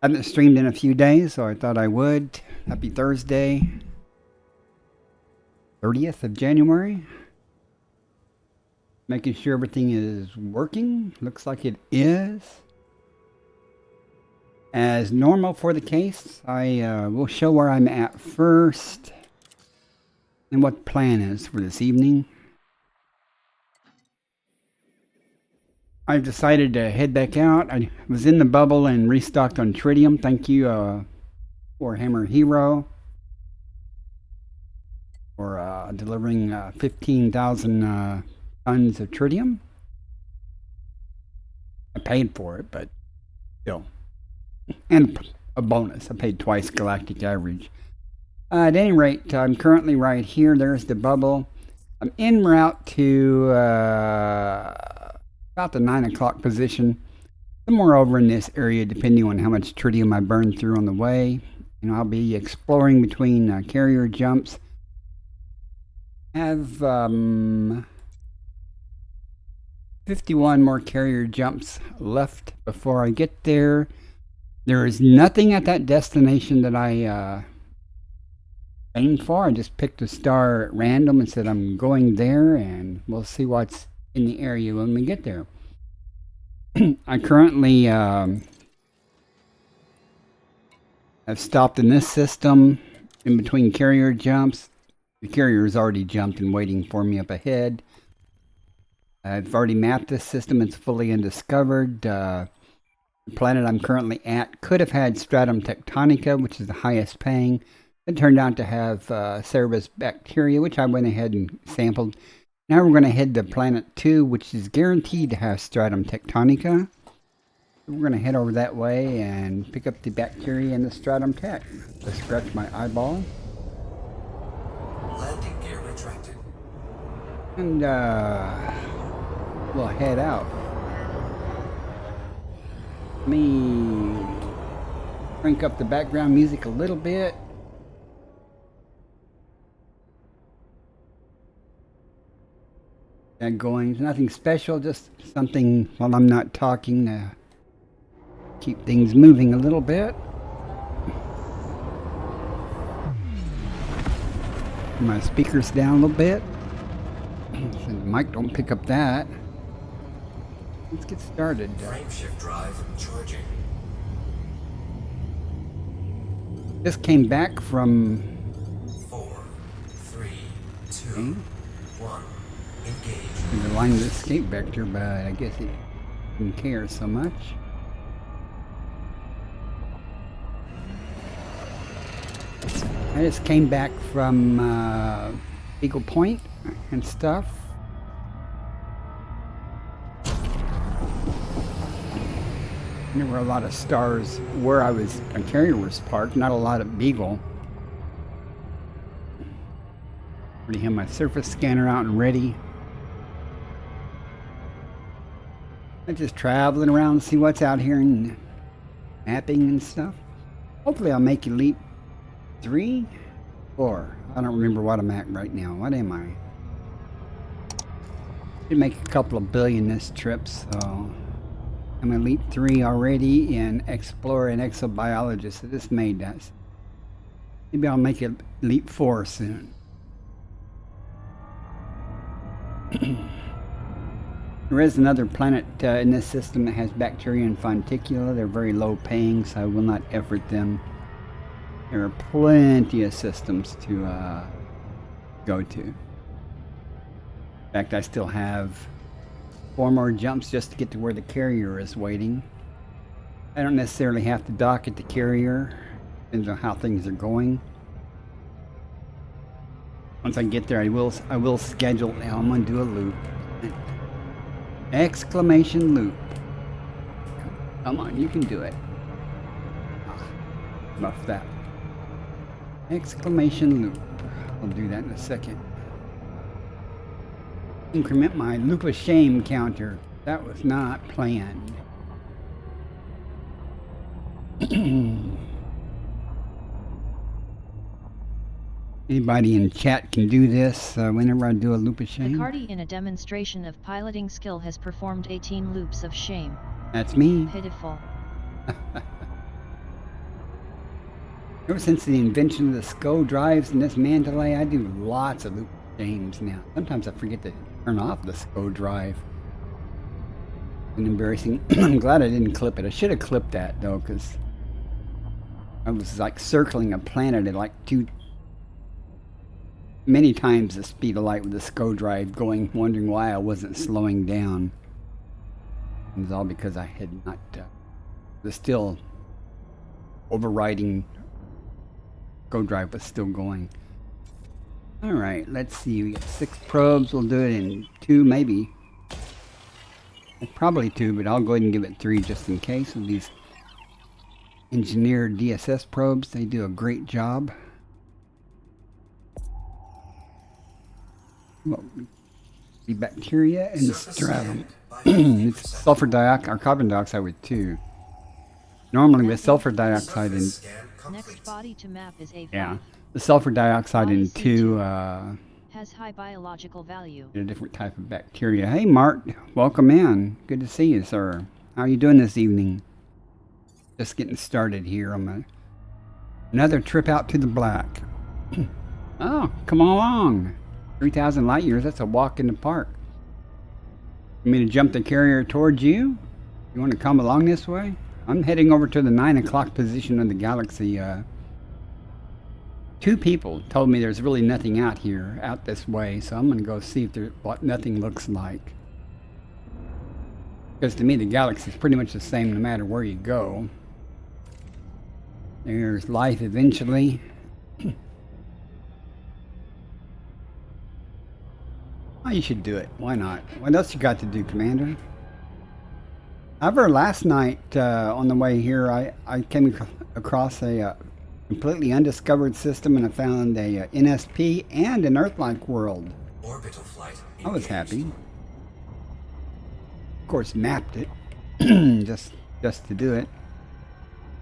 Haven't streamed in a few days, so I thought I would. Happy Thursday, 30th of January. Making sure everything is working. Looks like it is. As normal for the case, I will show where I'm at first and what the plan is for this evening. I've decided to head back out. I was in the bubble and restocked on tritium. Thank you, Warhammer Hero, for delivering 15,000 tons of tritium. I paid for it, but still. And a bonus. I paid twice galactic average. At any rate, I'm currently right here. There's the bubble. I'm en route to about the 9 o'clock position, somewhere over in this area, depending on how much tritium I burn through on the way. I'll be exploring between carrier jumps. Have 51 more carrier jumps left before I get there. There is nothing at that destination that I aimed for. I just picked a star at random and said I'm going there, and we'll see what's in the area when we get there. I currently have stopped in this system in between carrier jumps. The carrier has already jumped and waiting for me up ahead. I've already mapped this system. It's fully undiscovered. The planet I'm currently at could have had stratum tectonica, which is the highest paying. It turned out to have Cerebus bacteria, which I went ahead and sampled. Now we're going to head to planet 2, which is guaranteed to have stratum tectonica. We're going to head over that way and pick up the bacteria and the stratum tech. Let's scratch my eyeball. Landing gear retracted. And we'll head out. Let me crank up the background music a little bit. That going, nothing special, just something while I'm not talking to keep things moving a little bit. My speakers down a little bit. So the mic don't pick up that. Let's get started. Frameshift drive charging. Just came back from 4, 3, 2, okay, 1. Engage. the line of escape vector, but I guess it didn't care so much. I just came back from Eagle Point and stuff. There were a lot of stars where I was, a carrier was parked, not a lot at Beagle. Already have my surface scanner out and ready. I'm just traveling around to see what's out here and mapping and stuff. Hopefully I'll make Elite 3, 4. I don't remember what I'm at right now. What am I? Should make a couple of billion this trip, so I'm Elite 3 already in Explorer and Exobiologist, so this made us. Maybe I'll make it Elite 4 soon. There is another planet in this system that has bacteria and fonticula. They're very low paying, so I will not effort them. There are plenty of systems to go to. In fact, I still have 4 more jumps just to get to where the carrier is waiting. I don't necessarily have to dock at the carrier. Depends on how things are going. Once I get there, I will schedule. Now I'm going to do a loop. Exclamation loop. Come on, you can do it. Buff that. Exclamation loop. I'll do that in a second. Increment my loop of shame counter. That was not planned. Anybody in chat can do this whenever I do a loop of shame. Picardi, in a demonstration of piloting skill, has performed 18 loops of shame. That's me. Pitiful. Ever since the invention of the SCO drives in this Mandalay, I do lots of loop games now. Sometimes I forget to turn off the SCO drive. It's embarrassing. I'm glad I didn't clip it. I should have clipped that though, because I was like circling a planet at like many times the speed of light with the SCO drive going, wondering why I wasn't slowing down. It was all because I had not, the still overriding SCO drive was still going. All right, let's see. We got 6 probes. We'll do it in 2, maybe. Probably 2, but I'll go ahead and give it 3 just in case. With these engineered DSS probes, they do a great job. Well, the bacteria and the stratum. It's sulfur dioxide or carbon dioxide with 2. Normally with sulfur dioxide and Next body to map is A5. yeah, the sulfur dioxide Body in 2 has high biological value. a different type of bacteria. Hey Mark, welcome in. Good to see you, sir. How are you doing this evening? Just getting started here on another trip out to the black. Oh, come along. 3,000 light years, that's a walk in the park. You mean to jump the carrier towards you? You want to come along this way? I'm heading over to the 9 o'clock position of the galaxy. 2 people told me there's really nothing out here, out this way, so I'm going to go see if what nothing looks like. Because to me, the galaxy is pretty much the same no matter where you go. There's life eventually. Oh, you should do it. Why not? What else you got to do, Commander? However, last night on the way here, I came across a completely undiscovered system, and I found a NSP and an Earth-like world. Orbital flight I was happy. Of course, mapped it just to do it.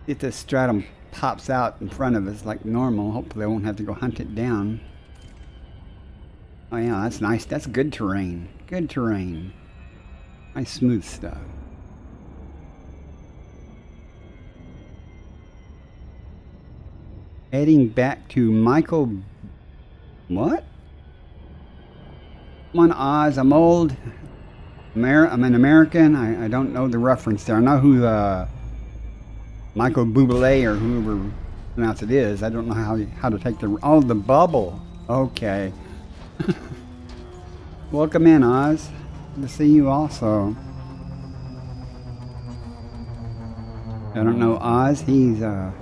If this stratum pops out in front of us like normal, hopefully I won't have to go hunt it down. Oh yeah, that's nice. That's good terrain. Good terrain. Nice smooth stuff. Heading back to Michael. What? I'm on Oz. I'm old. I'm an American. I don't know the reference there. I know who Michael Bublé or whoever pronounce it is. I don't know how to take the. Oh, the bubble. Okay. Welcome in, Oz. Good to see you also. I don't know Oz. He's a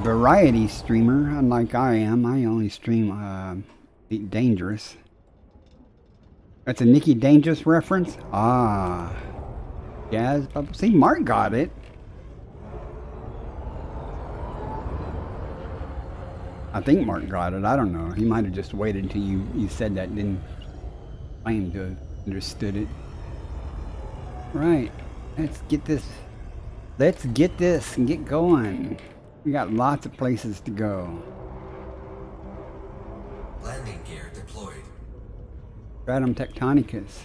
variety streamer, unlike I am. I only stream EliteDangerous. That's a Nikki Dangerous reference? Ah. Jazz Bubble. See, Mark got it. I think Mark got it. I don't know. He might have just waited until you said that and didn't claim to have understood it. Right. Let's get this. Let's get this and get going. We got lots of places to go. Landing gear deployed. Stratum Tectonicus.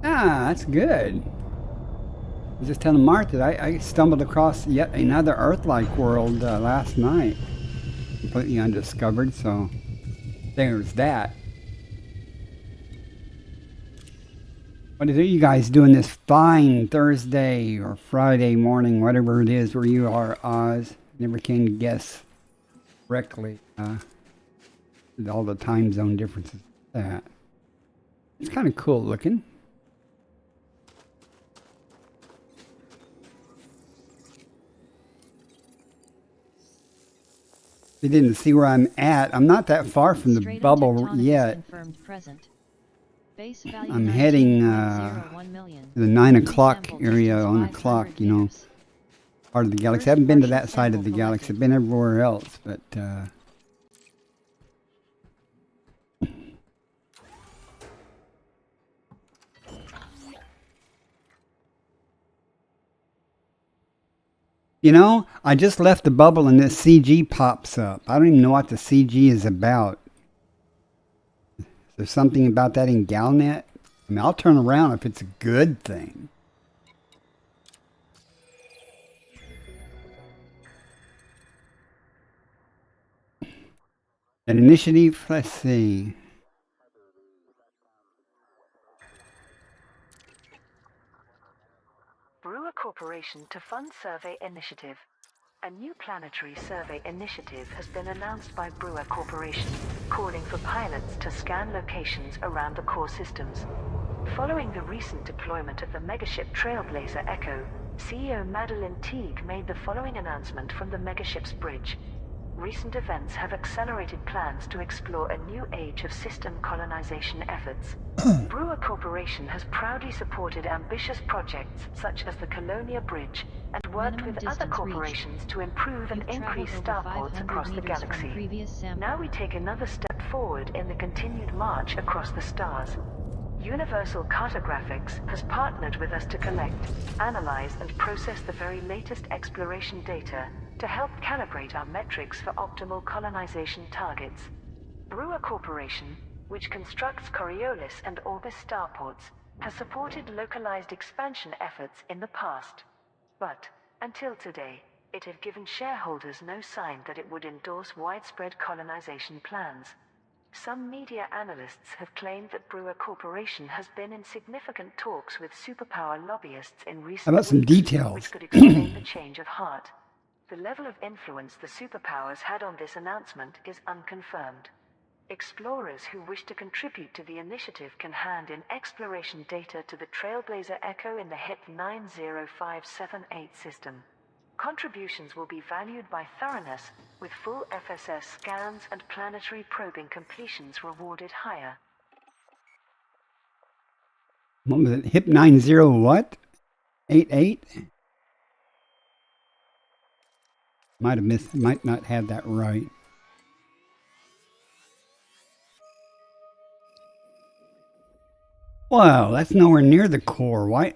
Ah, that's good. I was just telling Mark that I stumbled across yet another Earth-like world last night. Completely undiscovered, so there's that. What are you guys doing this fine Thursday or Friday morning, whatever it is where you are, Oz? Never can guess correctly. With all the time zone differences. That. It's kind of cool looking. You didn't see where I'm at. I'm not that far from the bubble yet. I'm heading to the 9 o'clock area on the clock, you know, part of the galaxy. I haven't been to that side of the galaxy. I've been everywhere else, but you know, I just left the bubble and this CG pops up. I don't even know what the CG is about. there something about that in Galnet? I mean, I'll turn around if it's a good thing. An initiative, let's see. Brewer Corporation to fund survey initiative. A new planetary survey initiative has been announced by Brewer Corporation, calling for pilots to scan locations around the core systems. Following the recent deployment of the megaship Trailblazer Echo, CEO Madeline Teague made the following announcement from the megaship's bridge. Recent events have accelerated plans to explore a new age of system colonization efforts. Brewer Corporation has proudly supported ambitious projects such as the Colonia Bridge and worked Minimum with other distance corporations reached. to improve and You've traveled increase over starports 500 across the meters from galaxy. previous sample. Now we take another step forward in the continued march across the stars. Universal Cartographics has partnered with us to collect, analyze, and process the very latest exploration data to help calibrate our metrics for optimal colonization targets. Brewer Corporation, which constructs Coriolis and Orbis starports, has supported localized expansion efforts in the past. But, until today, it had given shareholders no sign that it would endorse widespread colonization plans. Some media analysts have claimed that Brewer Corporation has been in significant talks with superpower lobbyists in recent How about some weeks, details? which could explain the change of heart. The level of influence the superpowers had on this announcement is unconfirmed. Explorers who wish to contribute to the initiative can hand in exploration data to the Trailblazer Echo in the HIP 90578 system. Contributions will be valued by thoroughness, with full FSS scans and planetary probing completions rewarded higher. What was it? HIP 90 what? 88? Might have missed, might not have that right. Wow, that's nowhere near the core. Why?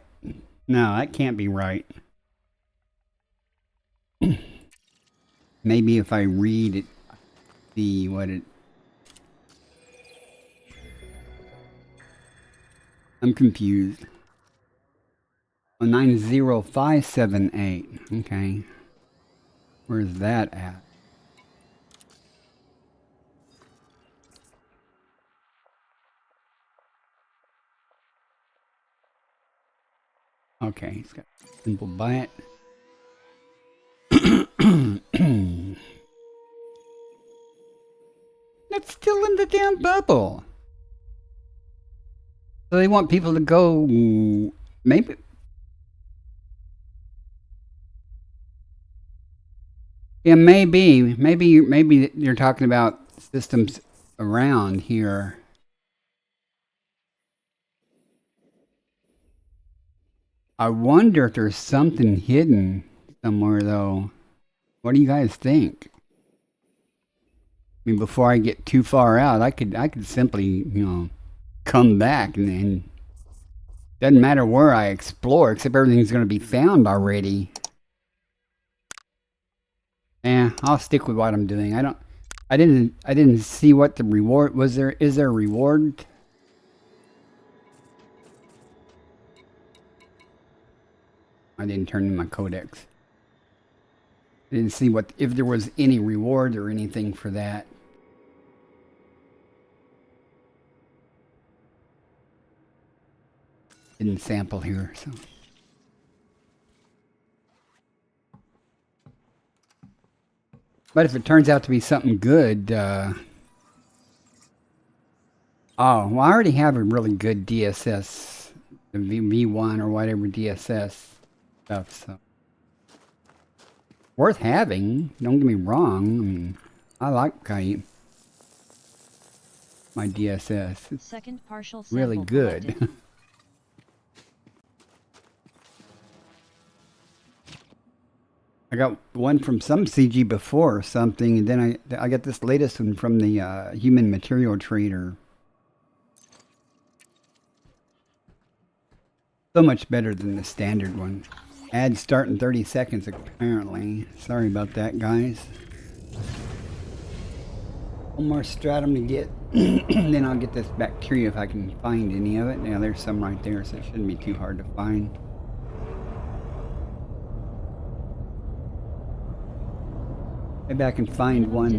No, that can't be right. Maybe if I read it, see what it... I'm confused. Oh, 90578. Okay. Where's that at? Okay, it's got a simple byte. That's still in the damn bubble. So they want people to go, maybe. Yeah, maybe you're talking about systems around here. I wonder if there's something hidden somewhere, though. What do you guys think? I mean, before I get too far out, I could simply, come back and doesn't matter where I explore, except everything's going to be found already. Yeah, I'll stick with what I'm doing. I didn't see what the reward was. Is there a reward? I didn't turn in my codex. I didn't see if there was any reward or anything for that. Didn't sample here, so. But if it turns out to be something good, oh, well, I already have a really good DSS, the V1 or whatever DSS stuff, so. Worth having, don't get me wrong. I mean, I like my DSS. It's Second partial really sample good. collected. I got one from some CG before or something, and then I got this latest one from the Human Material Trader. So much better than the standard one. Ads start in 30 seconds, apparently. Sorry about that, guys. One more stratum to get, then I'll get this bacteria if I can find any of it. Now there's some right there, so it shouldn't be too hard to find. Maybe I can find one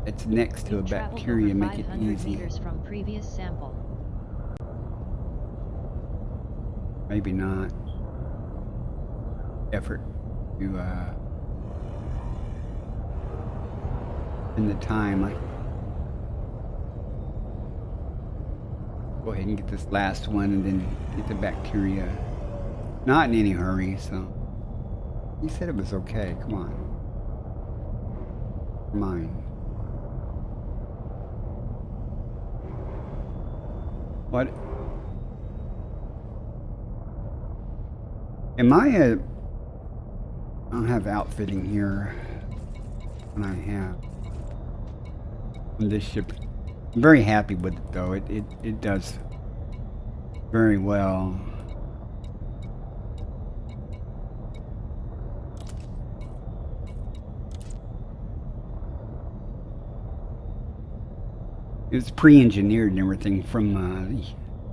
that's next to a bacteria, make it easy. From previous sample. Maybe not. Effort to in the time. Go ahead and get this last one and then get the bacteria. Not in any hurry, so. You said it was okay, come on. Mine. What? Am I I don't have outfitting here. And I have on this ship. I'm very happy with it though. It does very well. It was pre-engineered and everything from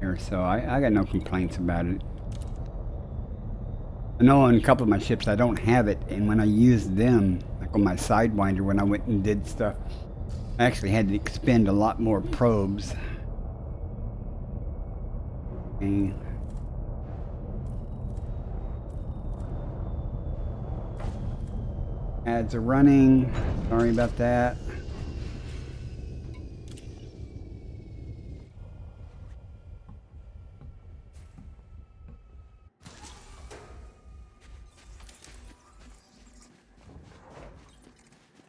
here, so I got no complaints about it. I know on a couple of my ships I don't have it, and when I used them, like on my Sidewinder, when I went and did stuff, I actually had to expend a lot more probes. Okay. Ads are running. Sorry about that.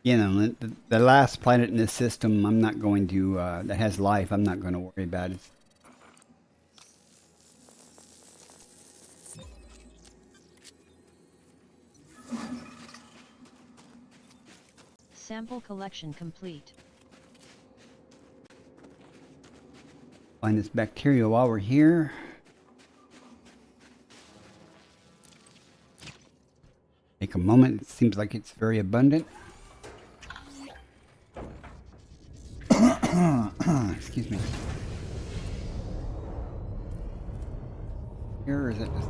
You know, the last planet in this system, I'm not going to, that has life, I'm not going to worry about it. Sample collection complete. Find this bacteria while we're here. Take a moment, it seems like it's very abundant. Excuse me. Here, or is it just...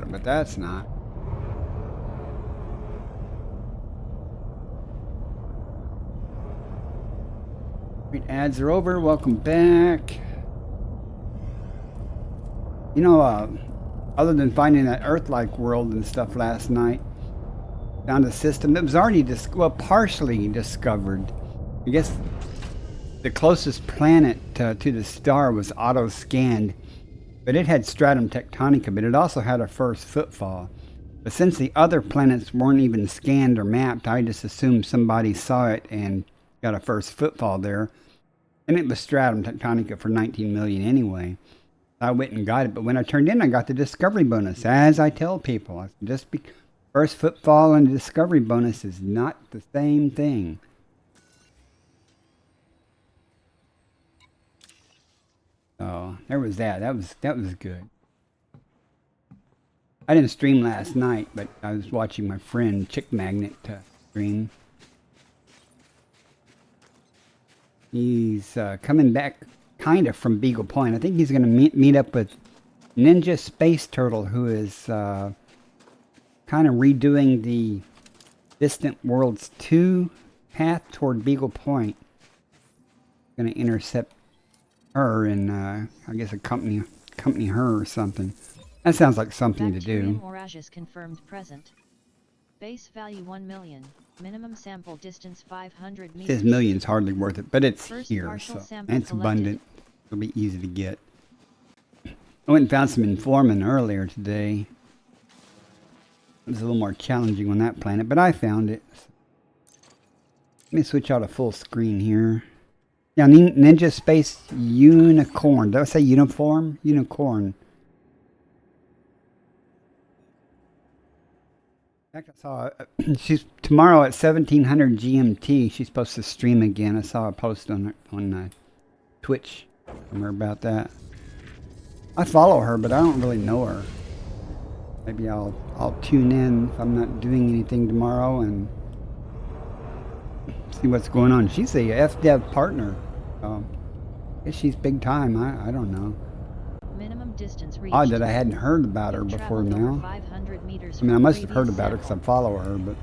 But that's not. Great, ads are over. Welcome back. You know, other than finding that Earth-like world and stuff last night, found a system that was already partially discovered. I guess the closest planet to the star was auto-scanned, but it had stratum tectonica, but it also had a first footfall. But since the other planets weren't even scanned or mapped, I just assumed somebody saw it and got a first footfall there. And it was stratum tectonica for 19 million anyway. I went and got it, but when I turned in, I got the discovery bonus. As I tell people, first footfall and discovery bonus is not the same thing. So there was that. That was good. I didn't stream last night, but I was watching my friend Chick Magnet stream. He's coming back kind of from Beagle Point. I think he's going to meet up with Ninja Space Turtle, who is kind of redoing the Distant Worlds 2 path toward Beagle Point. Going to intercept her and I guess accompany her or something. That sounds like something to do. Mirages confirmed present. Base value 1 million. Minimum sample distance 500 meters. This million's hardly worth it, but it's First here, partial so sample and it's collected. abundant. It'll be easy to get. I went and found some Informin earlier today. It was a little more challenging on that planet, but I found it. Let me switch out a full screen here. Yeah, Ninja Space Unicorn. Did I say uniform? Unicorn. In fact, I saw she's tomorrow at 1700 GMT. She's supposed to stream again. I saw a post on Twitch from her about that. I follow her, but I don't really know her. Maybe I'll tune in if I'm not doing anything tomorrow and see what's going on. She's a FDev partner. I guess she's big time. I don't know. Minimum distance reached. Odd that I hadn't heard about her You've before traveled over now. 500 meters I mean, I from must have heard previous about her because I sample. follow her, but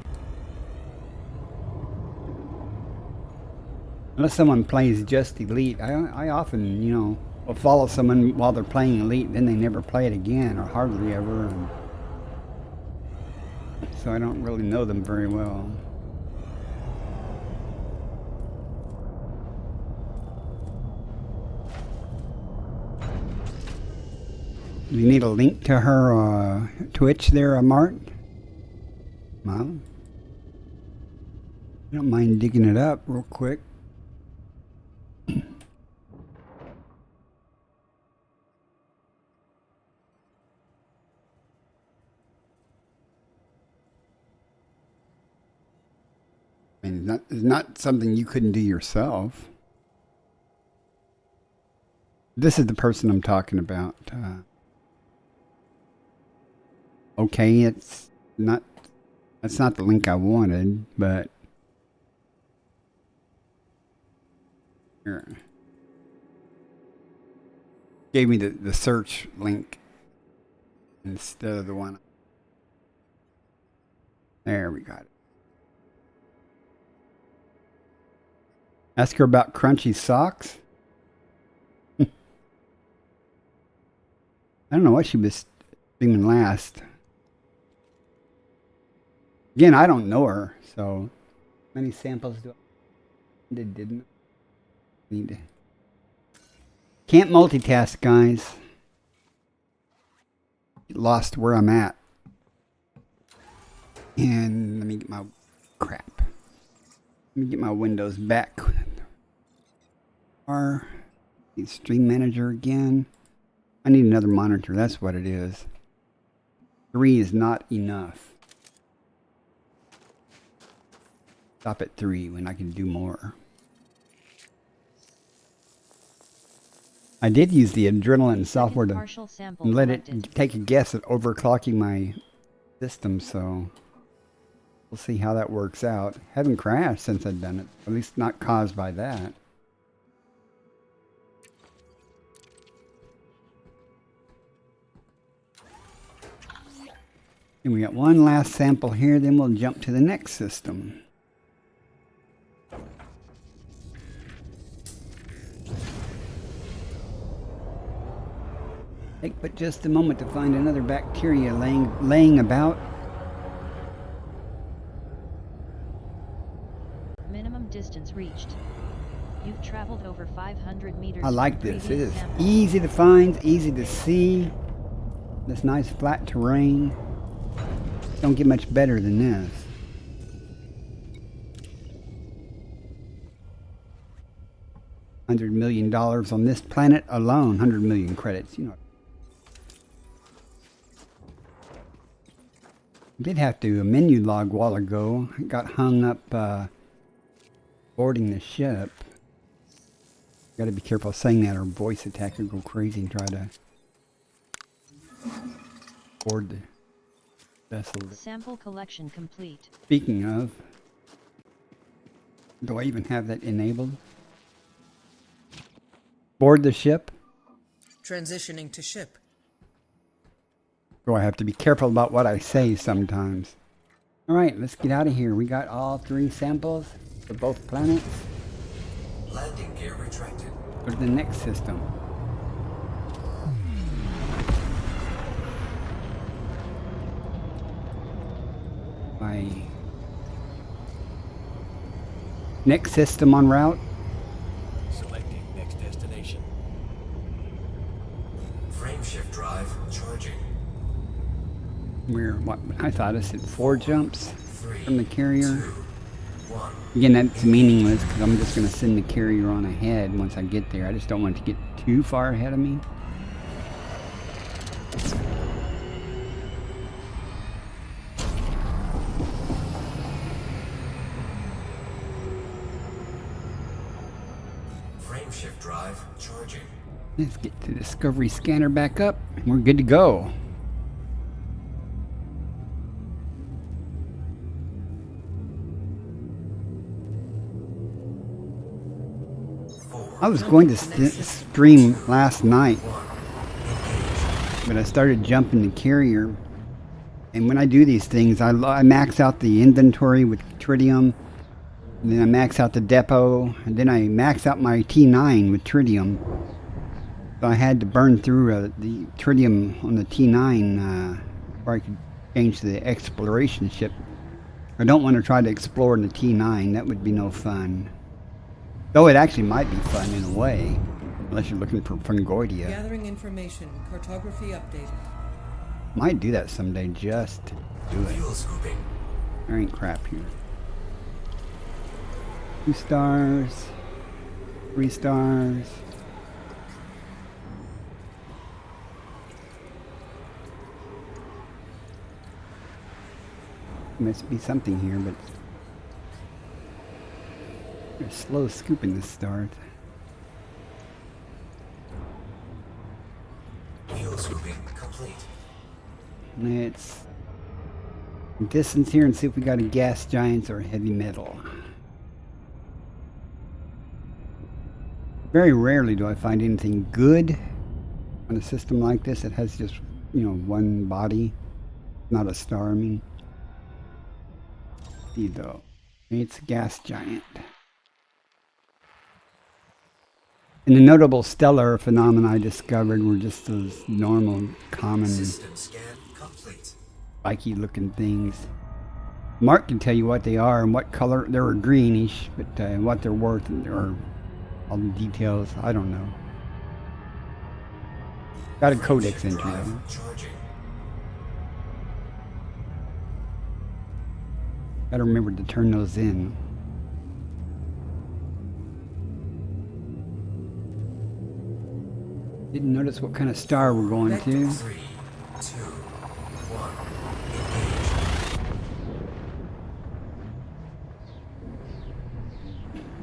unless someone plays just Elite, I often, will follow someone while they're playing Elite, then they never play it again, or hardly ever, and so I don't really know them very well. Do you need a link to her Twitch there, Mart? Well, I don't mind digging it up real quick. I mean, it's not something you couldn't do yourself. This is the person I'm talking about. Okay, that's not the link I wanted, but here. Gave me the search link instead of the one. There we got it. Ask her about crunchy socks. I don't know what she was streaming last. Again, I don't know her, so many samples do I didn't need to. Can't multitask, guys. Get lost where I'm at. And let me get my crap. Let me get my windows back. Stream manager again. I need another monitor. That's what it is. 3 is not enough. Stop at 3 when I can do more. I did use the Adrenaline software to let it take a guess at overclocking my system, so we'll see how that works out. Haven't crashed since I've done it, at least not caused by that. And we got one last sample here, then we'll jump to the next system. Take but just a moment to find another bacteria laying about. Minimum distance reached. You've traveled over 500 meters. I like from this. It previous is sample. easy to find, easy to see. This nice flat terrain. Don't get much better than this. $100 million on this planet alone. 100 million credits, Did have to a menu log a while ago. Got hung up boarding the ship. Got to be careful saying that, or voice attacker go crazy and try to board the vessel. Sample collection complete. Speaking of, do I even have that enabled? Board the ship. Transitioning to ship. So I have to be careful about what I say sometimes. Alright, let's get out of here. We got all 3 samples for both planets. Landing gear retracted. Go to the next system. My next system en route. Selecting next destination. Frame shift drive charging. We're what I thought I said 4 jumps 3, from the carrier. 2, 1. Again, that's meaningless because I'm just going to send the carrier on ahead once I get there. I just don't want it to get too far ahead of me. Frame shift drive charging. Let's get the Discovery scanner back up and we're good to go. I was going to stream last night, but I started jumping the carrier. And when I do these things, I max out the inventory with tritium, and then I max out the depot, and then I max out my T9 with tritium. So I had to burn through the tritium on the T9 before I could change to the exploration ship. I don't want to try to explore in the T9. That would be no fun. Though it actually might be fun in a way, unless you're looking for Fungoidia. Gathering information. Cartography updated. Might do that someday just to do it. Fuel scooping. There ain't crap here. 2 stars. 3 stars. Must be something here, but they're slow scooping the stars. Fuel scooping complete. Let's distance here and see if we got a gas giants or heavy metal. Very rarely do I find anything good on a system like this. It has just, one body, not a star, I mean. See though, it's a gas giant. And the notable stellar phenomena I discovered were just those normal, common, System scan complete. spiky looking things. Mark can tell you what they are and what color. They're greenish, but what they're worth or all the details, I don't know. Got a codex entry Drive though. charging. Gotta remember to turn those in. Didn't notice what kind of star we're going to. 3, 2, 1.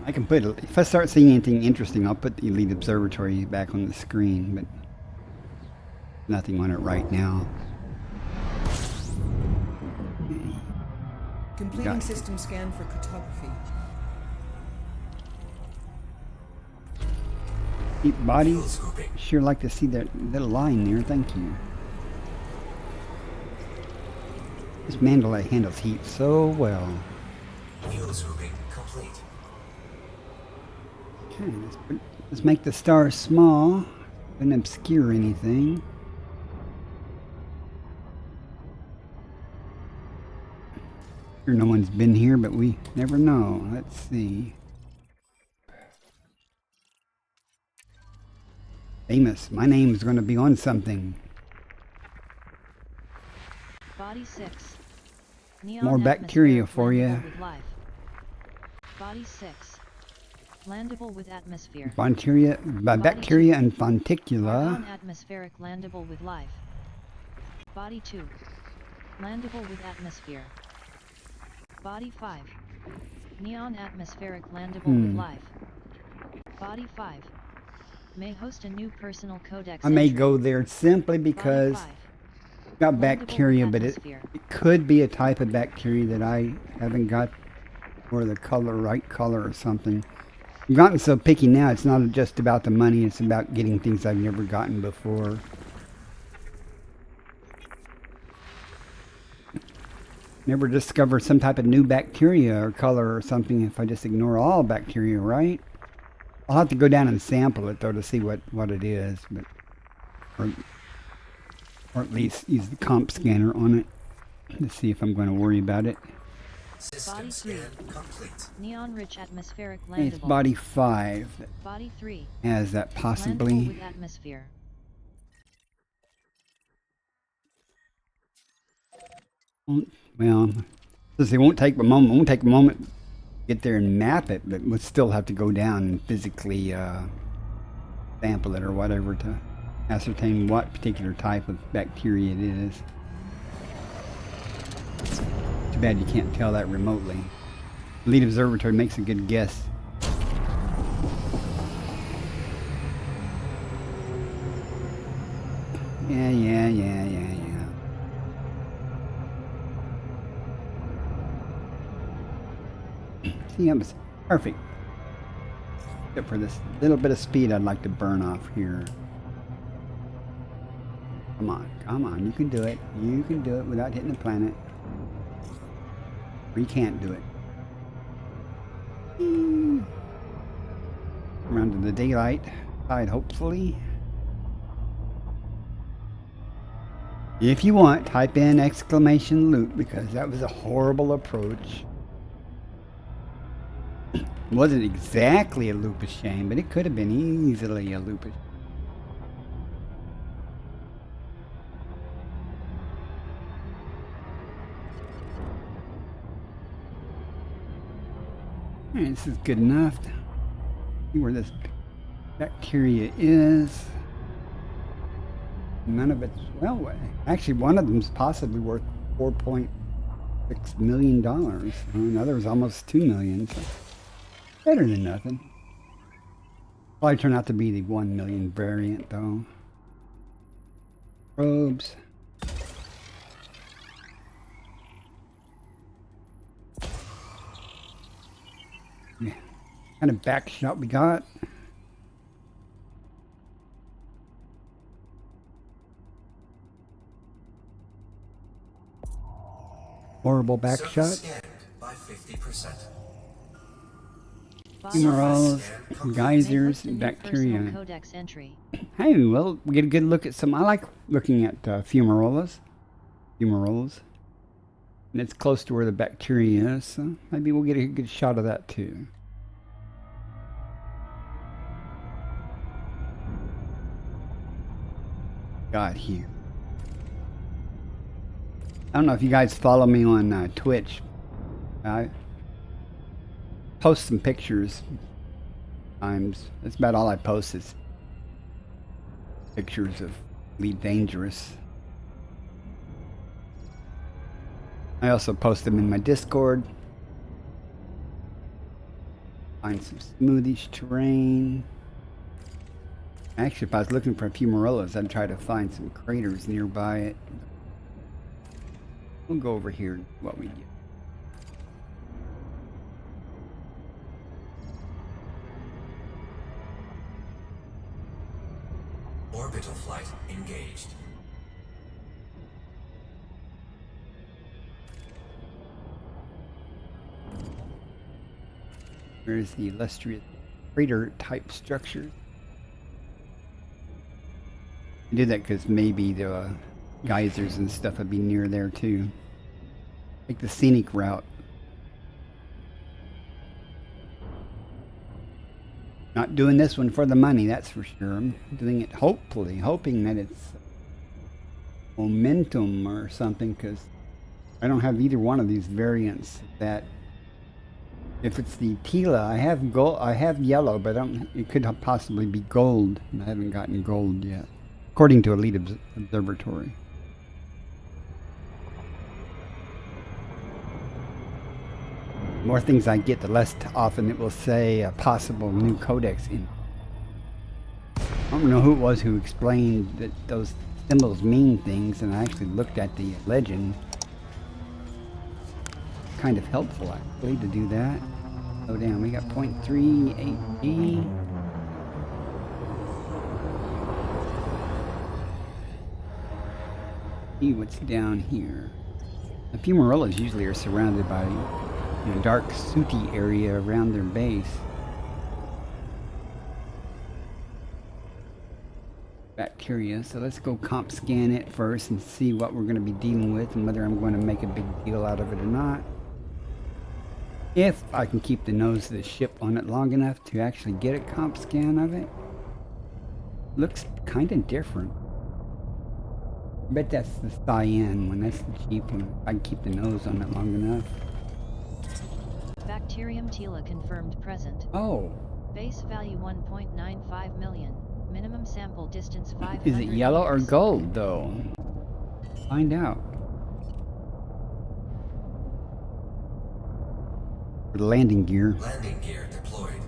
I can put it, if I start seeing anything interesting, I'll put the Elite Observatory back on the screen, but nothing on it right now. Completing Got it. system scan for cartography. Deep Fuel bodies. scooping. Sure like to see that little line there, thank you. This mandalite handles heat so well. Fuel scooping complete. Okay, let's make the stars small. Doesn't obscure anything. Sure, no one's been here, but we never know. Let's see. Famous. My name's going to be on something. Body 6. Neon More bacteria atmospheric for ya. landable with life. Body 6. Landable with atmosphere. Bacteria and fonticula. Argon atmospheric landable with life. Body 2. Landable with atmosphere. Body 5. Neon atmospheric landable with life. Body 5. May host a new personal codex I may entry. go there simply because Body 5. it's got Landable bacteria, with but it atmosphere. could be a type of bacteria that I haven't got, or the right color or something. I've gotten so picky now, it's not just about the money, it's about getting things I've never gotten before. Never discover some type of new bacteria or color or something if I just ignore all bacteria, right? I'll have to go down and sample it though to see what it is, but or at least use the comp scanner on it to see if I'm going to worry about it. System Body 3. scan complete. Neon-rich atmospheric Hey, it's landable. body 5 that Body 3. has that Landable possibly. with atmosphere. Well, since it won't take a moment, to get there and map it, but we'll still have to go down and physically sample it or whatever to ascertain what particular type of bacteria it is. Too bad you can't tell that remotely. Elite Observatory makes a good guess. Yeah. See, that was perfect. Except for this little bit of speed I'd like to burn off here. Come on, come on, you can do it. You can do it without hitting the planet. Or you can't do it. Around to the daylight side, hopefully. If you want, type in exclamation loop, because that was a horrible approach. It wasn't exactly a loop of shame, but it could have been easily a loop of shame. Alright, this is good enough. See where this bacteria is. None of it's, well, actually one of them's possibly worth $4.6 million. Another's almost $2 million. So better than nothing. Probably turn out to be the 1 million variant though. Probes. Yeah. Kind of back shot we got. Horrible back Surface shot. scanned by 50%. Fumaroles, geysers, and bacteria. Codex entry. Hey, well, we get a good look at some. I like looking at fumaroles. Fumaroles. And it's close to where the bacteria is, so maybe we'll get a good shot of that too. Got here. I don't know if you guys follow me on Twitch. I post some pictures. Times that's about all I post is pictures of EliteDangerous. I also post them in my Discord. Find some smoothish terrain. Actually, if I was looking for fumarolas, I'd try to find some craters nearby it. We'll go over here and what we get. Orbital flight engaged. There's the illustrious crater type structure. I did that because maybe the geysers and stuff would be near there too. Take the scenic route. Not doing this one for the money, that's for sure. I'm doing it hopefully, hoping that it's momentum or something, because I don't have either one of these variants. That if it's the Tila, I have gold, I have yellow, but it could possibly be gold. I haven't gotten gold yet, according to Elite Observatory. The more things I get, the less often it will say a possible new codex in. I don't know who it was who explained that those symbols mean things, and I actually looked at the legend. Kind of helpful, actually, to do that. Go down. We got 0.38G. See what's down here. The fumarolas usually are surrounded by dark sooty area around their base. Bacteria, so let's go comp scan it first and see what we're going to be dealing with and whether I'm going to make a big deal out of it or not. If I can keep the nose of the ship on it long enough to actually get a comp scan of it. Looks kind of different. I bet that's the cyan one, that's the cheap one. I can keep the nose on it long enough. Bacterium Tila confirmed present. Oh. Base value 1.95 million. Minimum sample distance 500 Is it yellow or meters. gold, though? Find out. For the landing gear. Landing gear deployed.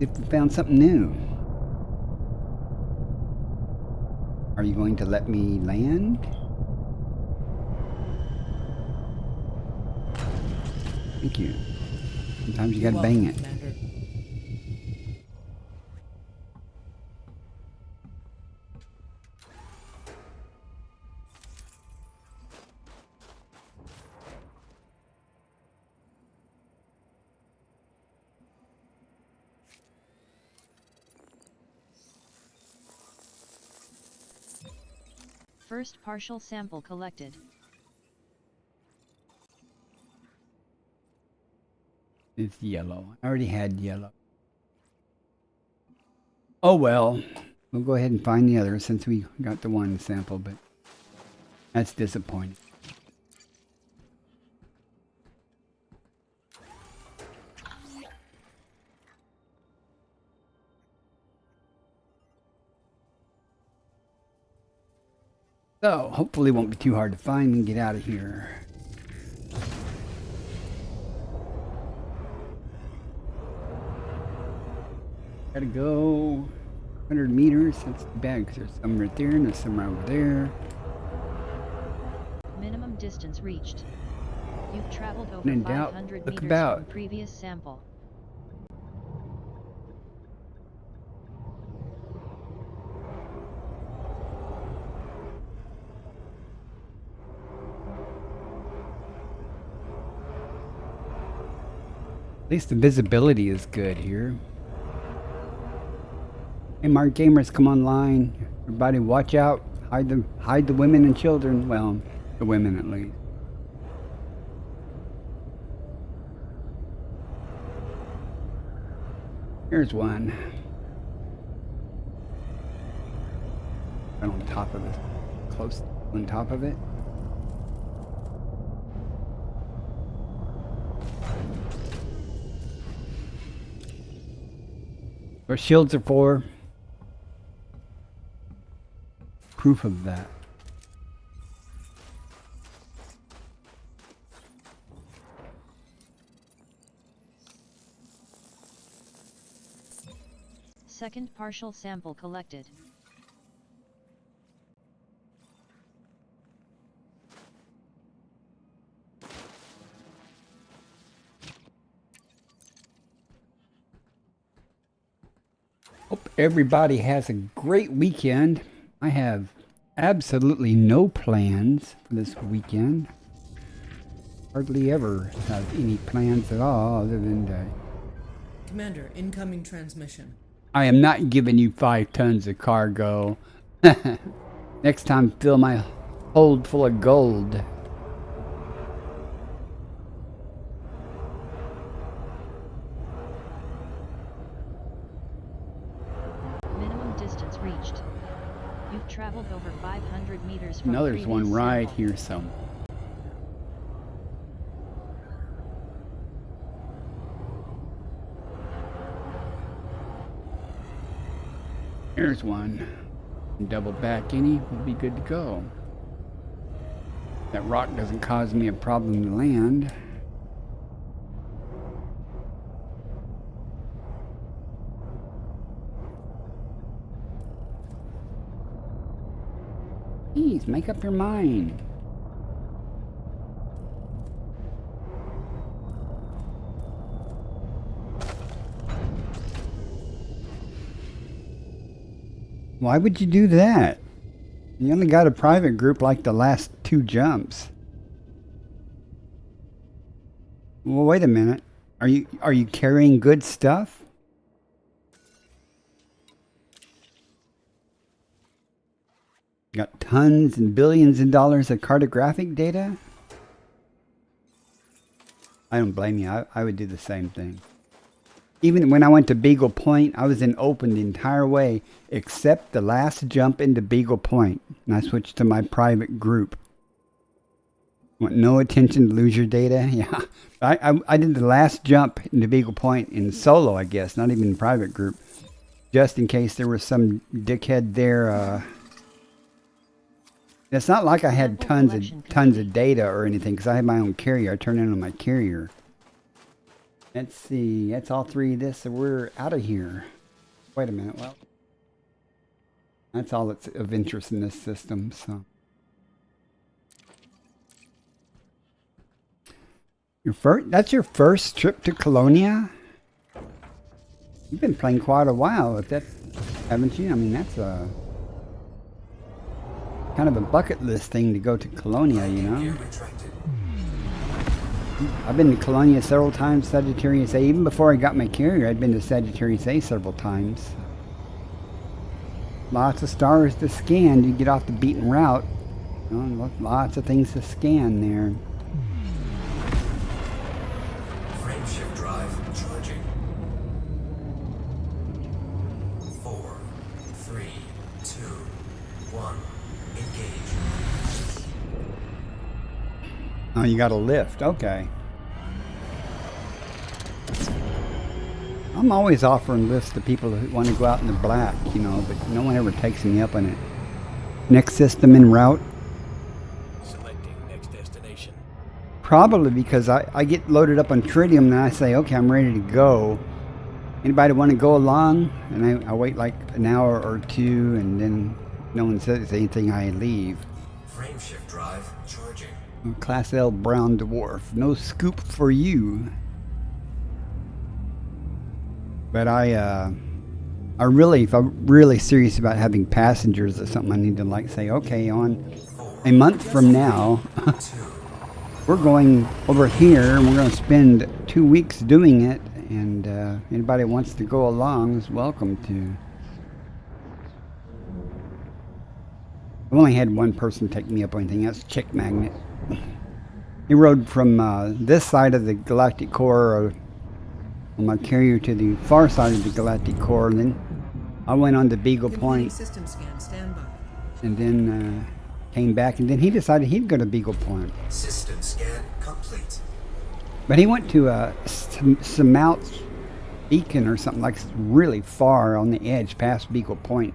If we found something new. Are you going to let me land? Thank you. Sometimes you You're gotta bang welcome, it. Commander. First partial sample collected. It's yellow. I already had yellow. Oh well. We'll go ahead and find the other since we got the one sample, but that's disappointing. So, hopefully it won't be too hard to find and get out of here. Gotta go 100 meters. That's too bad because there's some right there and there's some right over there. Minimum distance reached. You've traveled over When in doubt, 500 look meters about. from previous sample. At least the visibility is good here. Hey, Mark Gamers, come online. Everybody, watch out. Hide the women and children. Well, the women at least. Here's one. Right on top of it. Close on top of it. What shields are for. Proof of that. Second partial sample collected. Hope everybody has a great weekend. I have absolutely no plans for this weekend. Hardly ever have any plans at all other than to... Commander, incoming transmission. I am not giving you 5 tons of cargo. Next time, fill my hold full of gold. Minimum distance reached. You've traveled over 500 meters from No, there's previous one right sample. here somewhere. There's one. Double back any, we'll be good to go. That rock doesn't cause me a problem to land. Please, make up your mind. Why would you do that? You only got a private group like the last 2 jumps. Well, wait a minute. Are you carrying good stuff? Got tons and billions of dollars of cartographic data? I don't blame you. I would do the same thing. Even when I went to Beagle Point, I was in open the entire way, except the last jump into Beagle Point. And I switched to my private group. Want no attention to lose your data? Yeah. I did the last jump into Beagle Point in solo, I guess, not even in private group. Just in case there was some dickhead there. It's not like I had tons of data or anything, because I had my own carrier. I turned in on my carrier. Let's see. That's all 3 of this, so we're out of here. Wait a minute. Well, that's all that's of interest in this system. So That's your first trip to Colonia? You've been playing quite a while, if that, haven't you? I mean, that's a kind of a bucket list thing to go to Colonia, you know? Gear retracted. I've been to Colonia several times, Sagittarius A. Even before I got my carrier, I'd been to Sagittarius A several times. Lots of stars to scan. You get off the beaten route. You know, lots of things to scan there. Frameshift drive charging. 4, 3, 2, 1. Engage. Oh, you got a lift. Okay. I'm always offering lifts to people who want to go out in the black, you know, but no one ever takes me up on it. Next system en route? Selecting next destination. Probably because I get loaded up on tritium and I say, okay, I'm ready to go. Anybody want to go along? And I wait like an hour or two and then no one says anything, I leave. Frameshift drive charging. Class L brown dwarf. No scoop for you. But if I'm really serious about having passengers or something, I need to like say, okay, on a month from now, we're going over here and we're going to spend 2 weeks doing it. And anybody who wants to go along is welcome to. I've only had one person take me up on anything. That's Chick Magnet. He rode from this side of the galactic core on my carrier to the far side of the galactic core, and then I went on to Beagle Point, System scan, standby. and then came back, and then he decided he'd go to Beagle Point. System scan complete. But he went to Samouth Beacon or something, like really far on the edge past Beagle Point.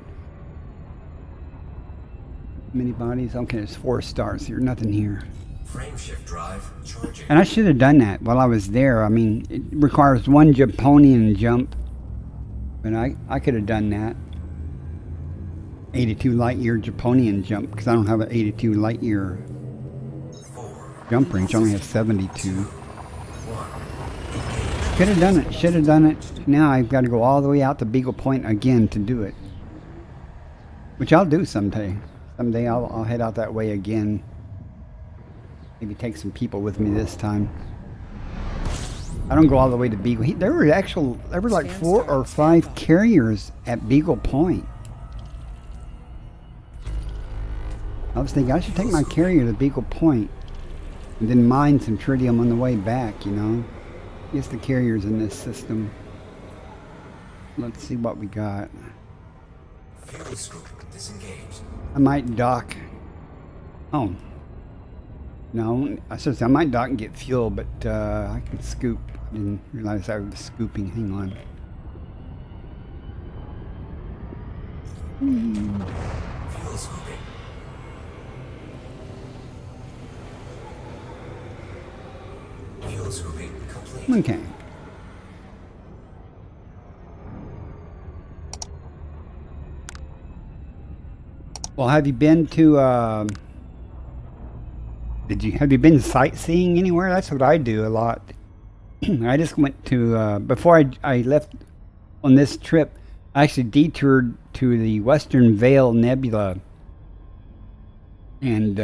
Many bodies? Okay, there's 4 stars here, nothing here. Frameshift drive charging. And I should have done that while I was there. I mean, it requires 1 Japonian jump, but I could have done that. 82 light year Japonian jump, because I don't have an 82 light year 4, jump range. I only have 72. 1. Could have done it. Should have done it. Now I've got to go all the way out to Beagle Point again to do it, which I'll do someday. Someday I'll head out that way again. Maybe take some people with me this time. I don't go all the way to Beagle. There were like 4 or 5 carriers at Beagle Point. I was thinking I should take my carrier to Beagle Point and then mine some tritium on the way back, you know. I guess the carrier's in this system. Let's see what we got. Fuel scoop disengaged. I might dock. Oh. No, I might dock and get fuel, but I can scoop. I didn't realize I was scooping. Hang on. Fuel scooping. Fuel scooping complete. Okay. Well, have you been to? Have you been sightseeing anywhere? That's what I do a lot. I just went to before I left on this trip. I actually detoured to the Western Veil Nebula, and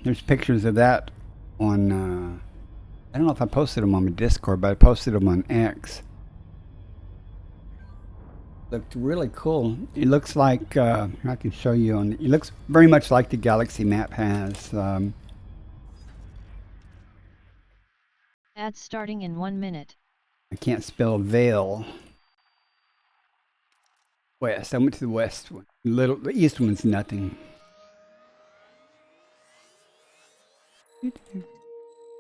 there's pictures of that on. I don't know if I posted them on my Discord, but I posted them on X. Looked really cool. It looks like I can show you on. It looks very much like the galaxy map has. Ads starting in 1 minute. I can't spell veil. West. I went to the west one. The east one's nothing.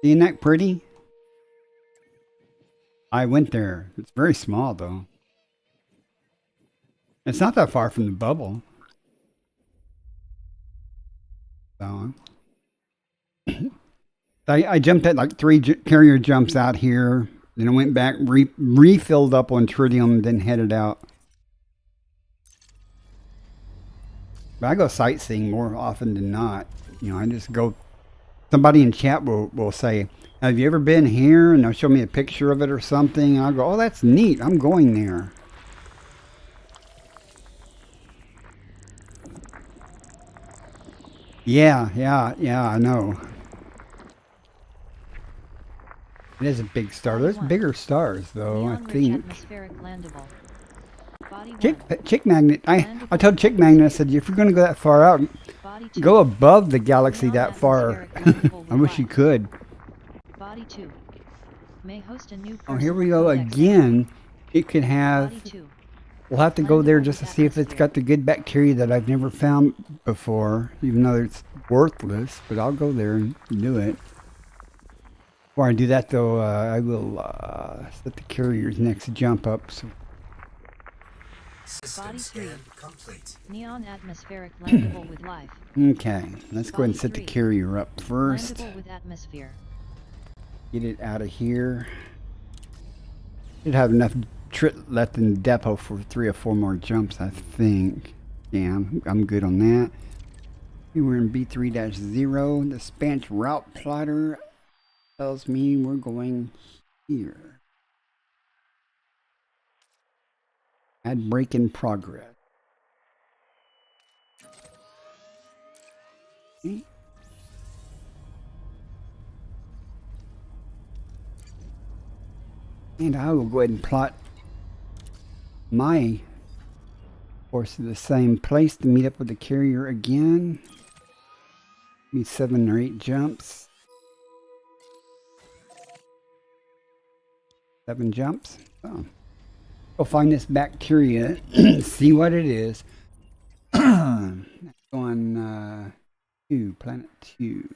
Isn't that pretty? I went there. It's very small though. It's not that far from the bubble. So, I jumped at like 3 carrier jumps out here. Then I went back, refilled up on tritium, then headed out. But I go sightseeing more often than not. You know, I just go somebody in chat will say, have you ever been here? And they'll show me a picture of it or something. And I'll go, oh, that's neat. I'm going there. Yeah, I know. It is a big star. There's bigger stars, though, I think. Atmospheric landable. Body Chick Magnet. I told Chick Magnet, I said, if you're going to go that far out, Body go above the galaxy that far. I wish you could. Body 2. May host a new Oh, here we go again. It could have... Body 2. We'll have to go there just to see if it's got the good bacteria that I've never found before, even though it's worthless. But I'll go there and do it. Before I do that, though, I will set the carrier's next jump up. So. System scan complete. Neon atmospheric landable with life. Okay, let's go ahead and set the carrier up first. Landable with atmosphere. Get it out of here. Should have enough left in the depot for 3 or 4 more jumps, I think. Yeah, I'm good on that. We're in B3-0. The Spanch route plotter tells me we're going here. Add break in progress. Okay. And I will go ahead and plot my course to the same place to meet up with the carrier again. Maybe 7 or 8 jumps. 7 jumps. Oh. Go find this bacteria, see what it is. On planet 2.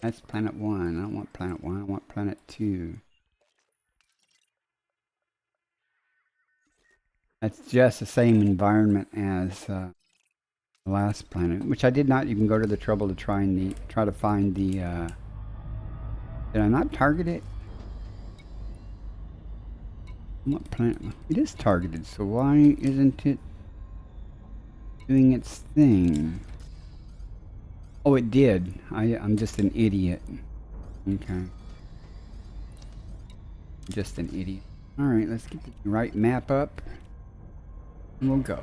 That's planet 1. I don't want planet 1, I want planet 2. That's just the same environment as the last planet, which I did not even go to the trouble to try to find the. Did I not target it? What planet? It is targeted, so why isn't it doing its thing? Oh, it did. I'm just an idiot. Okay. Just an idiot. All right, let's get the right map up. And we'll go.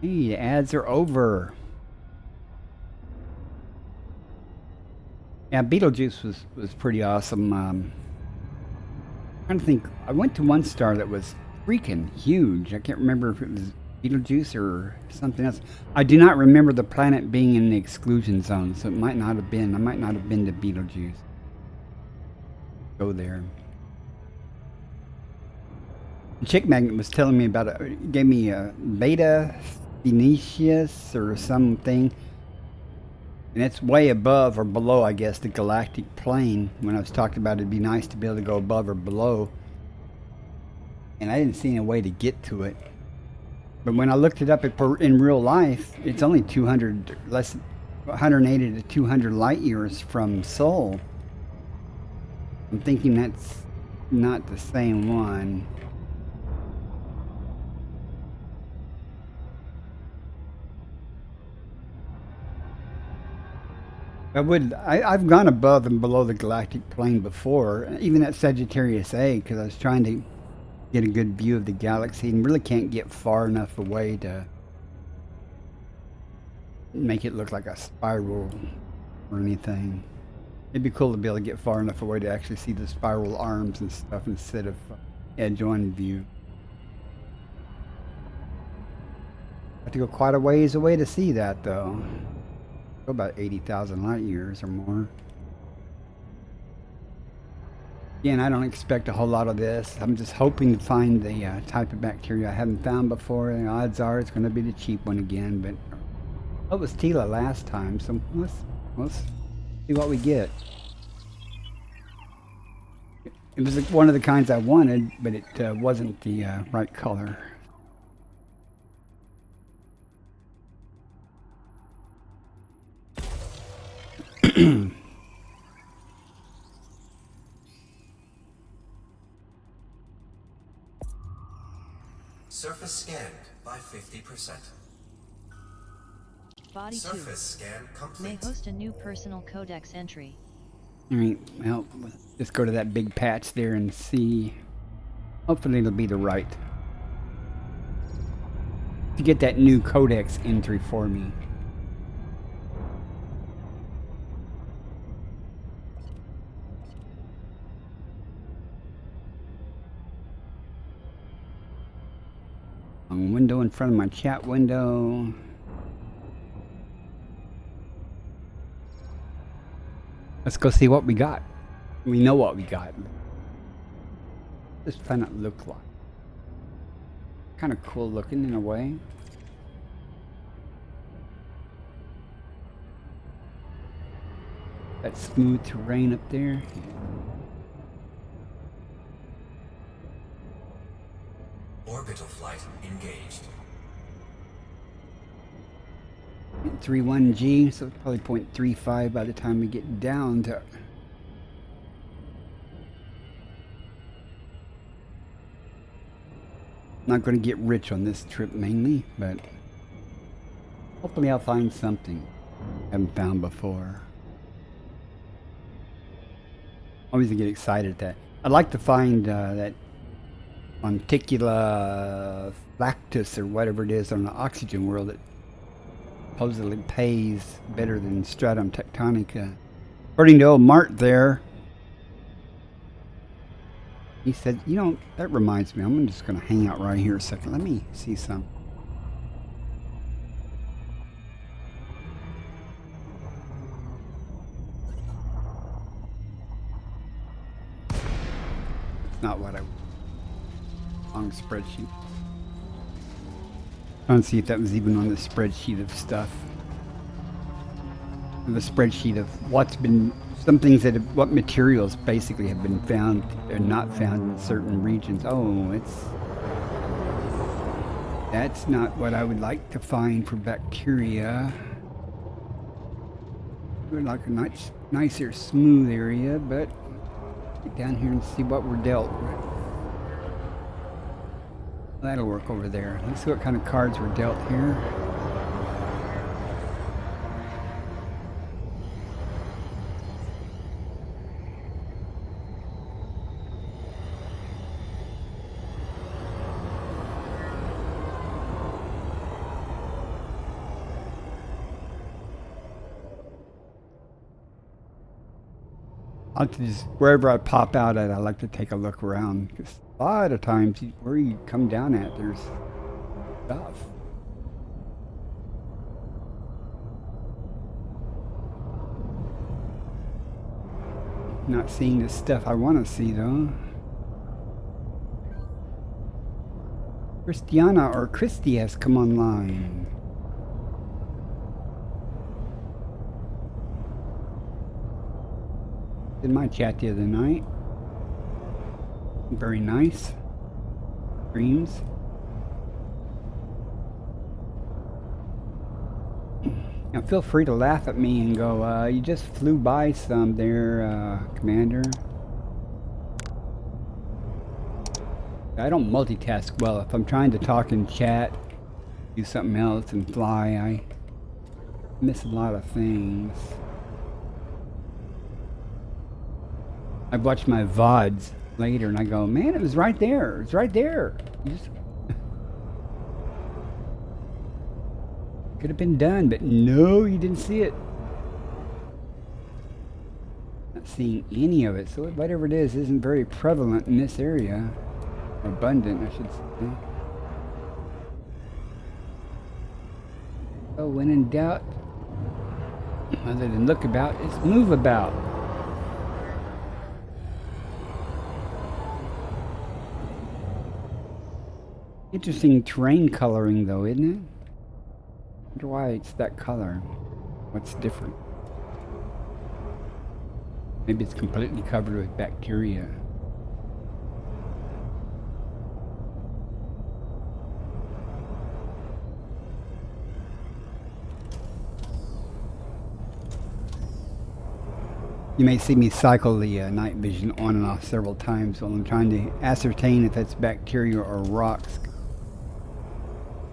Hey, the ads are over. Yeah, Beetlejuice was pretty awesome. I'm trying to think. I went to one star that was freaking huge. I can't remember if it was Beetlejuice or something else. I do not remember the planet being in the exclusion zone, so it might not have been. I might not have been to Beetlejuice. Go there. The Chick Magnet was telling me about it. Gave me a Beta Phoenicius or something. And it's way above or below, I guess, the galactic plane. When I was talking about it'd be nice to be able to go above or below. And I didn't see any way to get to it. But when I looked it up in real life, it's only 180 to 200 light years from Sol. I'm thinking that's not the same one. I've gone above and below the galactic plane before, even at Sagittarius A, because I was trying to get a good view of the galaxy and really can't get far enough away to make it look like a spiral or anything. It'd be cool to be able to get far enough away to actually see the spiral arms and stuff instead of edge-on view. Have to go quite a ways away to see that, though. Go about 80,000 light years or more. Again, I don't expect a whole lot of this. I'm just hoping to find the type of bacteria I haven't found before. The odds are it's going to be the cheap one again, but it was Tila last time, so let's see what we get. It was one of the kinds I wanted, but it wasn't the right color. Surface scanned by 50%. Body 2 Surface scan may complete. host a new personal codex entry. Alright, well, let's go to that big patch there and see. Hopefully it'll be the right. To get that new codex entry for me. Window in front of my chat window. Let's go see what we got. We know what we got. Just find out what it look like. Kind of cool looking in a way. That smooth terrain up there. Orbital flight engaged. 0.31 G, so probably 0.35 by the time we get down to. Not going to get rich on this trip mainly, but hopefully I'll find something I haven't found before. Always get excited at that. I'd like to find that Monticula flactus or whatever it is on the oxygen world that supposedly pays better than stratum tectonica. According to old Mart there, he said, you know, that reminds me, I'm just going to hang out right here a second. Let me see some. It's not what I... Long spreadsheet. I don't see if that was even on the spreadsheet of stuff. The spreadsheet of what's been... Some things that have, what materials basically have been found or not found in certain regions. Oh, that's not what I would like to find for bacteria. I would like a nicer, smooth area, but get down here and see what we're dealt with. That'll work over there. Let's see what kind of cards were dealt here. I'll just, wherever I pop out at, I like to take a look around, because a lot of times where you come down at, there's stuff. Not seeing the stuff I want to see though. Christiana or Christy has come online. Did my chat the other night. Very nice. Dreams. Now feel free to laugh at me and go, you just flew by some there, Commander. I don't multitask well. If I'm trying to talk and chat, do something else and fly, I miss a lot of things. I've watched my VODs later and I go, man, it was right there. It's right there. You just could have been done, but no, you didn't see it. Not seeing any of it, so whatever it is isn't very prevalent in this area. Abundant, I should say. So when in doubt, other than look about, it's move about. Interesting terrain coloring though, isn't it? I wonder why it's that color. What's different? Maybe it's completely covered with bacteria. You may see me cycle the night vision on and off several times while I'm trying to ascertain if that's bacteria or rocks.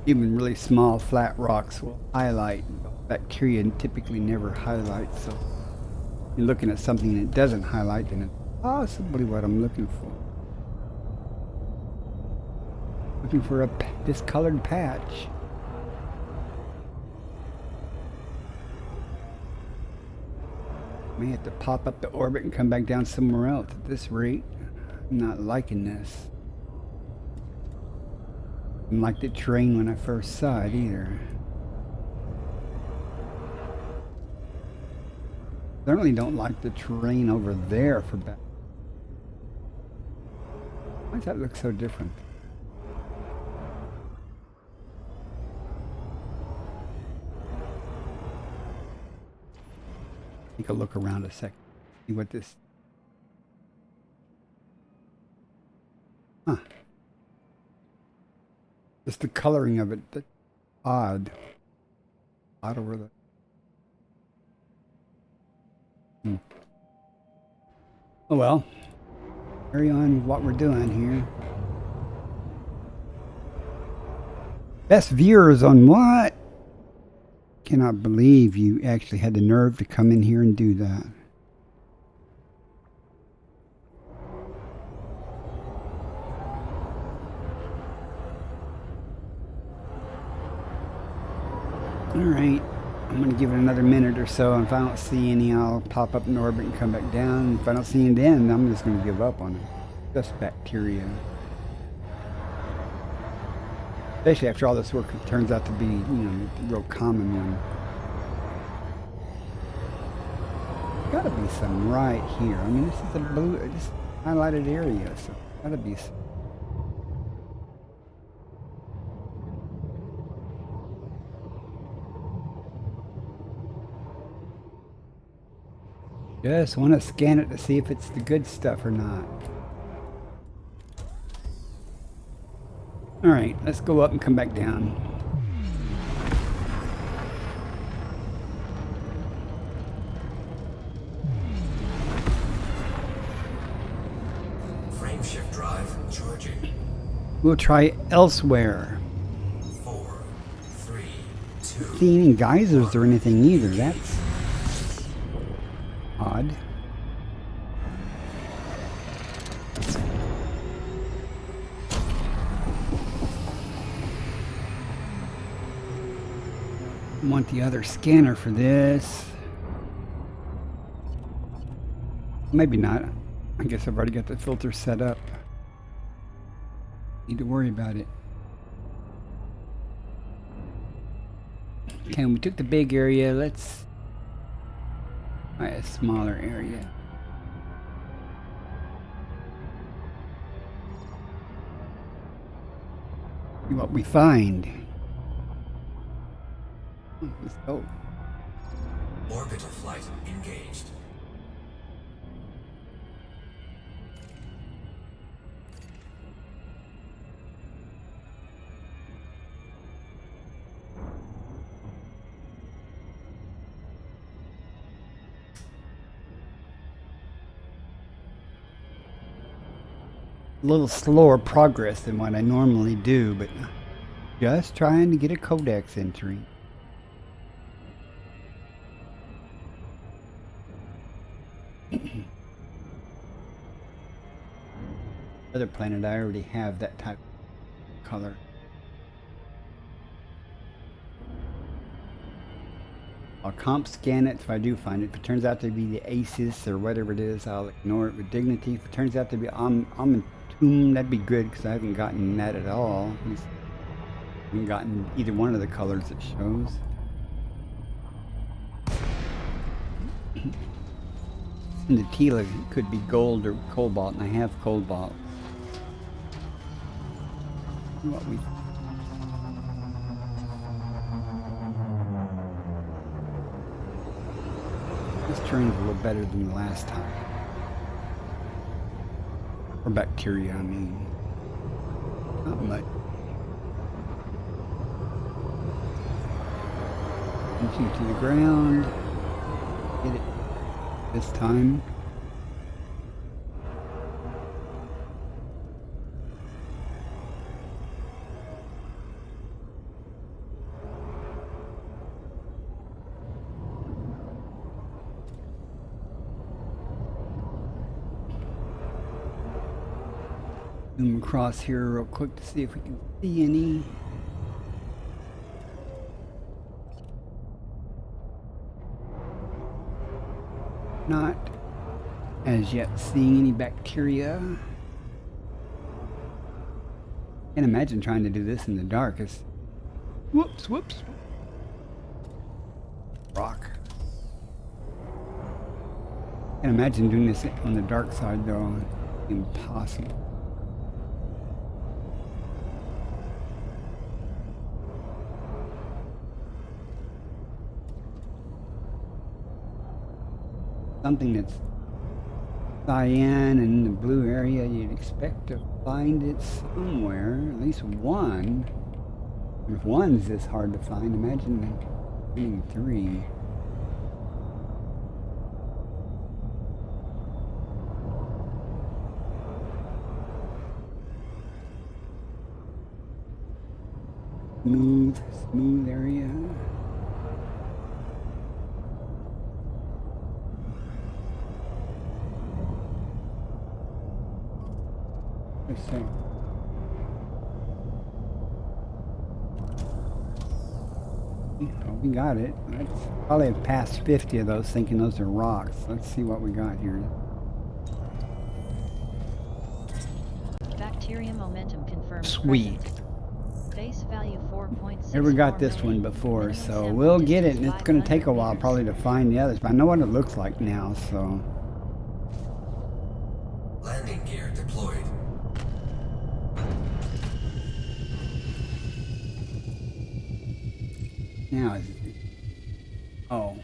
Even really small flat rocks will highlight. Bacteria typically never highlight, so you're looking at something that doesn't highlight, then it's possibly what I'm looking for. Looking for a discolored patch. May have to pop up the orbit and come back down somewhere else at this rate. I'm not liking this. I didn't like the terrain when I first saw it either. Certainly don't like the terrain over there for back. Why does that look so different? Take a look around a second. See what this. Huh. Just the coloring of it. That's odd. Odd over the. Oh well. Carry on with what we're doing here. Best viewers on what? Cannot believe you actually had the nerve to come in here and do that. Alright, I'm going to give it another minute or so, and if I don't see any, I'll pop up in orbit and come back down. If I don't see any then, I'm just going to give up on it. Just bacteria. Especially after all this work, it turns out to be, you know, a real common one. Gotta be some right here. I mean, this is a blue, just highlighted area, so gotta be some. Just want to scan it to see if it's the good stuff or not. Alright, let's go up and come back down. Frameshift drive charging. We'll try elsewhere. 4, 3, 2. Not seeing any geysers or anything either. That's odd. I want the other scanner for this. Maybe not. I guess I've already got the filter set up. Need to worry about it. Okay, we took the big area. Let's try a smaller area. See what we find. Let's go. Orbital flight engaged. A little slower progress than what I normally do, but just trying to get a codex entry. Other planet, I already have that type of color. I'll comp scan it if I do find it. If it turns out to be the ACES or whatever it is, I'll ignore it with dignity. If it turns out to be Entomb, that'd be good because I haven't gotten that at all. At least I haven't gotten either one of the colors it shows. And the Tila could be gold or cobalt, and I have cobalt. What we this terrain's a little better than the last time. Or bacteria, I mean. Not much. Reaching to the ground. Get it this time. Zoom across here real quick to see if we can see any. Not as yet seeing any bacteria. Can't imagine trying to do this in the dark. It's whoops. Rock. Can't imagine doing this on the dark side though. Impossible. Something that's cyan and in the blue area, you'd expect to find it somewhere, at least one. If one's this hard to find, imagine finding three. Smooth area. Let's see. Oh, we got it. Let's probably have passed 50 of those thinking those are rocks. Let's see what we got here. Bacteria momentum confirmed. Sweet. Present. Base value 4.6. Never got this one before, so we'll get it, and it's going to take a while probably to find the others, but I know what it looks like now, so. Landing gear deployed. Now, oh.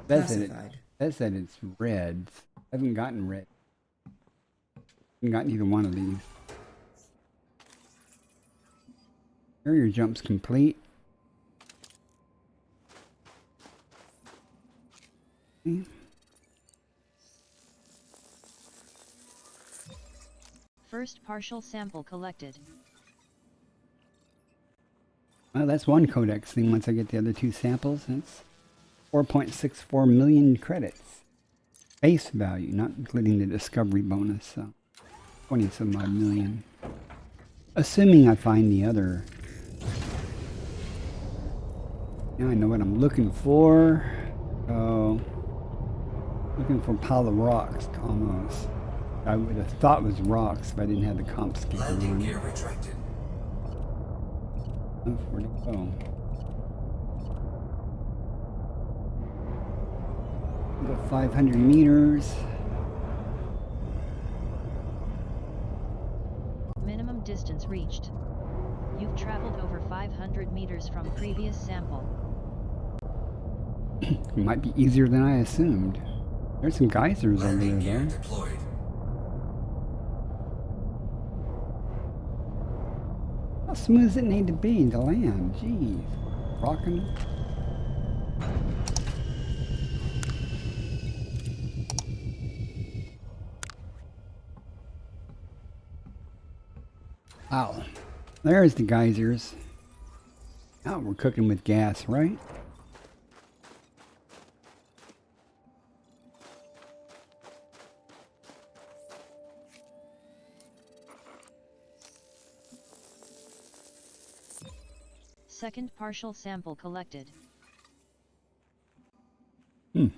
Classified. That said it's red. I haven't gotten red. Haven't gotten either one of these. Carrier jump's complete. Okay. First partial sample collected. Well, that's one codex thing. Once I get the other two samples, that's 4.64 million credits. Base value, not including the discovery bonus, so 20-some odd million. Assuming I find the other. Now I know what I'm looking for. Oh, looking for a pile of rocks, almost. I would have thought it was rocks if I didn't have the comp sticker Landing on. gear retracted. Oh, where'd it go? Go 500 meters. Minimum distance reached. You've traveled over 500 meters from previous sample. It might be easier than I assumed. There's some geysers over Landing gear there though. deployed. How smooth does it need to be to land? Jeez. Rocking. Wow. There's the geysers. Now we're cooking with gas, right? Second partial sample collected. We'll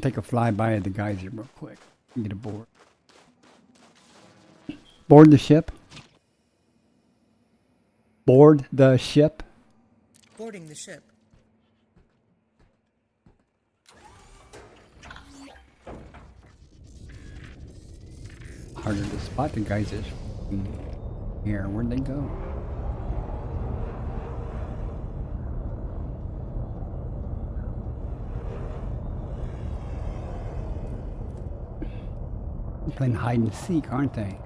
take a flyby of the geyser real quick and get aboard. Board the ship. Board the ship. Boarding the ship. Harder to spot the geysers from here. Where'd they go? They're playing hide and seek, aren't they?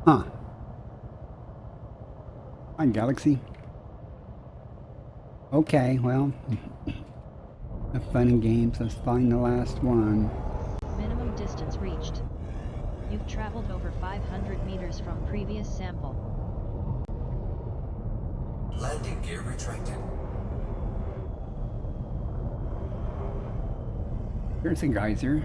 Huh. Hi, Galaxy. Okay, well, have fun and games. Let's find the last one. Minimum distance reached. You've traveled over 500 meters from previous sample. Landing gear retracted. Here's a geyser.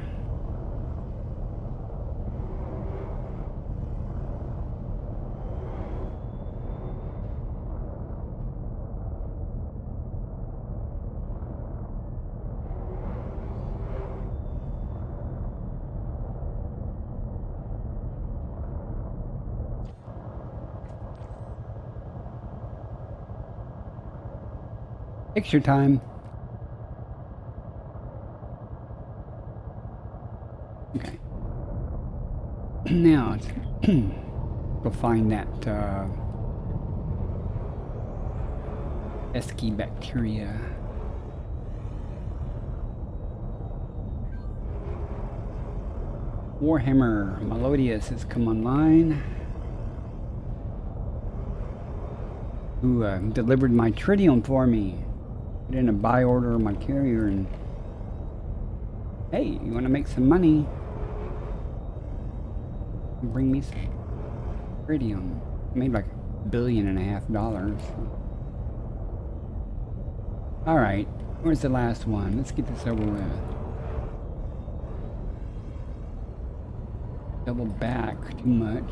Picture time. Okay. Now, go find that pesky bacteria. Warhammer Melodius has come online. Who delivered my tritium for me. Put in a buy order on my carrier and hey, you want to make some money? Bring me some tritium. I made like $1.5 billion. Alright, where's the last one? Let's get this over with. Double back too much.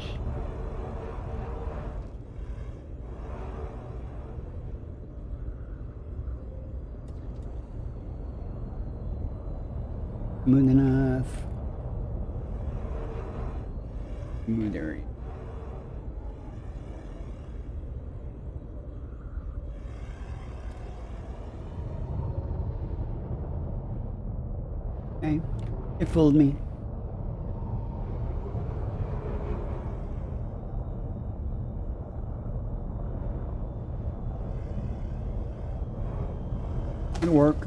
Smooth enough. Smooth area. Okay, it fooled me. It'll work.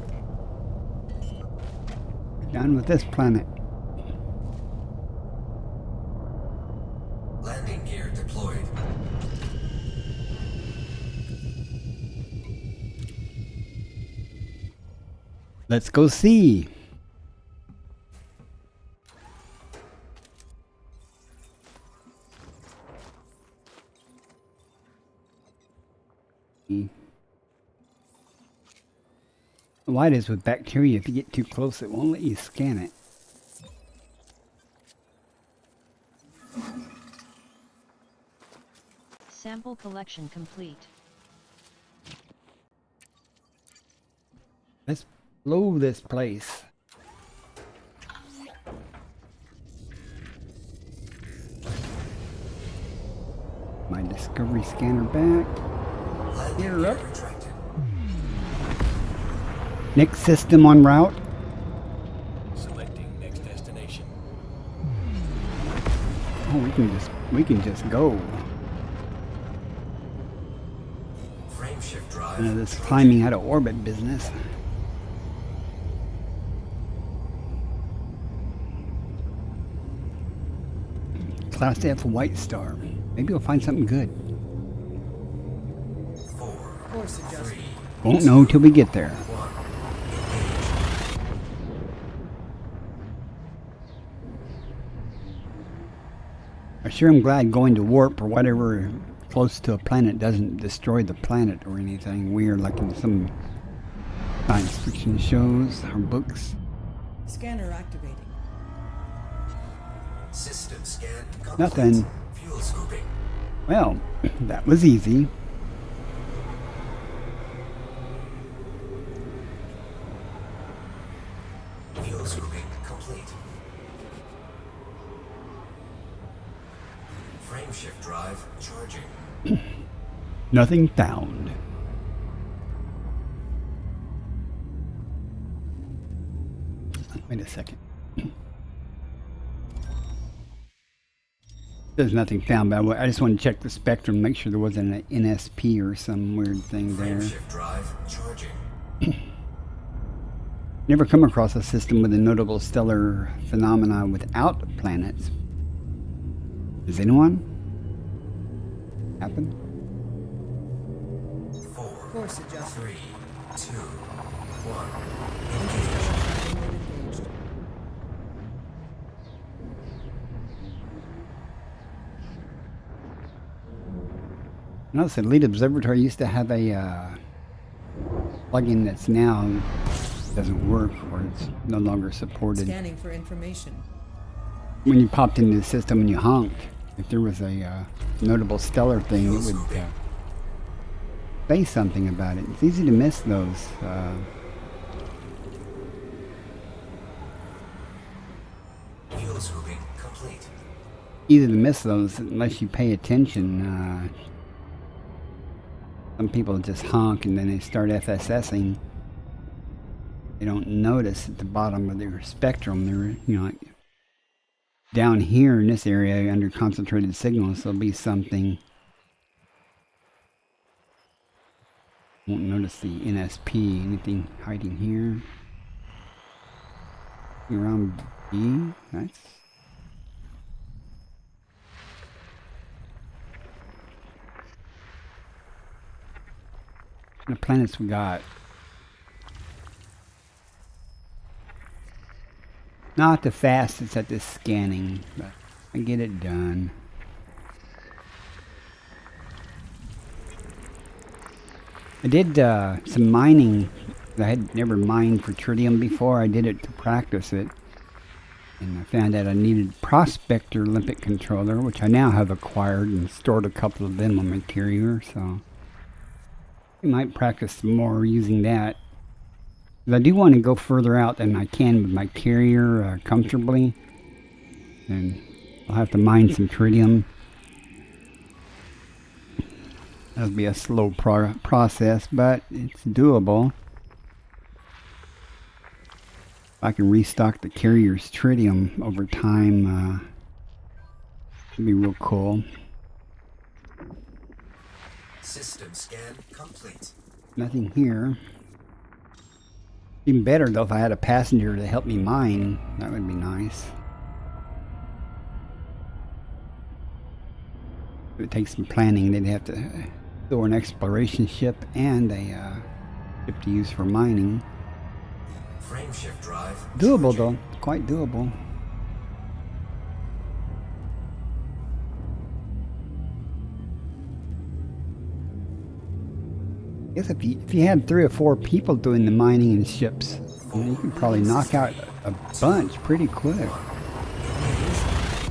Done with this planet. Landing gear deployed. Let's go see. Why it is with bacteria, if you get too close, it won't let you scan it. Sample collection complete. Let's blow this place. My discovery scanner back. Landing Gear gear up. retracted. Next system en route. Selecting next destination. Oh, we can just go. Frameshift drive. None of this climbing out of orbit business. Class F White Star. Maybe we'll find something good. 4, Course adjustment. 3, Won't know till we get there. 1. I sure am glad going to warp or whatever close to a planet doesn't destroy the planet or anything weird like in some science fiction shows or books. Scanner activating. System scan complete. Nothing. Fuel scooping. Well, that was easy. Fuel scooping complete. Frameshift drive charging. Nothing found. Wait a second. There's nothing found, but I just want to check the spectrum, make sure there wasn't an NSP or some weird thing there. Frameshift drive charging. Never come across a system with a notable stellar phenomena without planets. Does anyone? Happen? 4, Course adjustment. 3, 2, 1. Interstellar tracking mode engaged. Notice Elite Observatory used to have a plugin that's now doesn't work, or it's no longer supported. Scanning for information. When you popped into the system and you honked, if there was a notable stellar thing, it would say something about it. It's easy to miss those. Fuel scooping complete. Easy to miss those unless you pay attention. Some people just honk and then they start FSSing. They don't notice at the bottom of their spectrum. They're, you know, like down here in this area under concentrated signals, there'll be something. Won't notice the NSP. Anything hiding here? Around B? That's. The planets we got. Not the fastest at this scanning, but I get it done. I did some mining. I had never mined for tritium before. I did it to practice it. And I found out I needed Prospector limpet controller, which I now have acquired and stored a couple of them on my carrier, so I might practice some more using that. But I do want to go further out than I can with my carrier comfortably. And I'll have to mine some tritium. That'll be a slow process, but it's doable. If I can restock the carrier's tritium over time, it'd be real cool. System scan complete. Nothing here. Even better though if I had a passenger to help me mine. That would be nice. It would take some planning. They'd have to store an exploration ship and a ship to use for mining. Frameshift drive. Doable charging. though. Quite doable. I guess if you had 3 or 4 people doing the mining in ships, you could probably knock out a bunch pretty quick.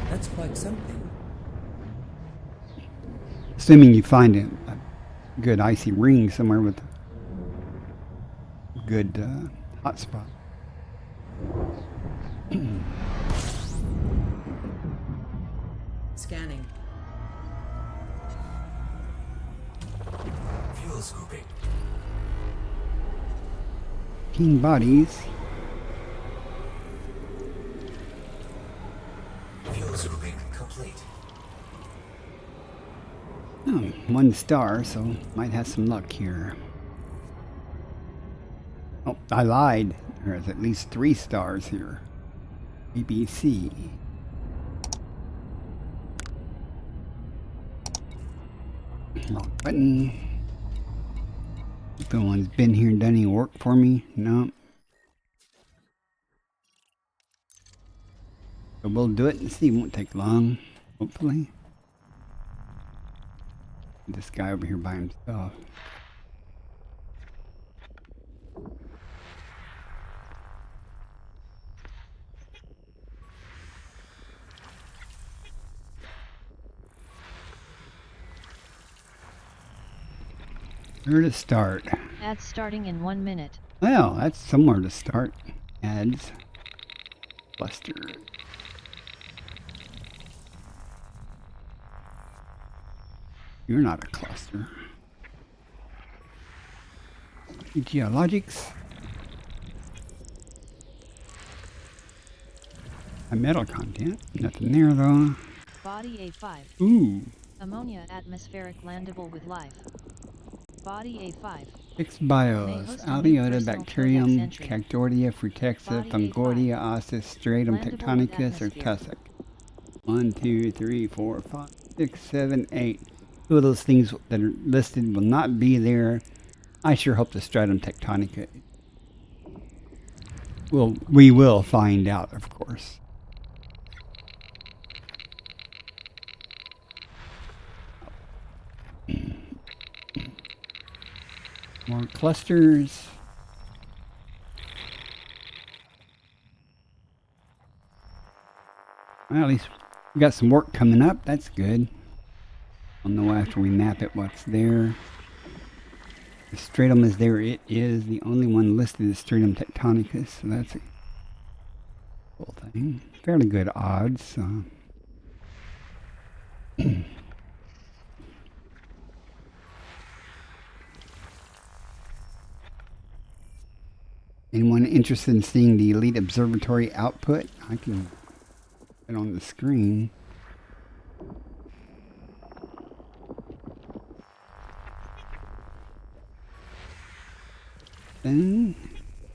That's quite something. Assuming you find a good icy ring somewhere with a good hotspot. Scanning. Fuel scooping. King bodies. Fuel scooping complete. Oh, 1 star, so might have some luck here. Oh, I lied. There's at least 3 stars here. BBC. Wrong button. No one's been here and done any work for me. No. But we'll do it and see. It won't take long, hopefully. This guy over here by himself. Where to start? Ads starting in 1 minute. Well, that's somewhere to start. Ads. Cluster. You're not a cluster. Geologics. A metal content. Nothing there though. Body A5. Ooh. Ammonia atmospheric landable with life. Body A5. 6 bios. host Alveota, personal bacterium, codex entry. Cactordia, Frutexa, Body A5. Fungoidia, Ostis, Stratum, Landable with Tectonicus, or atmosphere. Tussock. 1, 2, 3, 4, 5, 6, 7, 8. 2 of those things that are listed will not be there. I sure hope the Stratum Tectonica. Well, we will find out, of course. More clusters. Well, at least we got some work coming up. That's good. I'll know after we map it what's there. The stratum is there. It is the only one listed as stratum tectonicus, so that's a cool thing. Fairly good odds. Anyone interested in seeing the Elite Observatory output? I can put it on the screen. Then,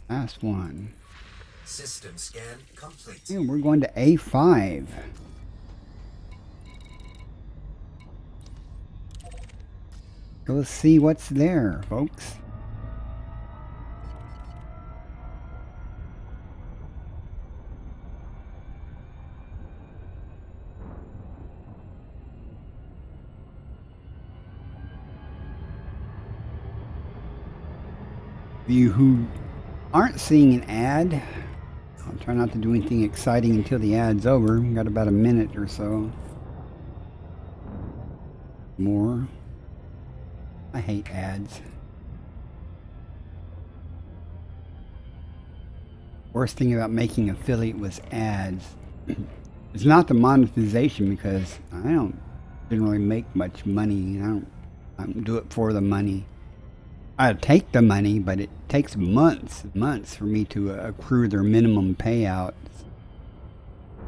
last one. System scan complete. And we're going to A5. So let's see what's there, folks. You who aren't seeing an ad, I'll try not to do anything exciting until the ad's over. We've got about a minute or so more. I hate ads. Worst thing about making affiliate was ads. It's not the monetization, because I don't generally make much money. I don't do it for the money. I take the money, but it takes months for me to accrue their minimum payout. It's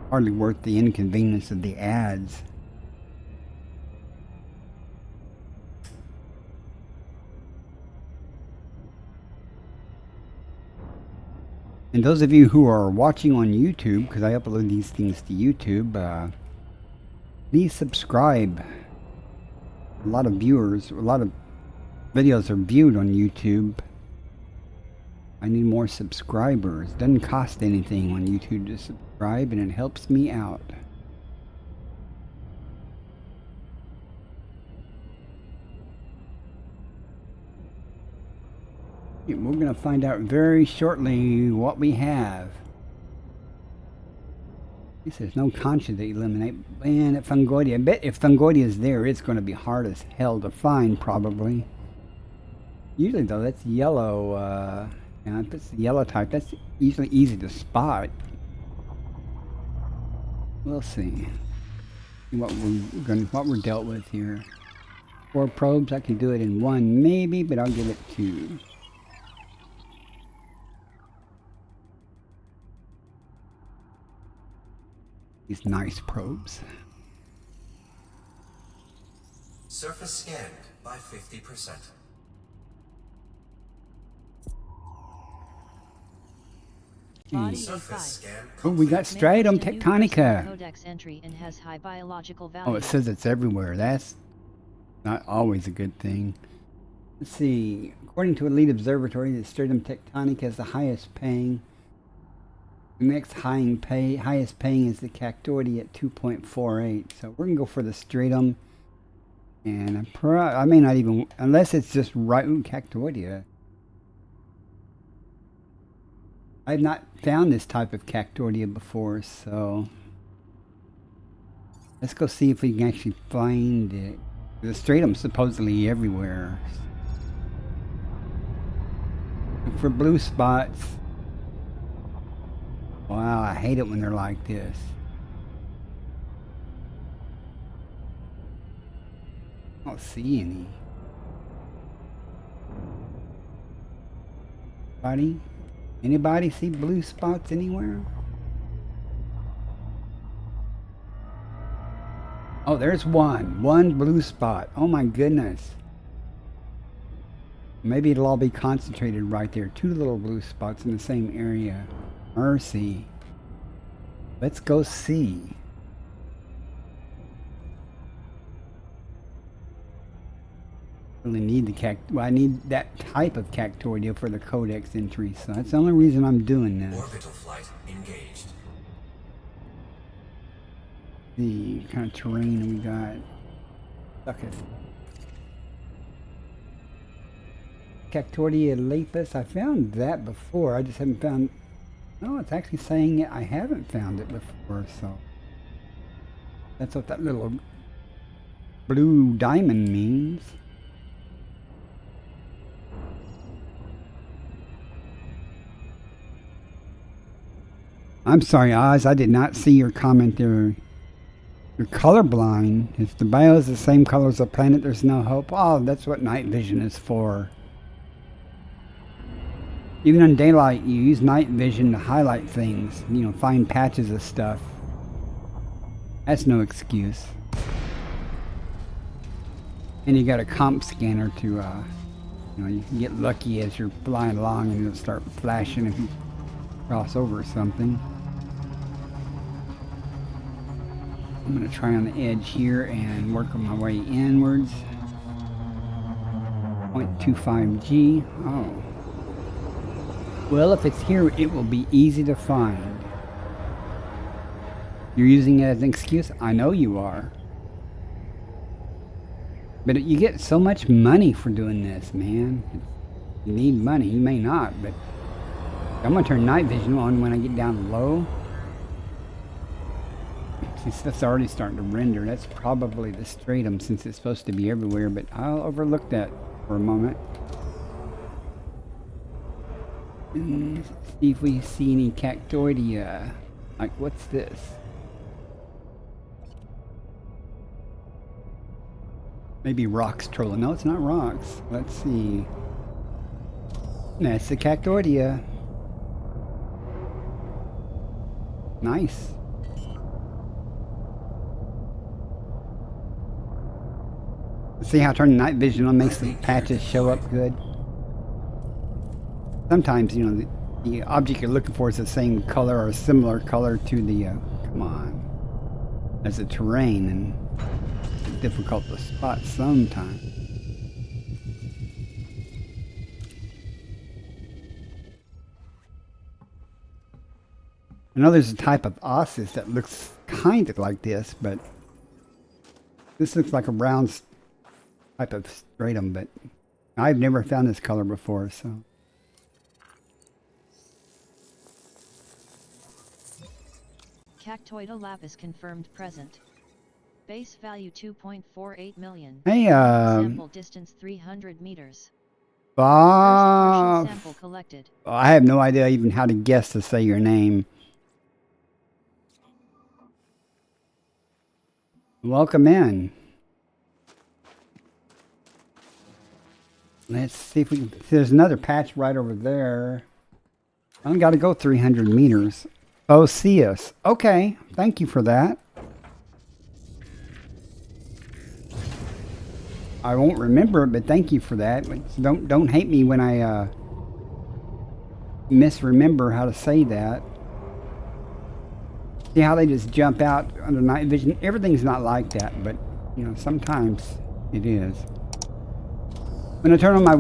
hardly worth the inconvenience of the ads. And those of you who are watching on YouTube, because I upload these things to YouTube, please subscribe. A lot of viewers, a lot of videos are viewed on YouTube. I need more subscribers. Doesn't cost anything on YouTube to subscribe, and it helps me out. We're going to find out very shortly what we have. He says no concha to eliminate. Man, at Fungoidia. I bet if Fungoidia is there, it's going to be hard as hell to find, probably. Usually, though, that's yellow. If it's the yellow type, that's usually easy to spot. We'll see what we're dealt with here. 4 probes. I can do it in 1, maybe, but I'll give it 2. These nice probes. Surface scanned by 50%. Body Surface A5. scan Oh, we got complete. stratum Universal tectonica. Codex entry and has high biological value. Oh, it says it's everywhere. That's not always a good thing. Let's see. According to Elite Observatory, the stratum tectonica is the highest paying. The next highest paying is the cactoidy at 2.48. So we're gonna go for the stratum, and I may not even, unless it's just right. Ooh, cactoidia. I've not found this type of cactoidia before, so let's go see if we can actually find it. The stratum's supposedly everywhere. Look for blue spots. Wow, I hate it when they're like this. I don't see any. Anybody see blue spots anywhere? Oh, there's one blue spot. Oh my goodness. Maybe it'll all be concentrated right there. 2 little blue spots in the same area. Mercy. Let's go see. Really need the I need that type of cactoidea for the codex entry, so that's the only reason I'm doing this. Orbital flight engaged. The kind of terrain we got. Okay. Cactoidia lepus. I found that before. I just haven't found... No, it's actually saying I haven't found it before, so... That's what that little blue diamond means. I'm sorry, Oz, I did not see your comment there. You're colorblind. If the bio is the same color as the planet, there's no hope. Oh, that's what night vision is for. Even in daylight, you use night vision to highlight things. You know, find patches of stuff. That's no excuse. And you got a comp scanner to, you know, you can get lucky as you're flying along and it'll start flashing if you cross over something. I'm going to try on the edge here and work on my way inwards. 0.25G. Oh. Well, if it's here, it will be easy to find. You're using it as an excuse? I know you are. But you get so much money for doing this, man. You need money. You may not, but I'm going to turn night vision on when I get down low. Since that's already starting to render, that's probably the stratum since it's supposed to be everywhere, but I'll overlook that for a moment. And see if we see any cactoidea. Like, what's this? Maybe rocks trolling. No, it's not rocks. Let's see. That's the cactoidea. Nice. See how turning night vision on makes the patches show up good? Sometimes, you know, the object you're looking for is the same color or a similar color to the, come on, as the terrain, and it's difficult to spot sometimes. I know there's a type of osseous that looks kind of like this, but this looks like a round type of stratum, but I've never found this color before, so. Cactoida lapis confirmed present. Base value 2.48 million. Hey, sample distance 300 meters. Bob. First sample collected. I have no idea even how to guess to say your name. Welcome in. Let's see if we can... There's another patch right over there. I only got to go 300 meters. Osseous. Okay, thank you for that. I won't remember it, but thank you for that. Don't hate me when I misremember how to say that. See how they just jump out under night vision? Everything's not like that, but you know, sometimes it is. When I turn on my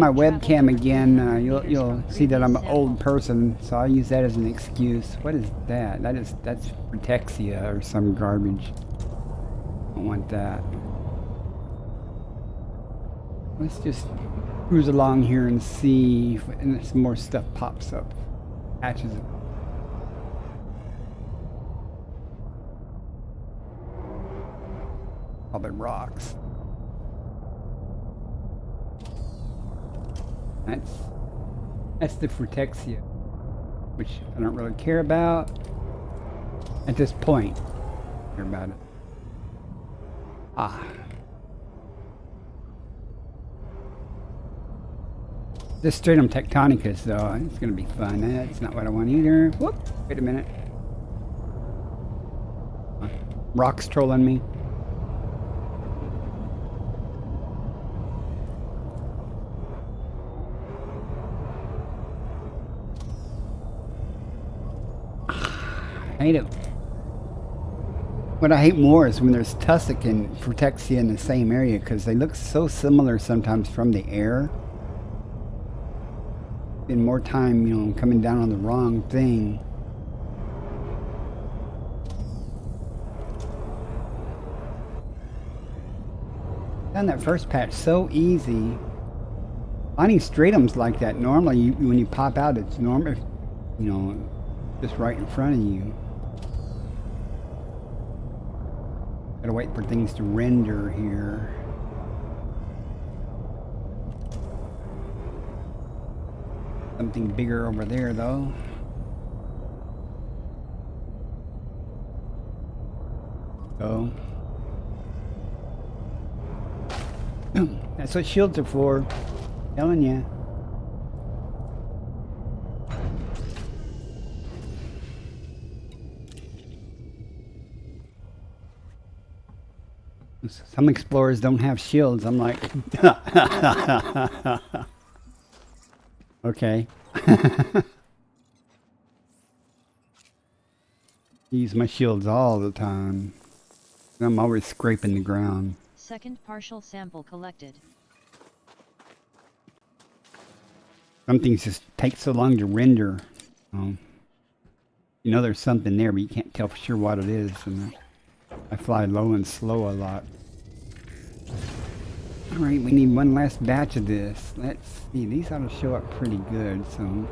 webcam again, you'll see that I'm an old person, so I'll use that as an excuse. What is that? That's Protexia or some garbage. I don't want that. Let's just cruise along here and see if some more stuff pops up. Patches. Probably rocks. That's the Protexia, which I don't really care about at this point. Care about it. Ah. This stratum tectonicus, though, it's going to be fun. That's not what I want either. Whoop! Wait a minute. Rocks trolling me. I hate it. What I hate more is when there's tussock and Protexia in the same area, because they look so similar sometimes from the air. Spend more time, you know, coming down on the wrong thing. Found that first patch so easy. Finding stratums like that, normally when you pop out, it's normal, you know, just right in front of you. Gotta wait for things to render here. Something bigger over there, though. So that's what shields are for. Telling you. Some explorers don't have shields. I'm like, okay. Use my shields all the time. I'm always scraping the ground. Second partial sample collected. Some things just take so long to render. You know there's something there, but you can't tell for sure what it is. And I fly low and slow a lot. Alright, we need one last batch of this. Let's see, these ought to show up pretty good, so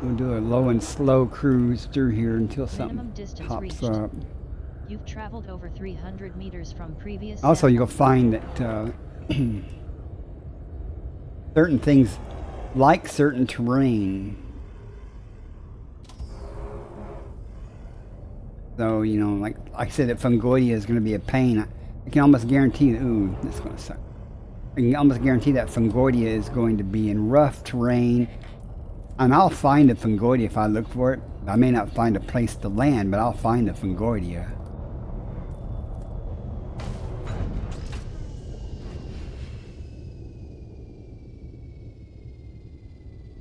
we'll do a low and slow cruise through here until something pops reached. up. You've traveled over 300 meters from previous Also, sample. you'll find that certain things like certain terrain. So, you know, like I said, that Fungoidia is going to be a pain. I can almost guarantee that, ooh, this is going to suck. I can almost guarantee that Fungoidia is going to be in rough terrain. And I'll find a Fungoidia if I look for it. I may not find a place to land, but I'll find a Fungoidia.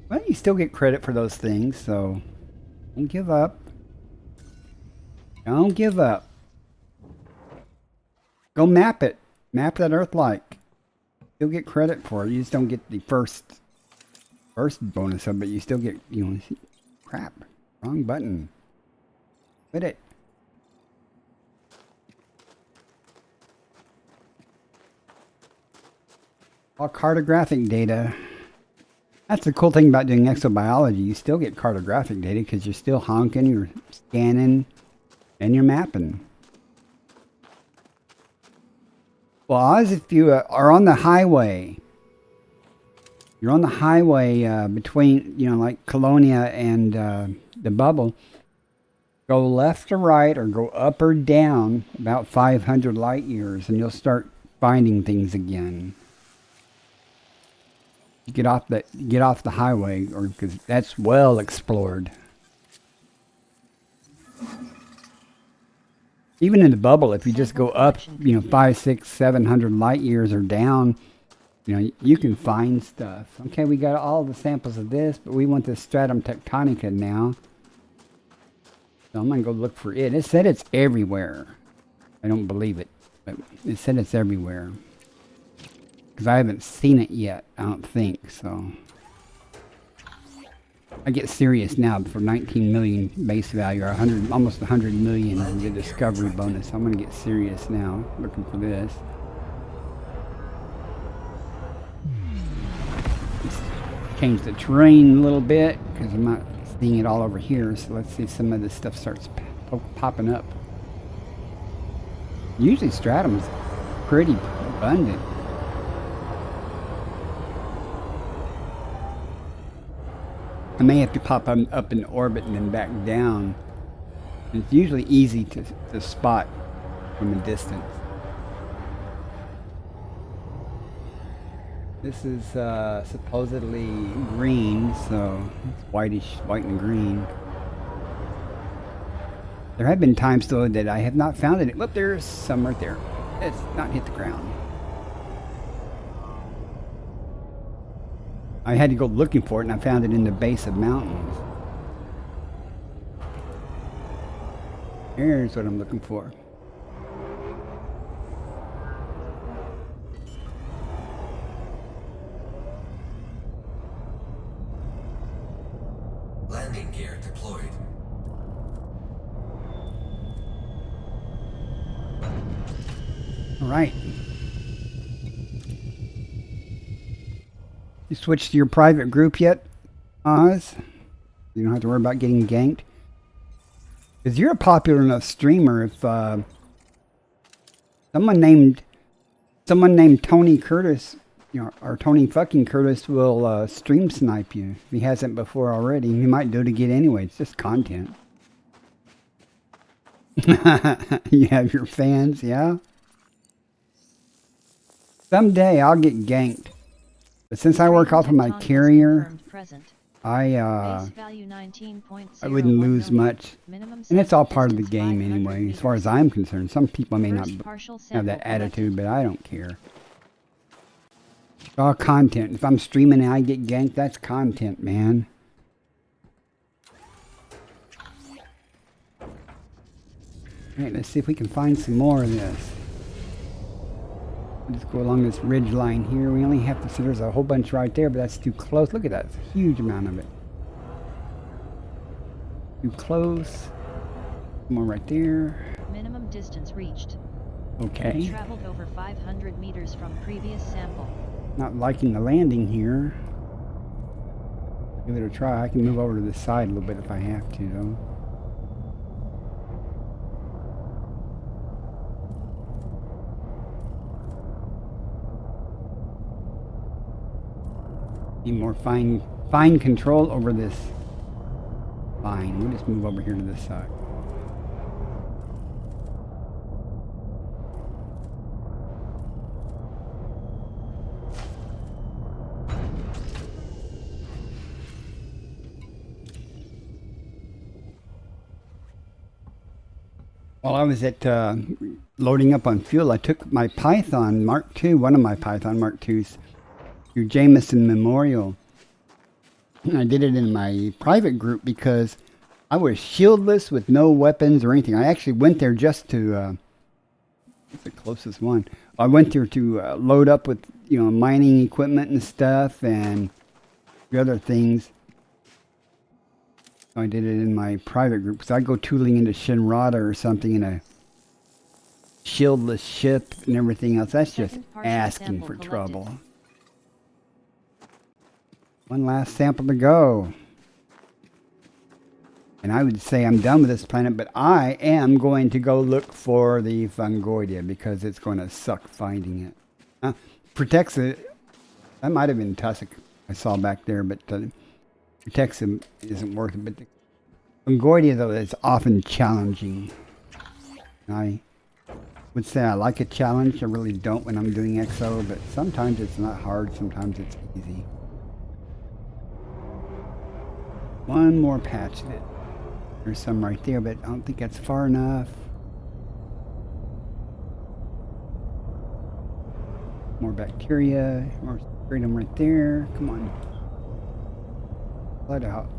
Well, you still get credit for those things, so don't give up. Don't give up. Go map it. Map that Earth-like. You'll get credit for it. You just don't get the first bonus of it. You still get, you know, crap. Wrong button. Quit it. All cartographic data. That's the cool thing about doing exobiology. You still get cartographic data because you're still honking, you're scanning, and you're mapping. Well, as if you are on the highway. You're on the highway between, you know, like Colonia and the bubble. Go left or right or go up or down about 500 light years and you'll start finding things again. Get off the highway, or because that's well explored. Even in the bubble, if you just go up, you know, 500, 600, 700 light years or down, you know, you can find stuff. Okay, we got all the samples of this, but we want the stratum tectonica now. So I'm gonna go look for it. It said it's everywhere. I don't believe it, but it said it's everywhere. Because I haven't seen it yet, I don't think, so. I get serious now for 19 million base value, or 100, almost 100 million in the discovery bonus. I'm going to get serious now, looking for this. Let's change the terrain a little bit, because I'm not seeing it all over here, so let's see if some of this stuff starts popping up. Usually stratum's pretty abundant. I may have to pop up in orbit and then back down. It's usually easy to spot from a distance. This is supposedly green, so it's whitish, white and green. There have been times though that I have not found it. Look, there's some right there. It's not hit the ground. I had to go looking for it, and I found it in the base of mountains. Here's what I'm looking for. Landing gear deployed. All right. You switched to your private group yet, Oz? You don't have to worry about getting ganked. Because you're a popular enough streamer. If someone named Tony Curtis, or Tony fucking Curtis will stream snipe you. If he hasn't before already, he might do it again anyway. It's just content. You have your fans, yeah? Someday I'll get ganked. But since I work off of my carrier, I wouldn't lose much. And it's all part of the game anyway, as far as I'm concerned. Some people may not have that attitude, but I don't care. It's all content. If I'm streaming and I get ganked, that's content, man. Alright, let's see if we can find some more of this. We'll just go along this ridge line here. We only have to see there's a whole bunch right there, but that's too close. Look at that. It's a huge amount of it. Too close. More right there. Minimum distance reached. Okay. Traveled over 500 meters from previous sample. Not liking the landing here. Give it a try. I can move over to the side a little bit if I have to, though. Need more fine control over this line. We'll just move over here to this side. While I was at loading up on fuel, I took my Python Mark II, one of my Python Mark IIs, to Jameson Memorial. And I did it in my private group because I was shieldless with no weapons or anything. I actually went there just to, what's the closest one? I went there to load up with, mining equipment and stuff and the other things. So I did it in my private group because I go tooling into Shinrada or something in a shieldless ship and everything else. That's just asking for trouble. One last sample to go. And I would say I'm done with this planet, but I am going to go look for the Fungoidia because it's going to suck finding it. Protects it. That might have been Tussock I saw back there, but protects him isn't worth it. But the Fungoidia, though, is often challenging. I would say I like a challenge. I really don't when I'm doing EXO, but sometimes it's not hard, sometimes it's easy. One more patch of it. There's some right there, but I don't think that's far enough. More bacteria, more stratum right there. Come on. Let out.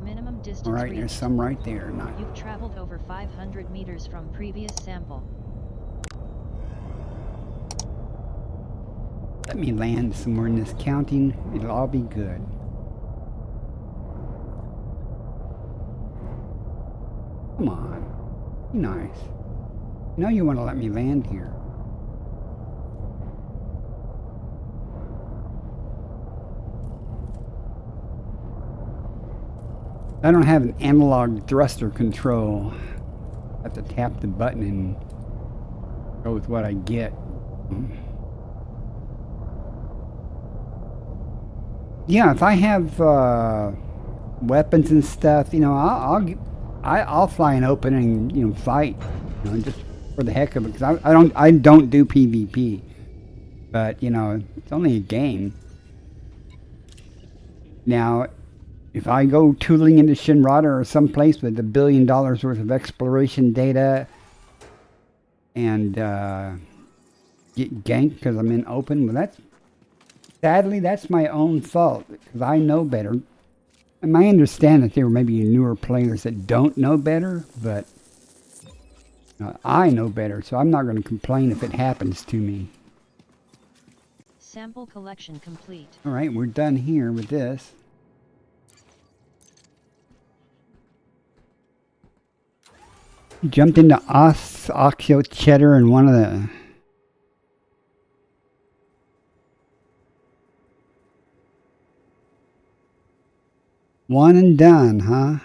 Minimum distance All right, reached. there's some right there. Nice. You've traveled over 500 meters from previous sample. Let me land somewhere in this counting. It'll all be good. Come on. Be nice. You know you want to let me land here. I don't have an analog thruster control. I have to tap the button and go with what I get. Yeah, if I have weapons and stuff, I'll fly and open and fight, just for the heck of it. Because I don't do PvP, but it's only a game. Now, if I go tooling into Shinrada or someplace with $1 billion worth of exploration data and get ganked because I'm in open, well, sadly, that's my own fault because I know better. And I understand that there may be newer players that don't know better, but I know better, so I'm not going to complain if it happens to me. Sample collection complete. All right, we're done here with this. Jumped into Oxio Cheddar and one of the... One and done, huh?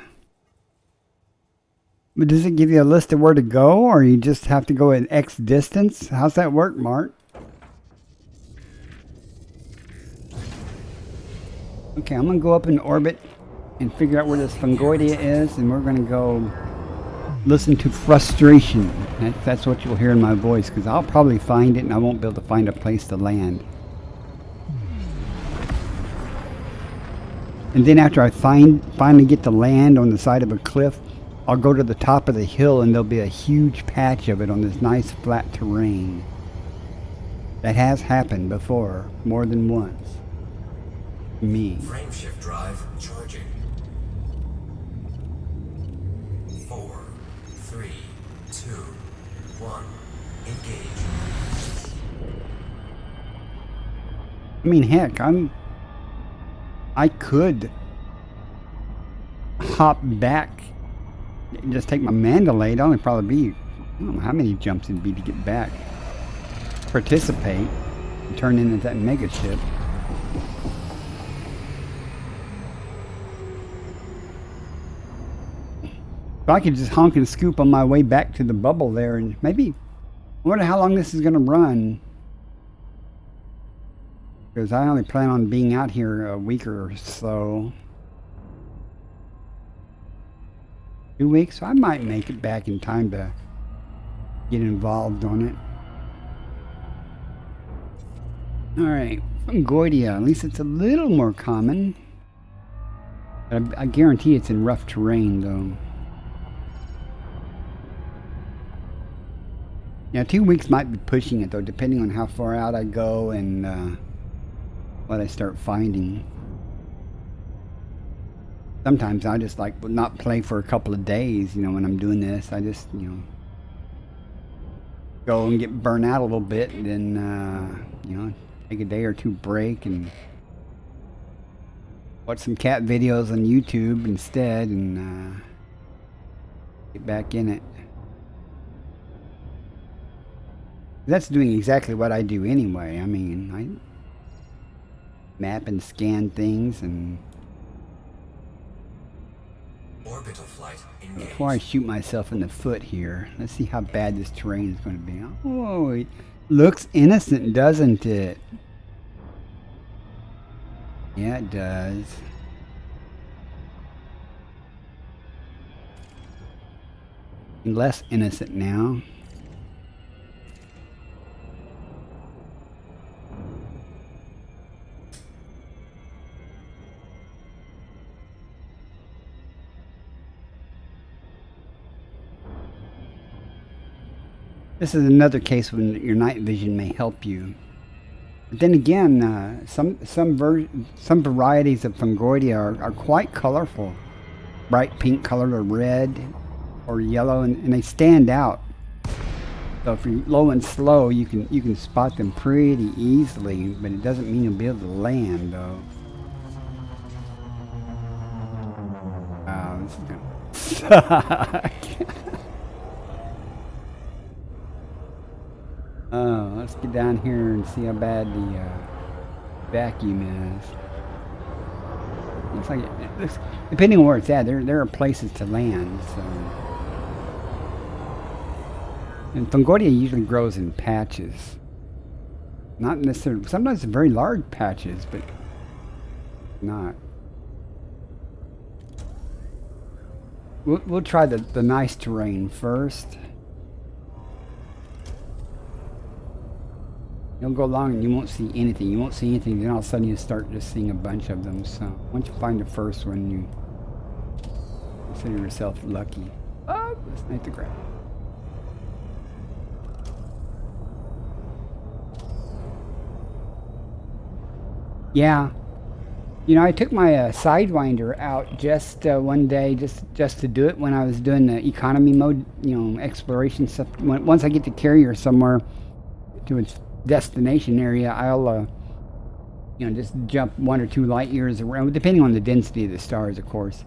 But does it give you a list of where to go, or you just have to go at X distance? How's that work, Mark? Okay, I'm going to go up in orbit and figure out where this Fungoidia is, and we're going to go listen to frustration. That's what you'll hear in my voice, because I'll probably find it and I won't be able to find a place to land. And then after I finally get to land on the side of a cliff, I'll go to the top of the hill and there'll be a huge patch of it on this nice flat terrain. That has happened before, more than once. Me. Frameshift drive charging. 4, 3, 2, 1. Engage. I mean, heck, I could hop back and just take my Mandalay. It'd only probably be, I don't know how many jumps it'd be to get back. Participate and turn into that mega ship. If I could just honk and scoop on my way back to the bubble there, and maybe, I wonder how long this is going to run. Because I only plan on being out here a week or so. 2 weeks, so I might make it back in time to get involved on it. Alright, Fungoidia, at least it's a little more common. But I guarantee it's in rough terrain though. Yeah, 2 weeks might be pushing it though, depending on how far out I go and what I start finding. Sometimes I just like not play for a couple of days, you know, when I'm doing this. I just, you know, go and get burnt out a little bit and then, you know, take a day or two break and watch some cat videos on YouTube instead and get back in it. That's doing exactly what I do anyway. I mean, I map and scan things and Orbital flight engaged. before I shoot myself in the foot here, let's see how bad this terrain is going to be. Oh, it looks innocent, doesn't it? Yeah, it does. Less innocent now. This is another case when your night vision may help you. But then again, some varieties of Fungoidia are quite colorful, bright pink colored or red or yellow, and they stand out. So if you're low and slow, you can spot them pretty easily, but it doesn't mean you'll be able to land though. This is gonna suck. Oh, let's get down here and see how bad the vacuum is. Looks like it looks, depending on where it's at, there are places to land. So, and Fungoidia usually grows in patches, not necessarily. Sometimes very large patches, but not. We'll try the nice terrain first. You'll go along and you won't see anything. You won't see anything, then all of a sudden you start just seeing a bunch of them. So once you find the first one, you consider yourself lucky. Oh, let's make the ground. Yeah. You know, I took my Sidewinder out just one day, just to do it when I was doing the economy mode, you know, exploration stuff. Once I get the carrier somewhere to its destination area, I'll you know, just jump 1 or 2 light years around, depending on the density of the stars, of course.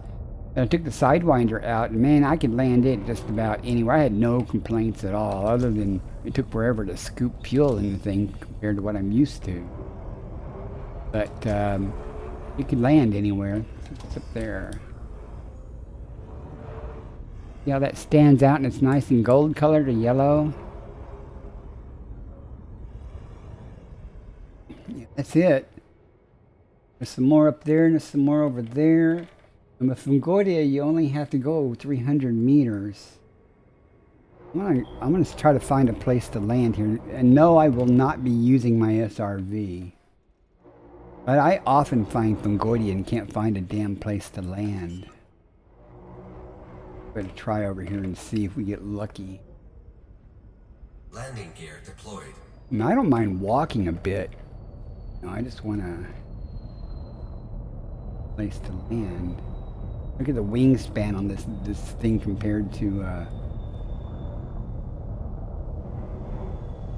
And I took the Sidewinder out, and man, I could land it just about anywhere. I had no complaints at all, other than it took forever to scoop fuel in the thing compared to what I'm used to. But you could land anywhere. What's up there? See how that stands out and it's nice and gold colored or yellow? Yeah, that's it. There's some more up there and there's some more over there. And with Fungoria, you only have to go 300 meters. I'm gonna try to find a place to land here. And no, I will not be using my SRV. But I often find Fungoria and can't find a damn place to land. Better try over here and see if we get lucky. Landing gear deployed. I mean, I don't mind walking a bit. No, I just want a place to land. Look at the wingspan on this thing compared to.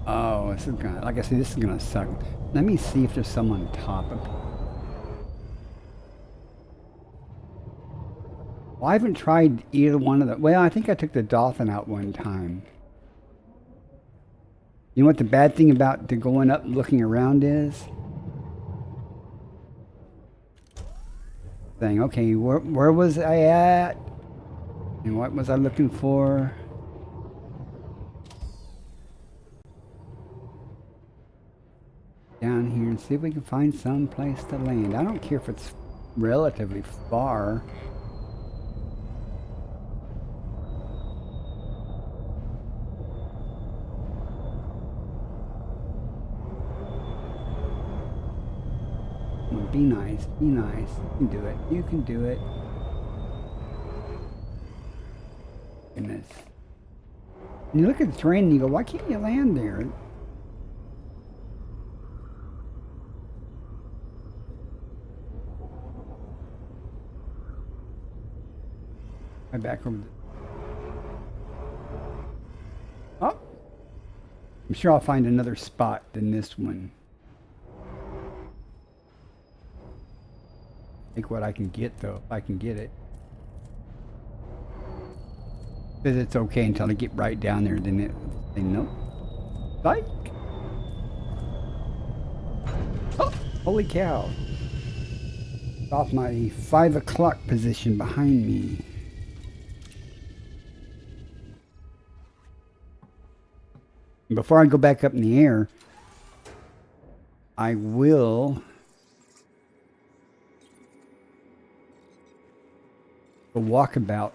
Oh, this is gonna. Like I said, this is gonna suck. Let me see if there's some on top of. Well, I haven't tried either one of the. Well, I think I took the dolphin out one time. You know what the bad thing about the going up and looking around is? Saying, okay, where was I at? And what was I looking for? Down here and see if we can find some place to land. I don't care if it's relatively far. Be nice, be nice. You can do it. You can do it. Goodness. And you look at the terrain and you go, why can't you land there? Right back over the... Oh! I'm sure I'll find another spot than this one. Take what I can get, though, if I can get it. Says it's okay until I get right down there, then it say nope. Psych! Oh! Holy cow! It's off my 5 o'clock position behind me. Before I go back up in the air, I will a walkabout.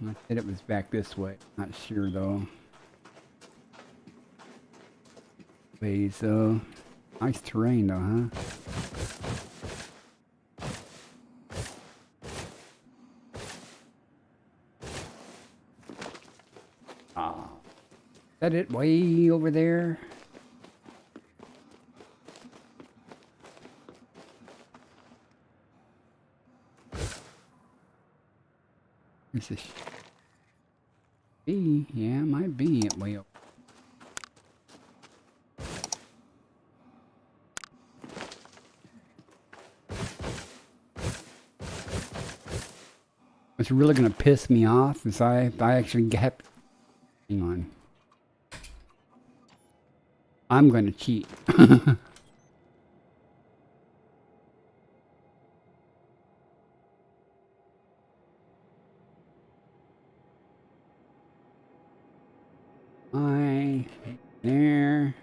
I said it was back this way. Not sure though. Ways though. Nice terrain though, huh? Ah. Is that it way over there? Is this B? Yeah, it might be it way up. What's really gonna piss me off is I actually get. Hang on. I'm gonna cheat. There.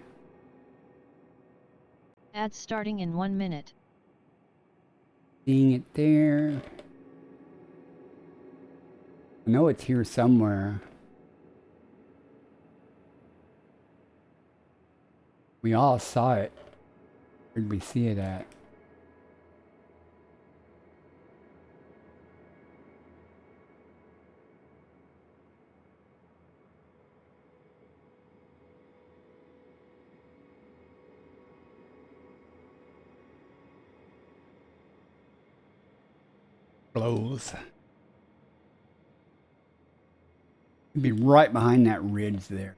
Ads starting in 1 minute. Seeing it there. I know it's here somewhere. We all saw it. Where'd we see it at? Close. It'd be right behind that ridge there.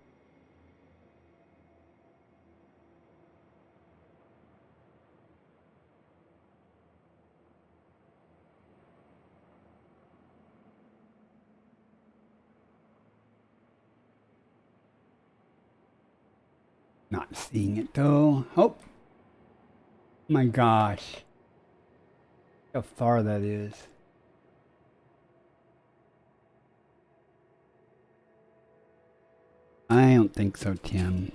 Not seeing it though. Oh my gosh. How far that is. I don't think so, Tim.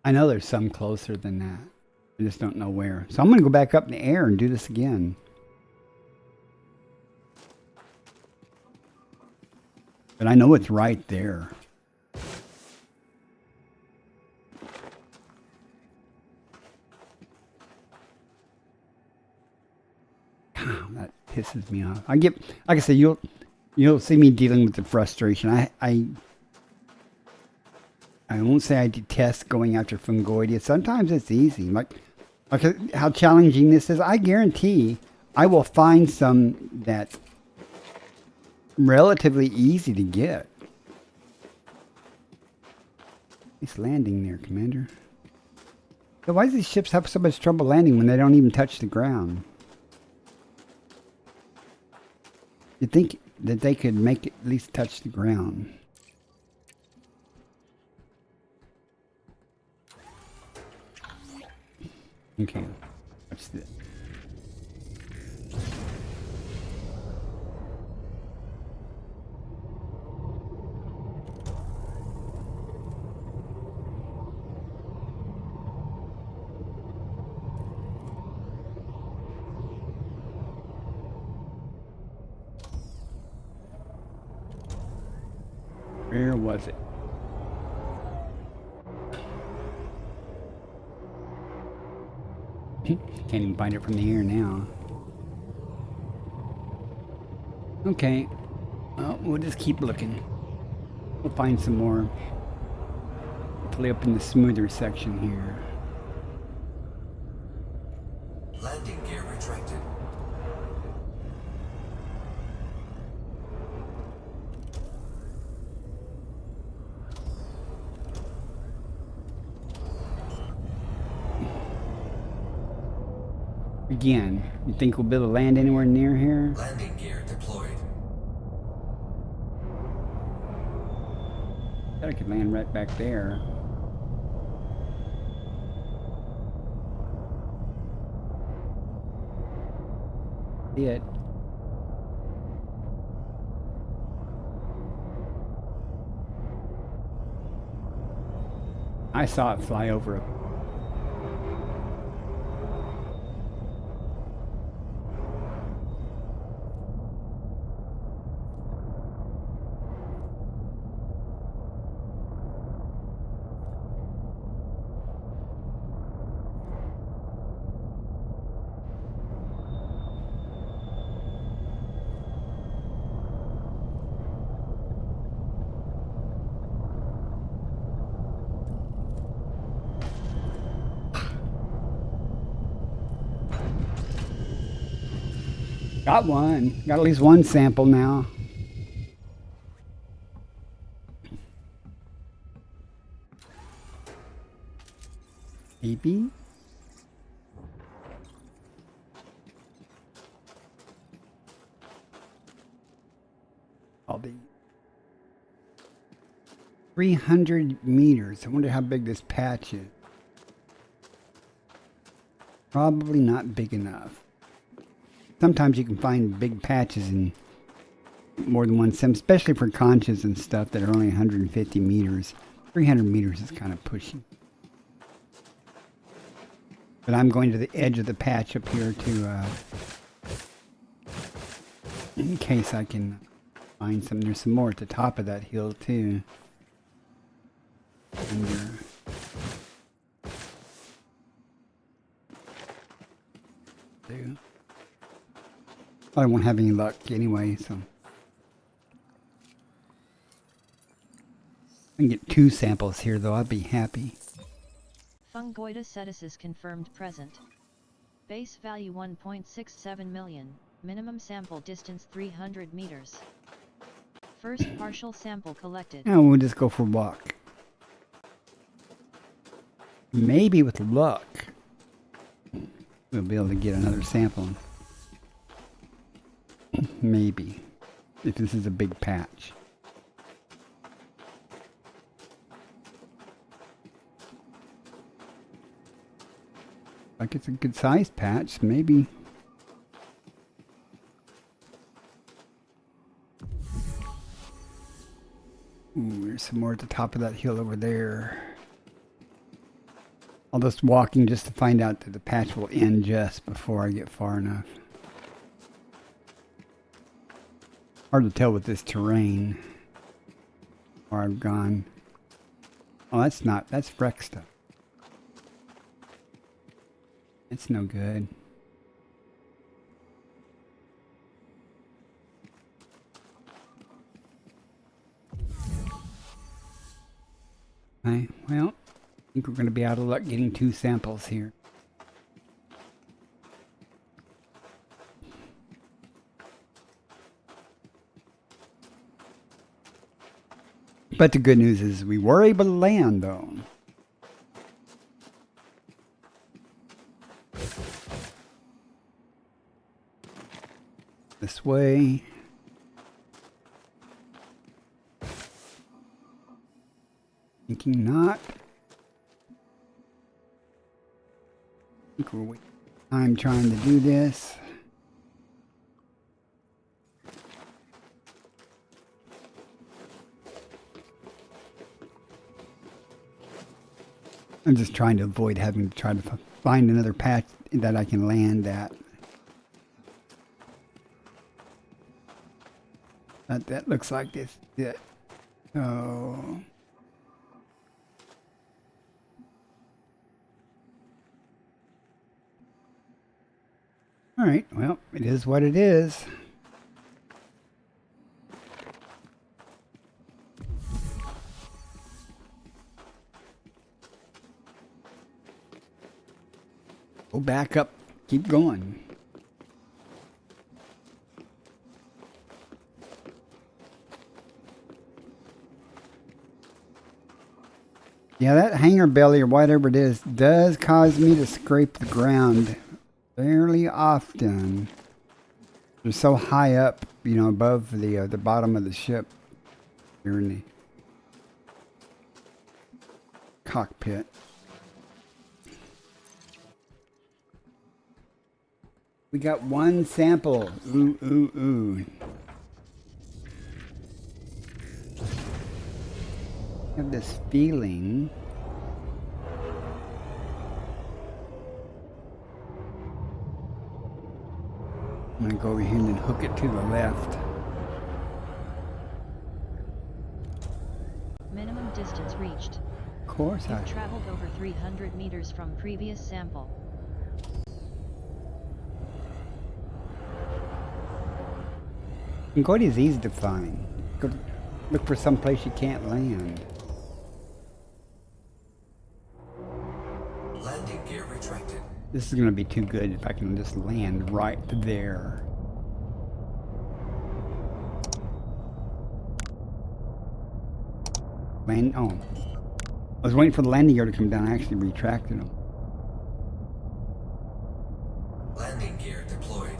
I know there's some closer than that. I just don't know where. So I'm going to go back up in the air and do this again. But I know it's right there. That pisses me off. I get, like I said, you'll see me dealing with the frustration. I won't say I detest going after fungoidia. Sometimes it's easy. Like how challenging this is. I guarantee I will find some that's relatively easy to get. Nice landing there, Commander. So why do these ships have so much trouble landing when they don't even touch the ground? You'd think that they could make it at least touch the ground. Okay, what's this? Where was it? Can't even find it from the air now. Okay. Well, we'll just keep looking. We'll find some more. Hopefully up in the smoother section here. Landing gear retracted. Again, you think we'll be able to land anywhere near here? Landing gear deployed. I thought I could land right back there. See it. I saw it fly over a Got one. Got at least one sample now. Maybe? I'll be 300 meters. I wonder how big this patch is. Probably not big enough. Sometimes you can find big patches in more than one sim, especially for conches and stuff that are only 150 meters. 300 meters is kind of pushy. But I'm going to the edge of the patch up here to, in case I can find some. There's some more at the top of that hill too. And, I won't have any luck anyway, so I can get 2 samples here though, I'd be happy. Fungoida cetus confirmed present. Base value 1.67 million, minimum sample distance 300 meters. First partial sample collected. Now we'll just go for a walk. Maybe with luck, we'll be able to get another sample. Maybe, if this is a big patch. Like it's a good sized patch, maybe. Ooh, there's some more at the top of that hill over there. I'll just walking just to find out that the patch will end just before I get far enough. Hard to tell with this terrain where I've gone. Oh, that's wreck stuff. It's no good. Okay, well, I think we're going to be out of luck getting 2 samples here. But the good news is we were able to land, though. This way. Thinking not. I think we're wasting time trying to do this. I'm just trying to avoid having to try to find another patch that I can land at. But that looks like this. Yeah. Oh. All right. Well, it is what it is. Go back up. Keep going. Yeah, that hanger belly or whatever it is does cause me to scrape the ground fairly often. They're so high up, you know, above the bottom of the ship. Here in the cockpit. We got 1 sample. Ooh, ooh, ooh. I have this feeling. I'm going to go over here and then hook it to the left. Minimum distance reached. Of course You've traveled over 300 meters from previous sample. Gold is easy to find. Go look for some place you can't land. Landing gear retracted. This is going to be too good if I can just land right there. Land. Oh. I was waiting for the landing gear to come down. I actually retracted them. Landing gear deployed.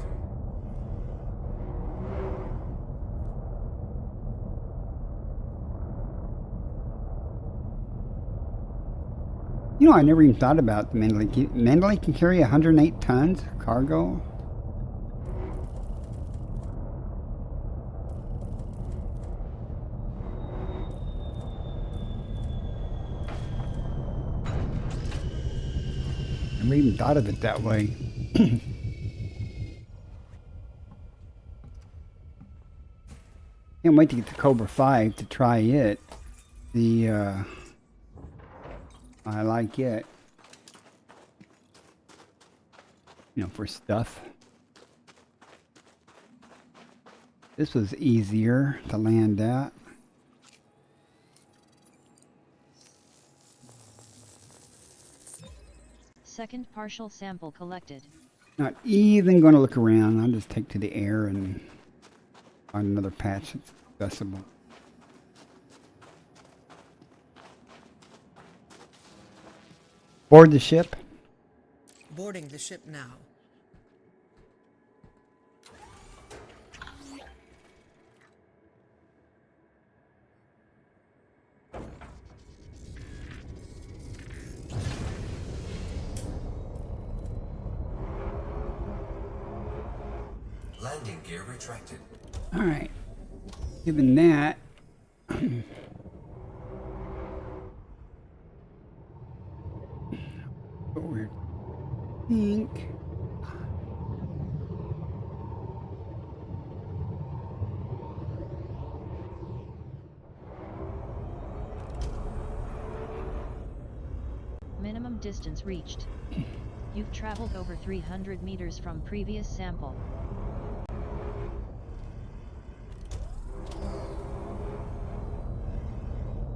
You know, I never even thought about Mendeley. Mendeley can carry 108 tons cargo. I never even thought of it that way. Can't wait to get the Cobra 5 to try it. I like it. You know, for stuff. This was easier to land at. Second partial sample collected. Not even going to look around. I'll just take to the air and find another patch that's accessible. Board the ship. Boarding the ship now. Landing gear retracted. All right. Given that, what we think. Minimum distance reached. You've traveled over 300 meters from previous sample.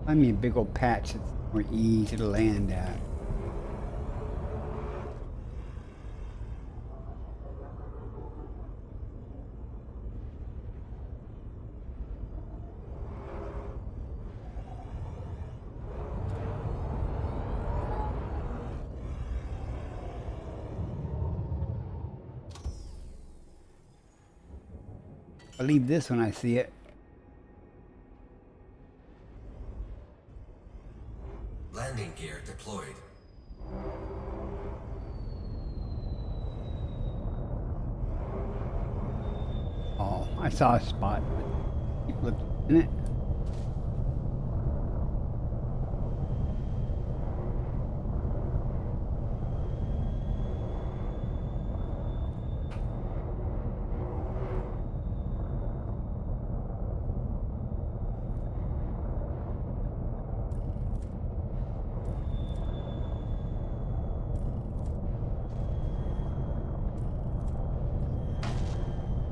Find me a big old patch that's more easy to land at. I'll leave this when I see it. Landing gear deployed. Oh, I saw a spot. Keep looking in it.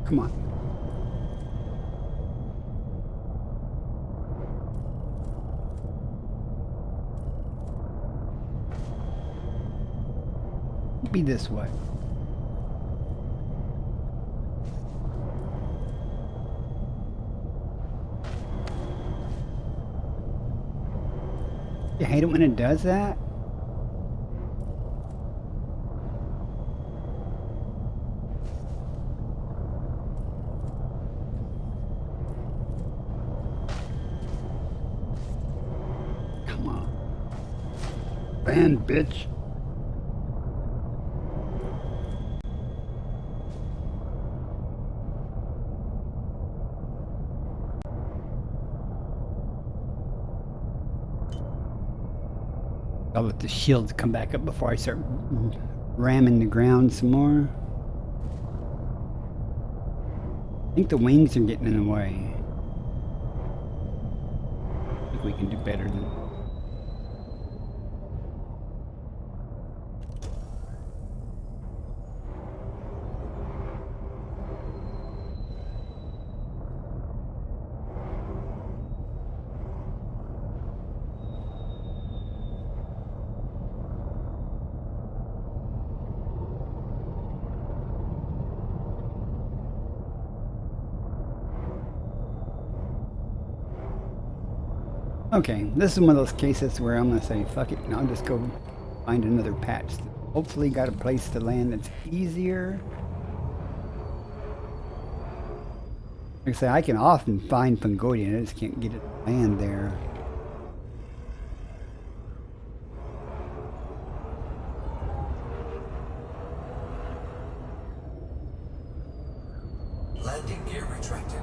Come on. Be this way. You hate it when it does that? Come on. Land, bitch. I'll let the shields come back up before I start ramming the ground some more. I think the wings are getting in the way. I think we can do better than. Okay, this is one of those cases where I'm gonna say fuck it and I'll just go find another patch. Hopefully got a place to land that's easier. Like I say, I can often find Pangodian, I just can't get it to land there. Landing gear retracted.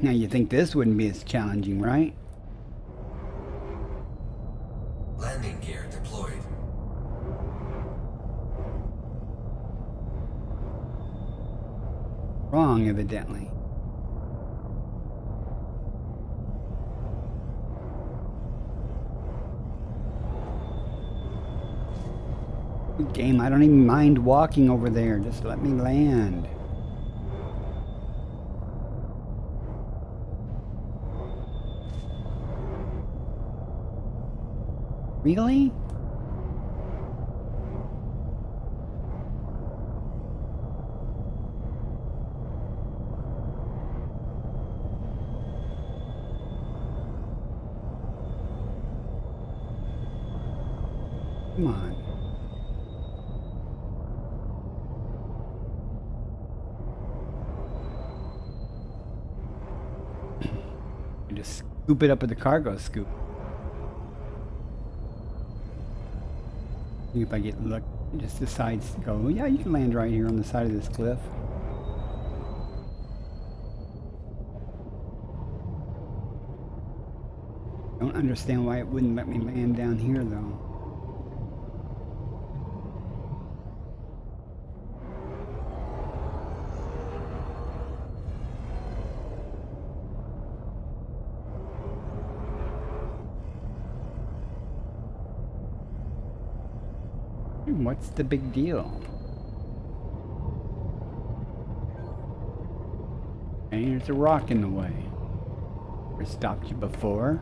Now you think this wouldn't be as challenging, right? Landing gear deployed. Wrong, evidently. Good game, I don't even mind walking over there. Just let me land. Really? Come on. You just scoop it up with the cargo scoop. See if I get luck, it just decides to go, yeah, you can land right here on the side of this cliff. Don't understand why it wouldn't let me land down here though. What's the big deal? Hey, there's a rock in the way. Ever stopped you before?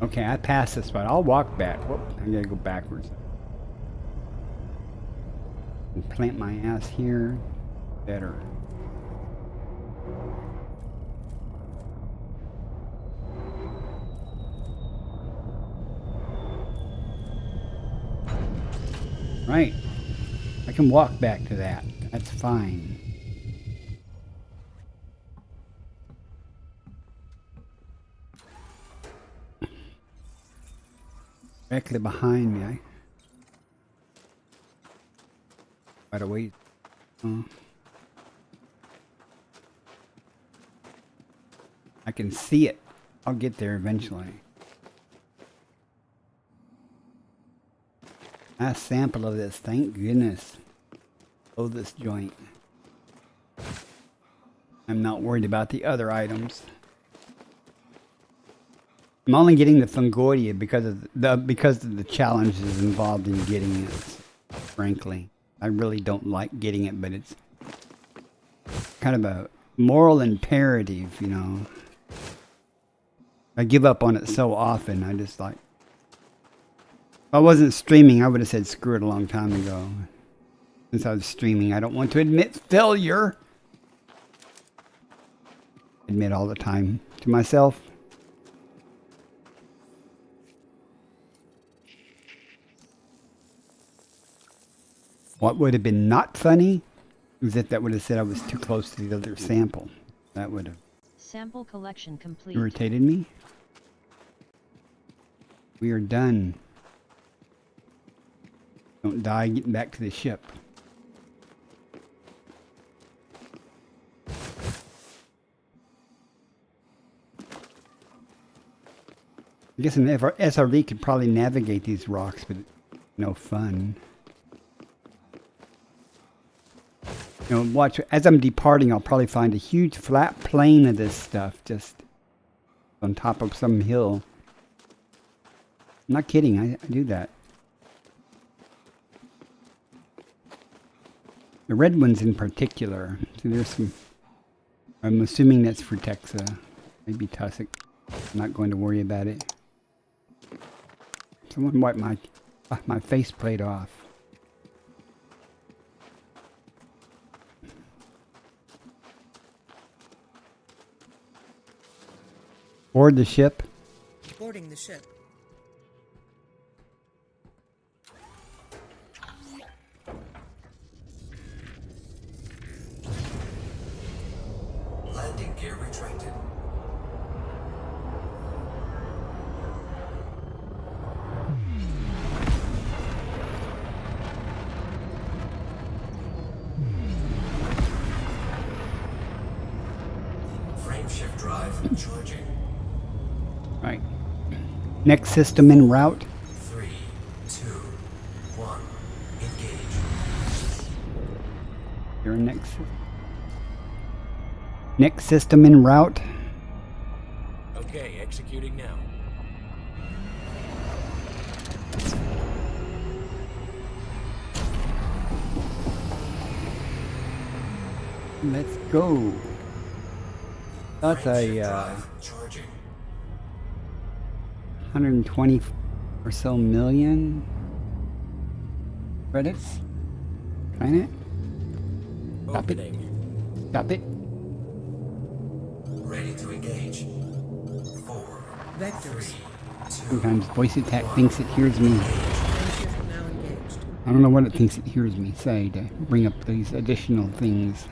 Okay, I passed this spot. I'll walk back. Whoop, I gotta go backwards. And plant my ass here. Better. Right. I can walk back to that. That's fine. Directly behind me. I gotta wait. I can see it. I'll get there eventually. Last sample of this, thank goodness. Oh, this joint. I'm not worried about the other items. I'm only getting the Fungoidia because of the challenges involved in getting it. Frankly, I really don't like getting it, but it's kind of a moral imperative, you know. I give up on it so often. I just like. If I wasn't streaming, I would have said screw it a long time ago. Since I was streaming, I don't want to admit failure. Admit all the time to myself. What would have been not funny is if that would have said I was too close to the other sample. That would have Sample collection complete. irritated me. We are done. Don't die getting back to the ship. I guess an SRV could probably navigate these rocks, but no fun. You know, watch, as I'm departing, I'll probably find a huge flat plane of this stuff just on top of some hill. I'm not kidding, I do that. The red ones in particular. So there's some, I'm assuming that's for Texa. Maybe Tussock. I'm not going to worry about it. Someone wipe my faceplate off. Board the ship. Boarding the ship. Landing gear retracted. Frameshift drive charging. Right. Next system en route. 3, 2, 1. Engage. Your next system en route. Okay, executing now. Let's go. That's Frameshift a drive charging. 120 or so million credits. Trying it. Stop it. Opening. Stop it. Ready to engage. 4, Vectors. 2. Sometimes voice attack thinks it hears me. Frameshift now engaged. I don't know what it thinks it hears me say to bring up these additional things.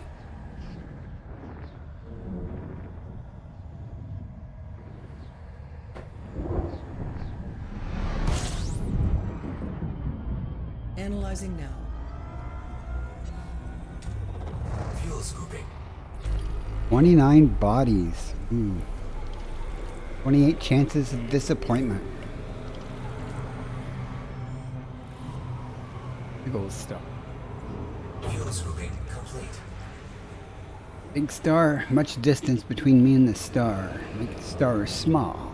Analyzing now. Fuel scooping. 29 bodies. Ooh. 28 chances of disappointment. Big old star. Fuel scooping complete. Big star. Much distance between me and the star. Make the star small.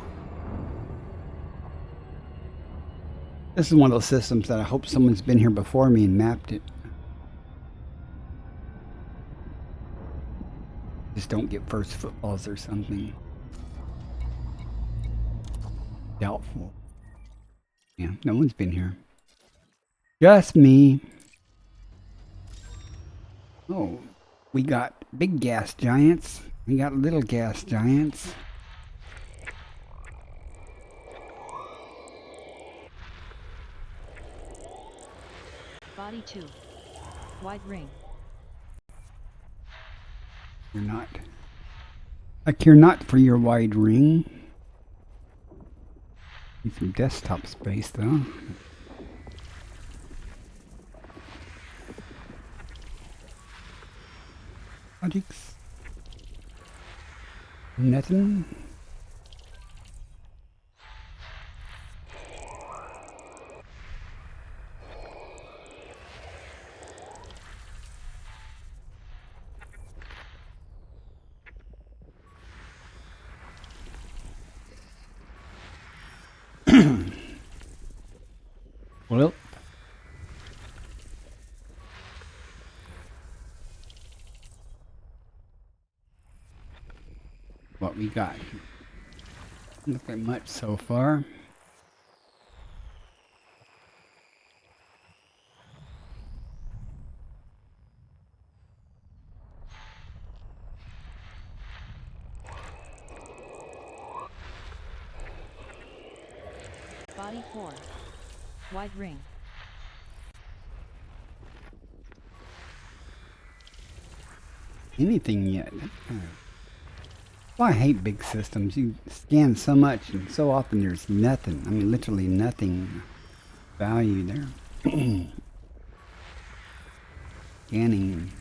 This is one of those systems that I hope someone's been here before me and mapped it. Just don't get first footballs or something. Doubtful. Yeah, no one's been here. Just me. Oh, we got big gas giants. We got little gas giants. Body 2. Wide ring. You're not. Like you're not for your wide ring. Need some desktop space though. Logics. Nothing. Well, what we got? Look at much so far. Body 4. Wide ring. Anything yet? Well, I hate big systems. You scan so much and so often there's nothing. I mean, literally nothing value there. Scanning.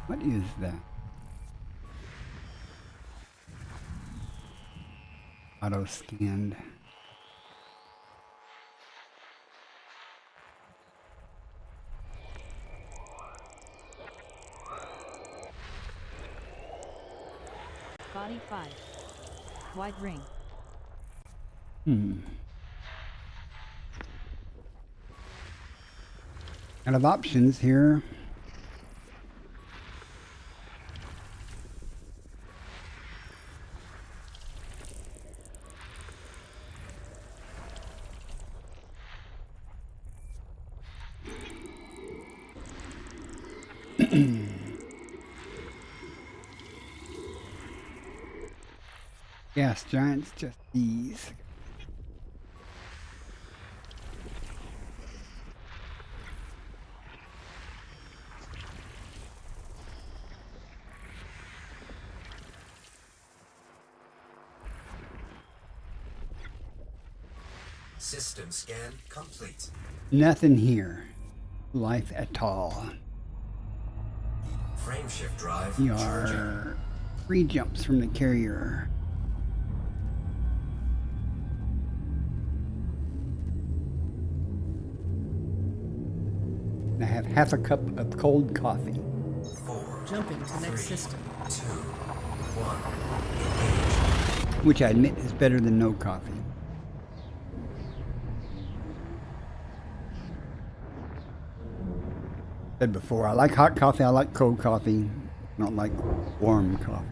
What is that? Auto scanned. Body 5. Wide ring. Out of options here. Gas giants, just these. System scan complete. Nothing here. Life at all. Frameshift drive We charging. are 3 jumps from the carrier. I have half a cup of cold coffee. 4, Jumping to next 3, system. 2, 1. Engage. Which I admit is better than no coffee. Said before, I like hot coffee, I like cold coffee. I don't like warm coffee.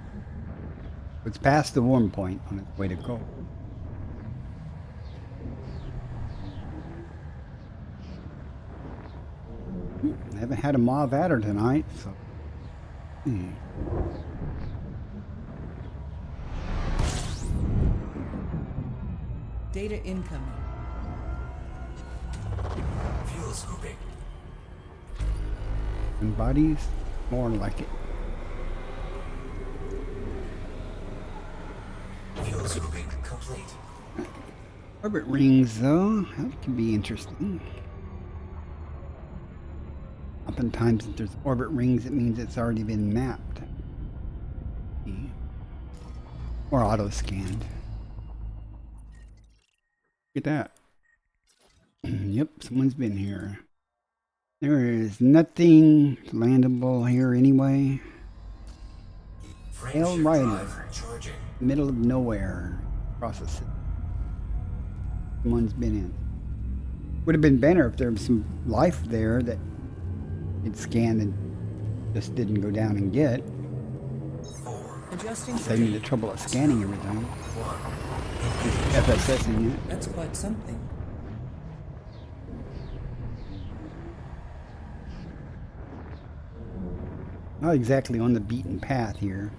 It's past the warm point on its way to cold. I haven't had a mauve adder tonight, so. Data incoming. Fuel scooping. And bodies, more like it. Fuel scooping complete. Orbit rings, though, that could be interesting. Oftentimes, if there's orbit rings, it means it's already been mapped. Or auto-scanned. Look at that. Yep, someone's been here. There is nothing landable here anyway. Hail Frameshift Rider. drive charging. Middle of nowhere. Across the city. Someone's been in. Would have been better if there was some life there that it scanned and just didn't go down and get. 4, Adjusting Save me the trouble of scanning everything. Just FSSing it. That's quite something. Not exactly on the beaten path here.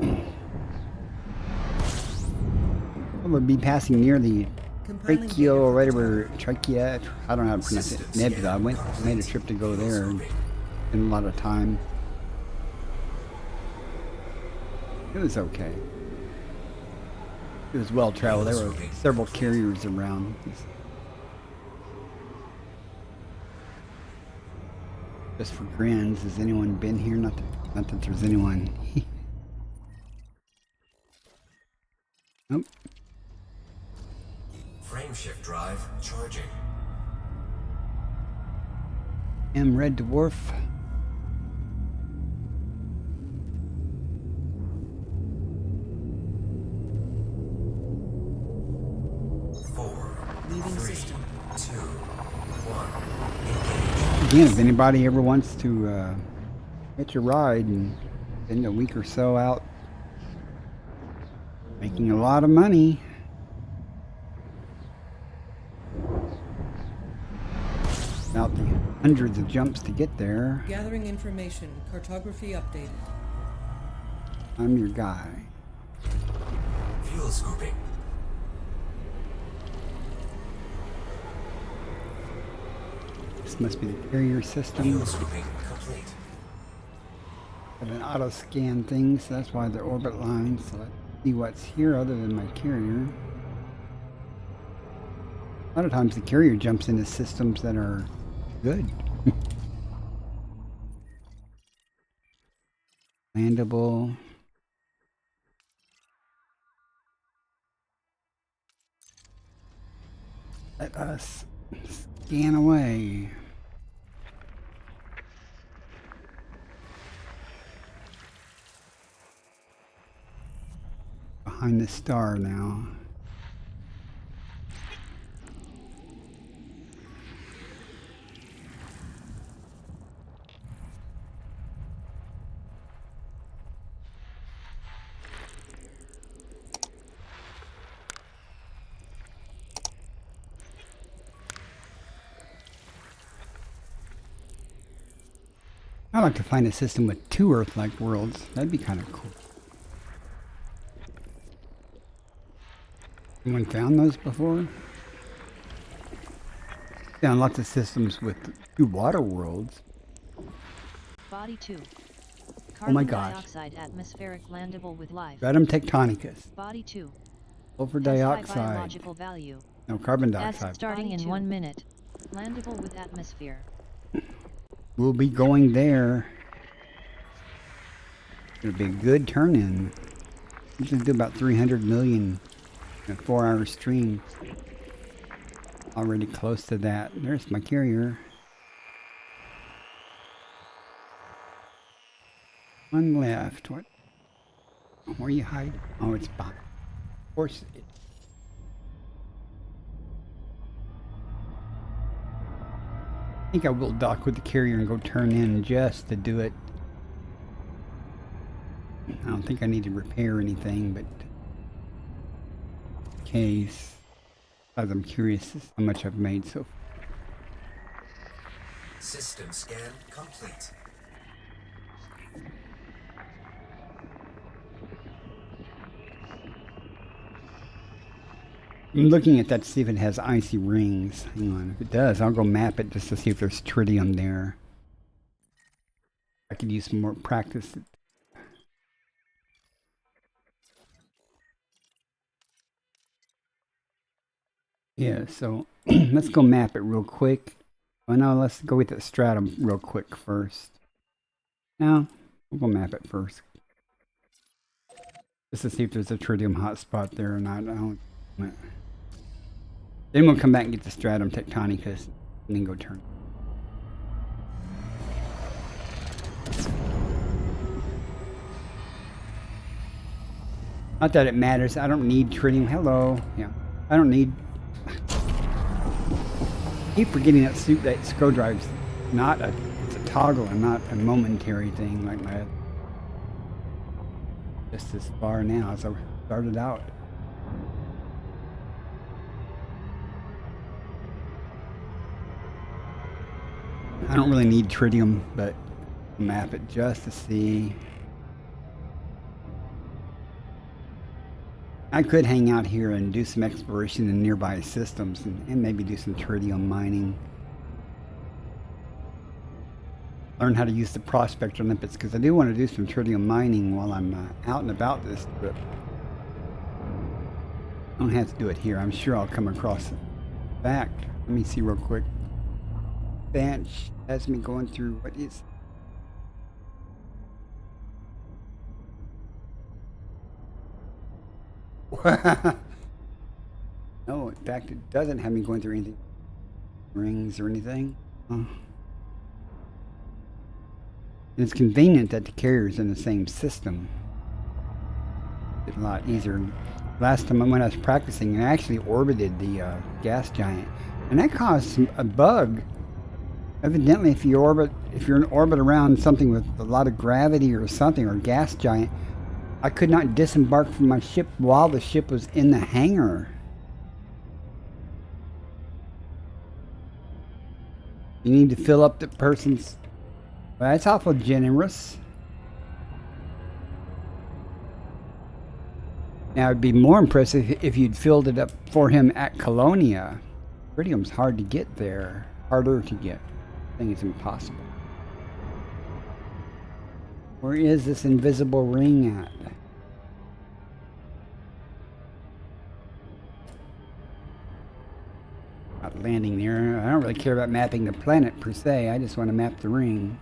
I would be passing near the Compiling Tracheo data or for whatever, Trachea, I don't know how to pronounce it, Nebula. I made a trip to go there and spent a lot of time. It was okay. It was well traveled. There were several carriers around. Just for grins, has anyone been here? Not that there's anyone. Nope. Frameshift drive charging. Red Dwarf. Leaving system. 2, 1. Again, if anybody ever wants to hitch a ride and spend a week or so out making a lot of money, about the hundreds of jumps to get there, Gathering information. Cartography updated. I'm your guy. Fuel scooping. This must be the carrier system. Fuel scooping complete. Have an auto scan thing, so that's why they're orbit lines. So let's see what's here other than my carrier. A lot of times the carrier jumps into systems that are good. Landable. Let us scan away. Behind the star now. I'd like to find a system with 2 Earth-like worlds. That'd be kind of cool. Anyone found those before? Found lots of systems with 2 water worlds. Body 2. Oh my Carbon gosh. dioxide atmospheric landable with life. Stratum tectonicus. Body 2. Sulfur Has high dioxide. biological value. No, carbon As dioxide. starting Body in 2. 1 minute. Landable with atmosphere. We'll be going there. It'll be a good turn-in. Usually do about 300 million in a 4-hour stream. Already close to that. There's my carrier. One left. What? Where you hide? Oh, it's Bob. Of course it. I think I will dock with the carrier and go turn in just to do it. I don't think I need to repair anything, but in case, as I'm curious as how much I've made so far. System scan complete. I'm looking at that to see if it has icy rings. Hang on, if it does, I'll go map it just to see if there's tritium there. I could use some more practice. Yeah, so let's go map it real quick. Well, now let's go with the stratum real quick first. No, we'll go map it first. Just to see if there's a tritium hotspot there or not. I don't. Then we'll come back and get the stratum tectonicus and then go turn. Not that it matters. I don't need tritium. Hello. Yeah. I don't need. I keep forgetting that that scroll drive's not a. It's a toggle and not a momentary thing like my. Just as far now as I started out. I don't really need tritium, but I'll map it just to see. I could hang out here and do some exploration in nearby systems and maybe do some tritium mining. Learn how to use the prospector limpets because I do want to do some tritium mining while I'm out and about this trip. I don't have to do it here. I'm sure I'll come across it. In fact, let me see real quick. Bench has me going through what is. No, in fact, it doesn't have me going through anything. Rings or anything. And it's convenient that the carrier's in the same system. It's a lot easier. Last time when I was practicing, I actually orbited the gas giant, and that caused a bug. Evidently, if you're in orbit around something with a lot of gravity or something, or gas giant, I could not disembark from my ship while the ship was in the hangar. You need to fill up the person's. Well, that's awful generous. Now, it'd be more impressive if you'd filled it up for him at Colonia. Tritium's hard to get there. Harder to get. I think it's impossible. Where is this invisible ring at? Not landing there. I don't really care about mapping the planet per se. I just want to map the ring.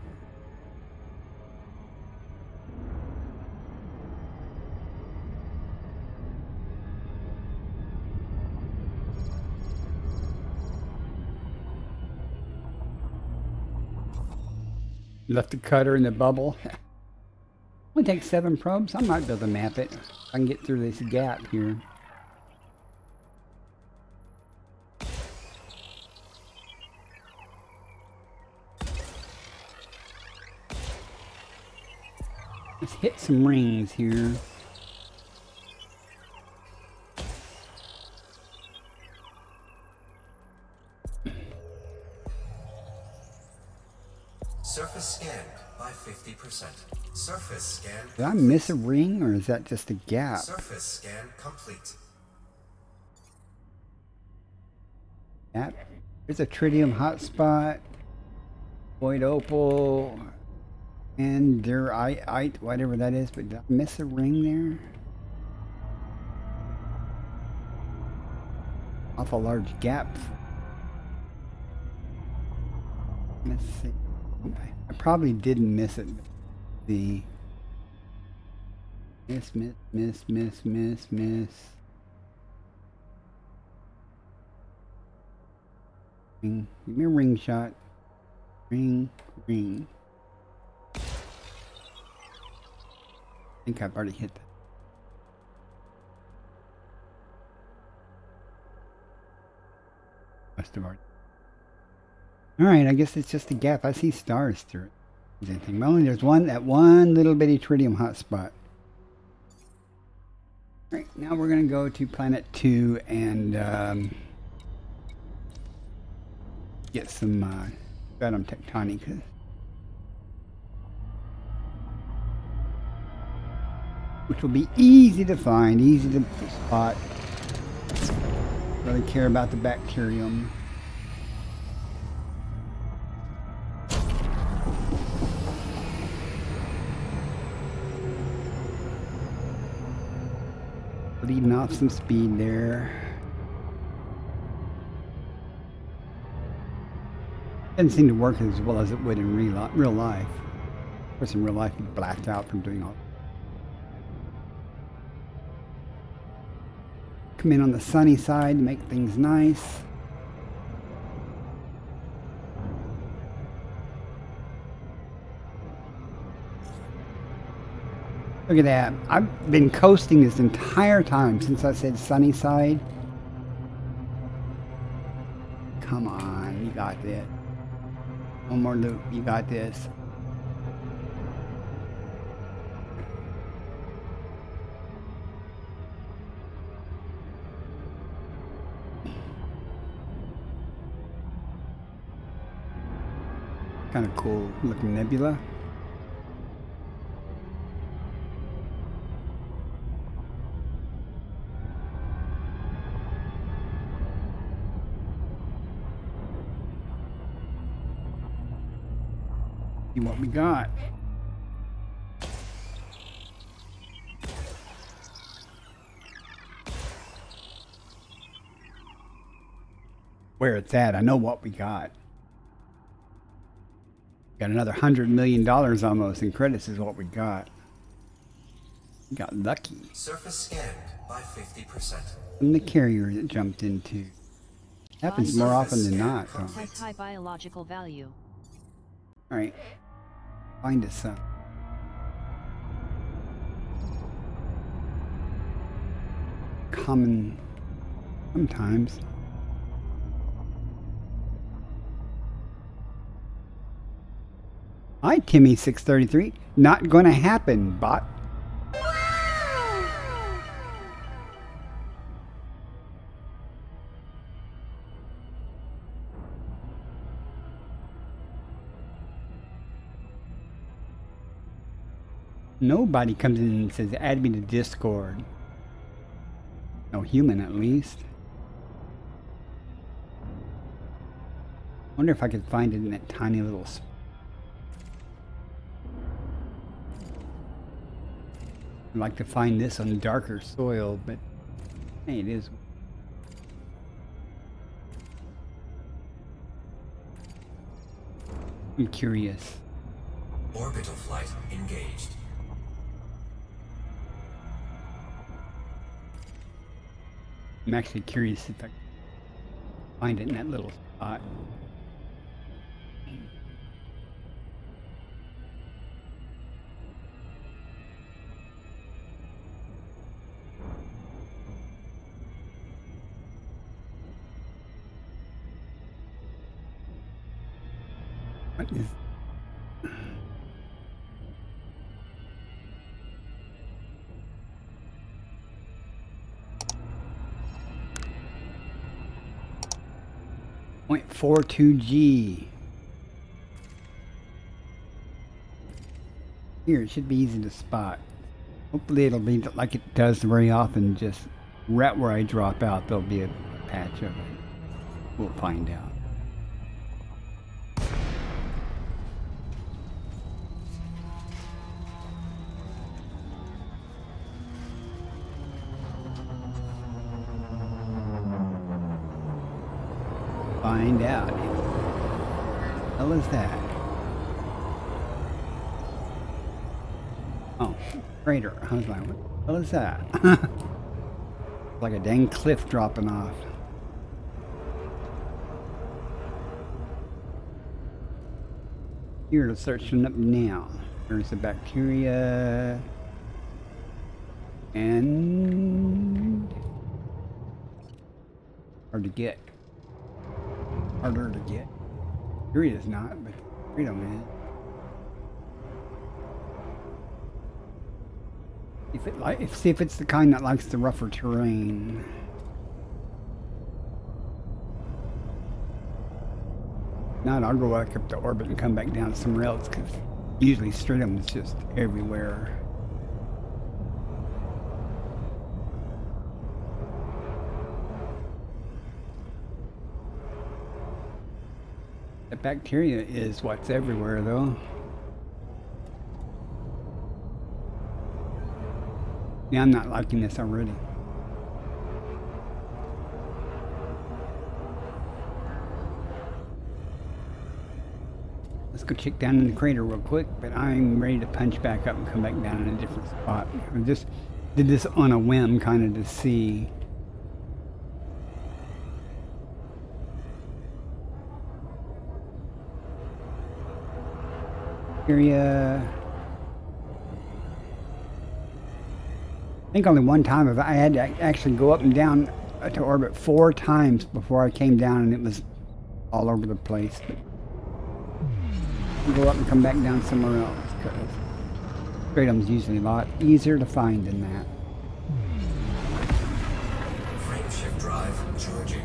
Left the cutter in the bubble. Only takes 7 probes. I might be able to map it. I can get through this gap here. Let's hit some rings here. Surface scanned by 50%. Surface scan. Did I miss a ring, or is that just a gap? Surface scan complete. Yep. There's a tritium hotspot. Void opal. And Derite, whatever that is, but did I miss a ring there? Awful large gap. Let's see. I probably didn't miss it. The miss. Ring. Give me a ring shot. Ring. I think I've already hit that. Must have already. Alright, I guess it's just a gap. I see stars through it. Anything. Only there's that one little bitty tritium hotspot. Alright, now we're going to go to planet 2 and get some stratum tectonicus. Which will be easy to find, easy to spot. Really care about the bacterium. Leading off some speed there. Doesn't seem to work as well as it would in real life. Of course, in real life, you blacked out from doing all. Come in on the sunny side to make things nice. Look at that. I've been coasting this entire time since I said sunny side. Come on, you got this. One more loop, you got this. Kind of cool looking nebula. See what we got. Where it's at, I know what we got. Got another $100 million almost in credits is what we got. We got lucky. Surface scanned by 50%. From the carrier that jumped into. Happens more often than not. So. Has high biological value. Alright. Find us some. Common sometimes. Hi, Timmy633. Not gonna happen, bot. Nobody comes in and says, add me to Discord. No human, at least. Wonder if I could find it in that tiny little spot. I'd like to find this on darker soil, but hey, it is. I'm curious. Orbital flight engaged. I'm actually curious if I can find it in that little spot. What is... .42G. Here, it should be easy to spot. Hopefully it'll be like it does very often, just right where I drop out, there'll be a patch of it. We'll find out. Find out. What the hell is that? Oh, crater. I was like, what the hell is that? Like a dang cliff dropping off. Here, let's start showing up now. There's the bacteria. And... hard to get. Harder to get. Here it is not, but wait a minute. See if it's the kind that likes the rougher terrain. Not, I'll go back up to orbit and come back down somewhere else, because usually stratum is just everywhere. The bacteria is what's everywhere, though. Yeah, I'm not liking this already. go check down in the crater real quick, but I'm ready to punch back up and come back down in a different spot. I just did this on a whim, kind of to see. Area. I think only one time I had to actually go up and down to orbit 4 times before I came down, and it was all over the place. Go up and come back down somewhere else, because stratum's usually a lot easier to find than that. Frameshift drive charging.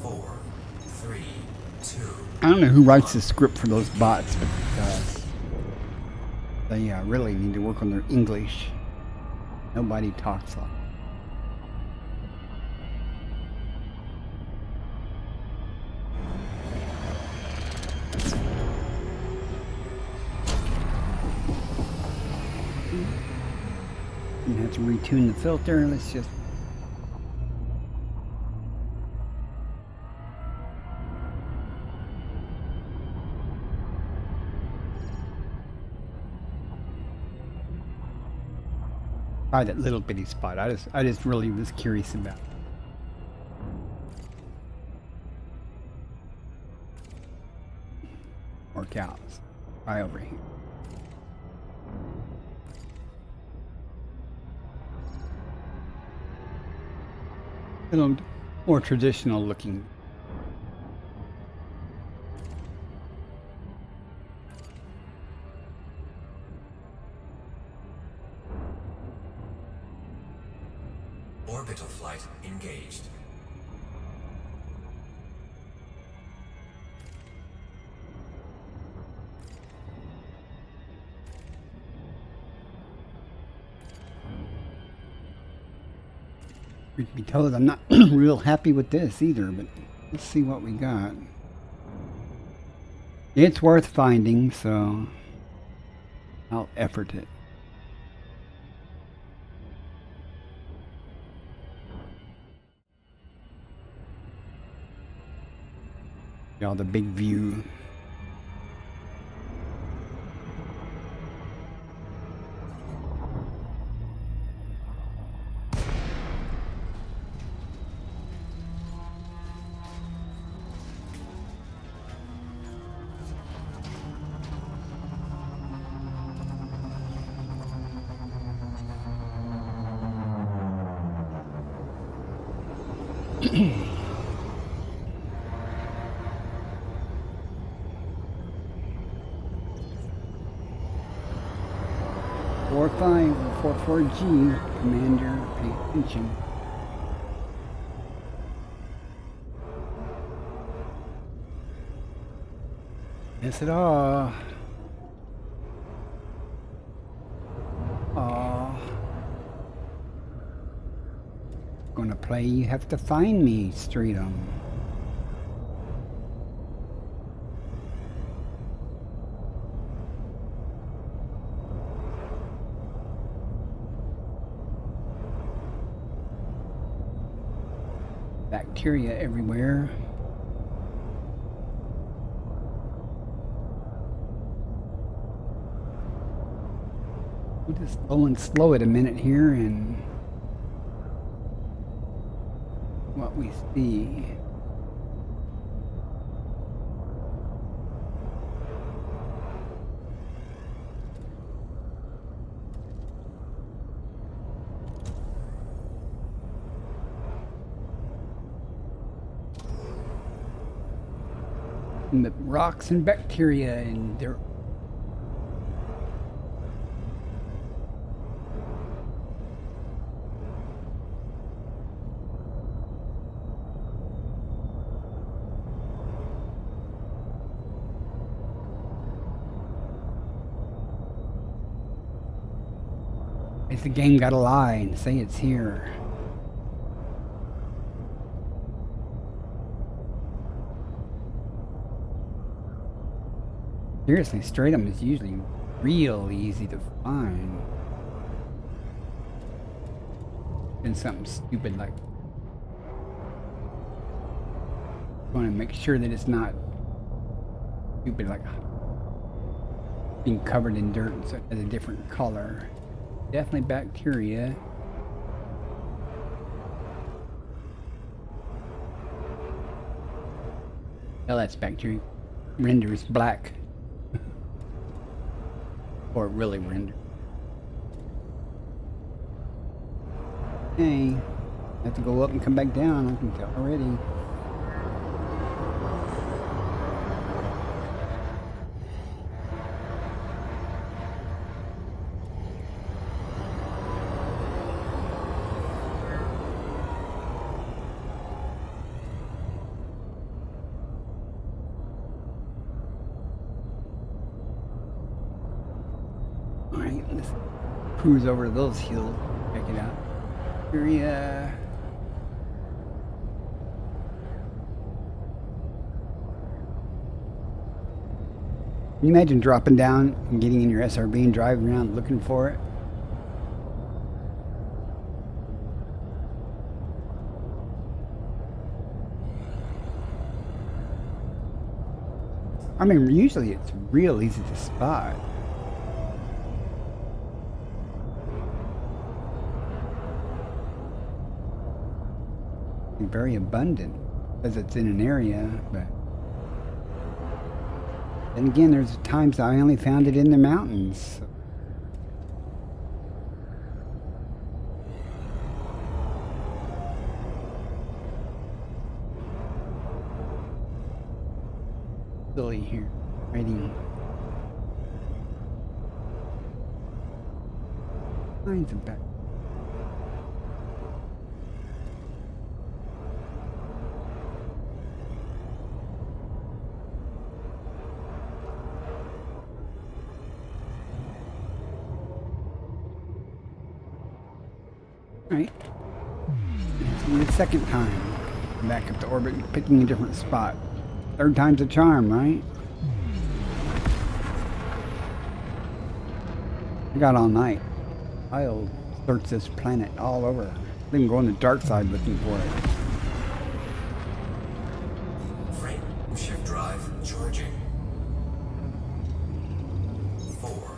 4, 3, 2. I don't know who writes the script for those bots, but they really need to work on their English. Nobody talks like. You have to retune the filter. Let's just. Try that little bitty spot. I just really was curious about. More cows. Right over here. Little more traditional looking. Orbital flight engaged. Truth be told, I'm not real happy with this either, but let's see what we got. It's worth finding, so I'll effort it. Y'all, the big view. Four 44G, Commander, pay attention. Miss it all. Aw. Gonna play You Have to Find Me, Streetum. Bacteria everywhere. We'll just go and slow it a minute here and what we see. And the rocks and bacteria and their Is the game gotta lie and say it's here? Seriously, stratum is usually real easy to find. And something stupid like want to make sure that it's not stupid, like being covered in dirt, so it has a different color. Definitely bacteria. Oh, that's bacteria. Renders black. Or really render. Hey, I have to go up and come back down, I can tell already. Alright, let's cruise over to those hills, check it out. Area. Can you imagine dropping down and getting in your SRB and driving around looking for it? I mean, usually it's real easy to spot. Very abundant as it's in an area, but then again, there's times I only found it in the mountains. Silly here, writing lines of back. Right. It's the second time. Back up to orbit, picking a different spot. Third time's a charm, right? I got all night. I'll search this planet all over. Then go on the dark side looking for it. Frame shift drive charging. 4,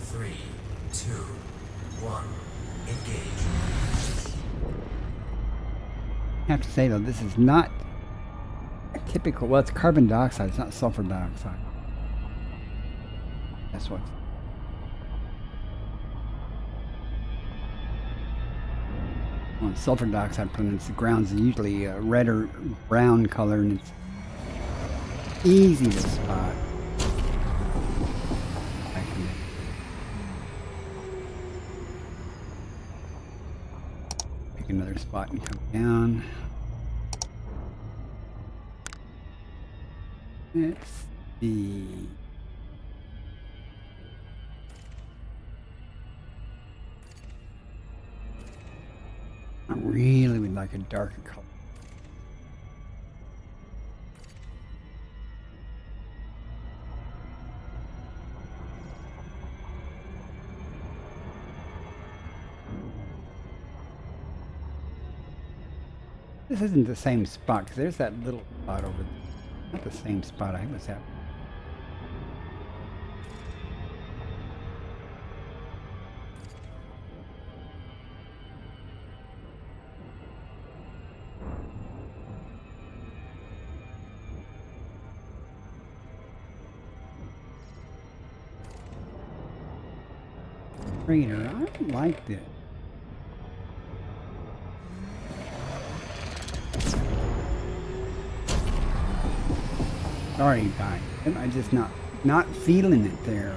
3, 2, 1. Engage. I have to say though, this is not a typical, well, it's carbon dioxide, it's not sulfur dioxide. That's what. Well, sulfur dioxide planets, the ground's usually a red or brown color, and it's easy to spot. Pick another spot and come down. Let's see. I really would like a darker color. This isn't the same spot, because there's that little spot over there. Not the same spot I was at. Trainer, I liked it. Sorry, guys. I'm just not feeling it there.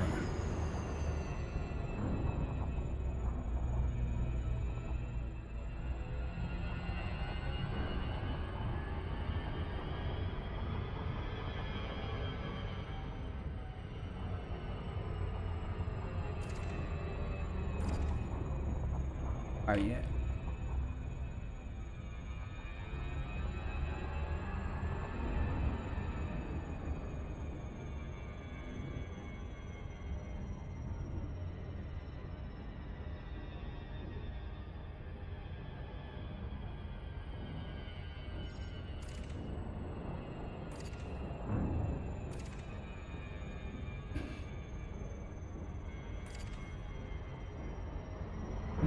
Oh yeah.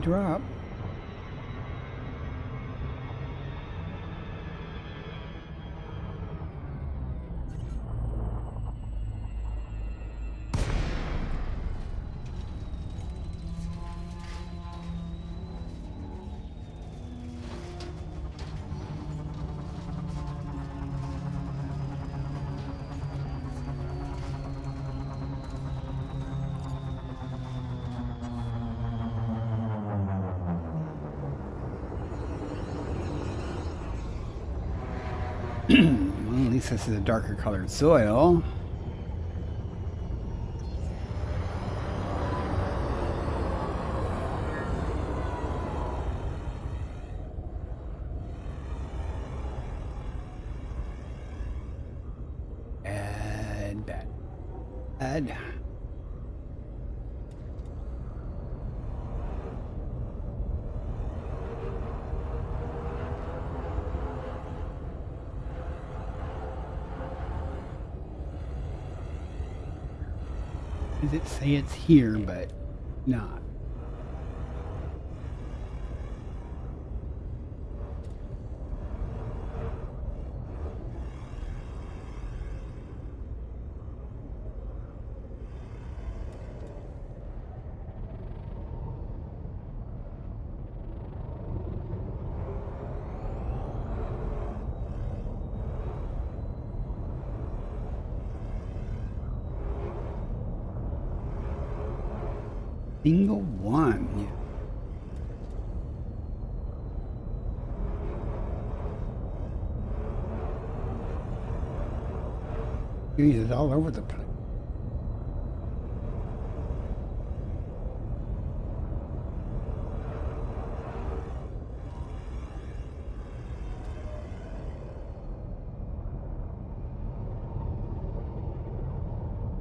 drop. Well, at least this is a darker colored soil. Bad. Does it say it's here, but not? Single one. Yeah. It's all over the place.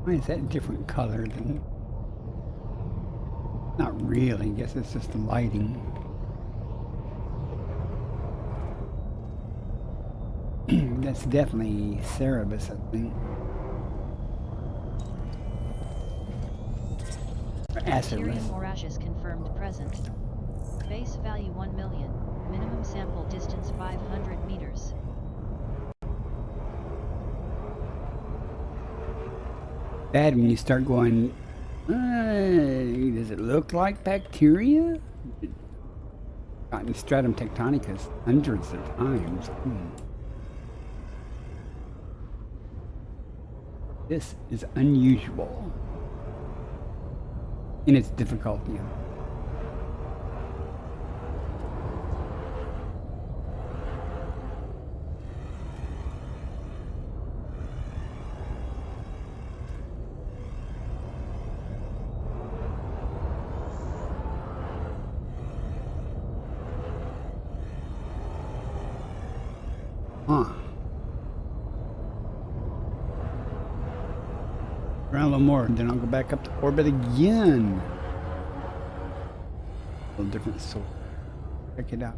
Why is that a different color than... Not really, I guess it's just the lighting. That's definitely Cerebus, I think. Or Bacteria Acerus. morages confirmed present. Base value 1 million. Minimum sample distance 500 meters. Bad when you start going, does it look like bacteria? Gotten stratum tectonicus hundreds of times. This is unusual in its difficulty. Huh. Around a little more, then I'll go back up to orbit again. A little different sort. Check it out.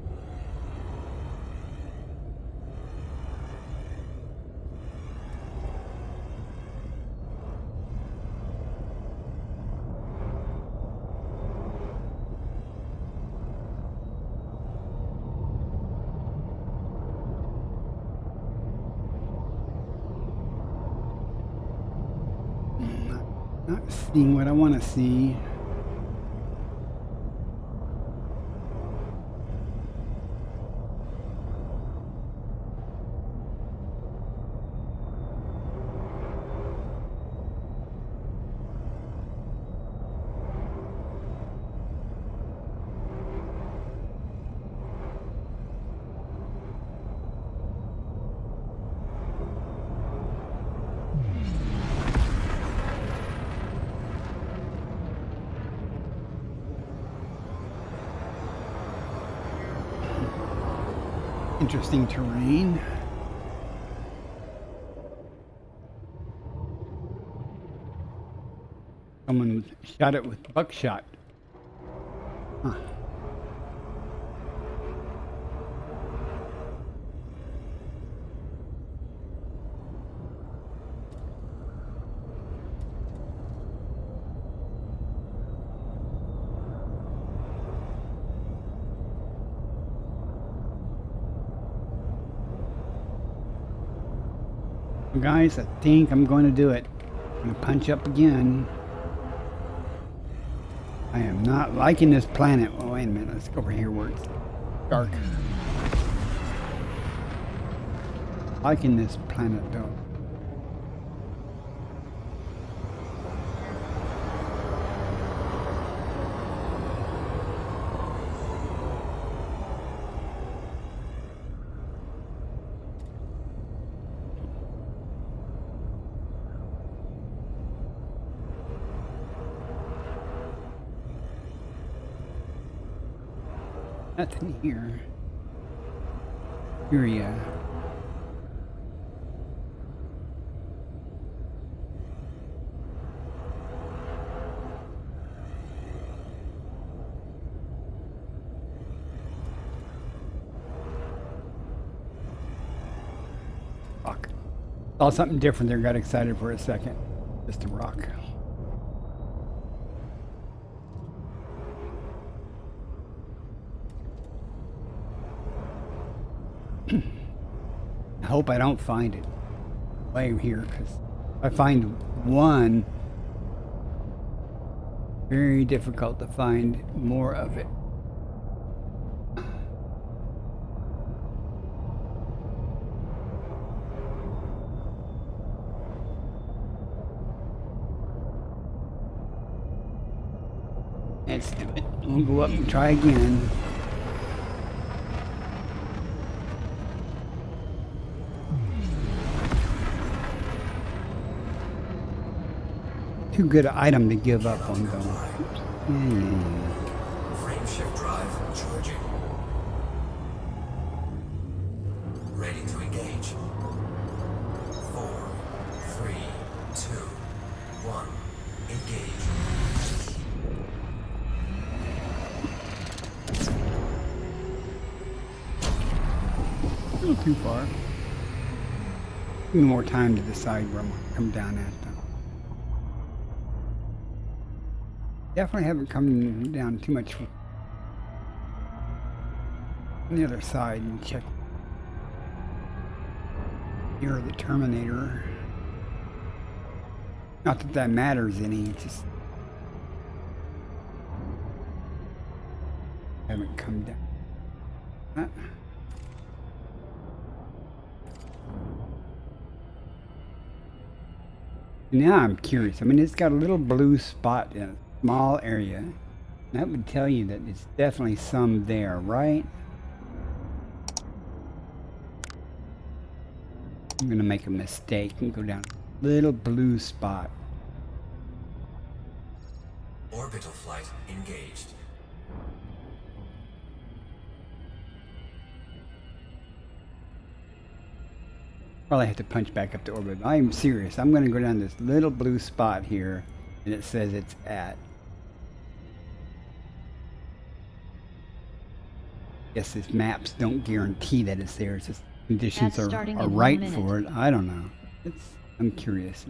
Not seeing what I want to see. Interesting terrain. Someone shot it with buckshot. Huh. Well, guys, I think I'm going to do it. I'm going to punch up again. I am not liking this planet. Oh, wait a minute. Let's go over here where it's dark. Liking this planet, though. Nothing here. Area. Rock. Saw something different there, got excited for a second. Just a rock. I hope I don't find it way here, because if I find one, very difficult to find more of it. Let's do it. We'll go up and try again. Too good an item to give up on, though. Frame shift drive charging. Ready to engage. 4, 3, 2, 1. Engage. A little too far. Give me more time to decide where I'm going to come down at, though. Definitely haven't come down too much on the other side and check near the Terminator. Not that that matters any, just haven't come down. Now I'm curious. I mean, it's got a little blue spot in it. Small area. That would tell you that it's definitely some there, right? I'm gonna make a mistake and go down a little blue spot. Orbital flight engaged. Probably have to punch back up to orbit. I'm serious. I'm gonna go down this little blue spot here, and it says it's at. Guess these maps don't guarantee that it's there. It's just conditions That's are starting in 1 right minute. for it. I don't know. I'm curious.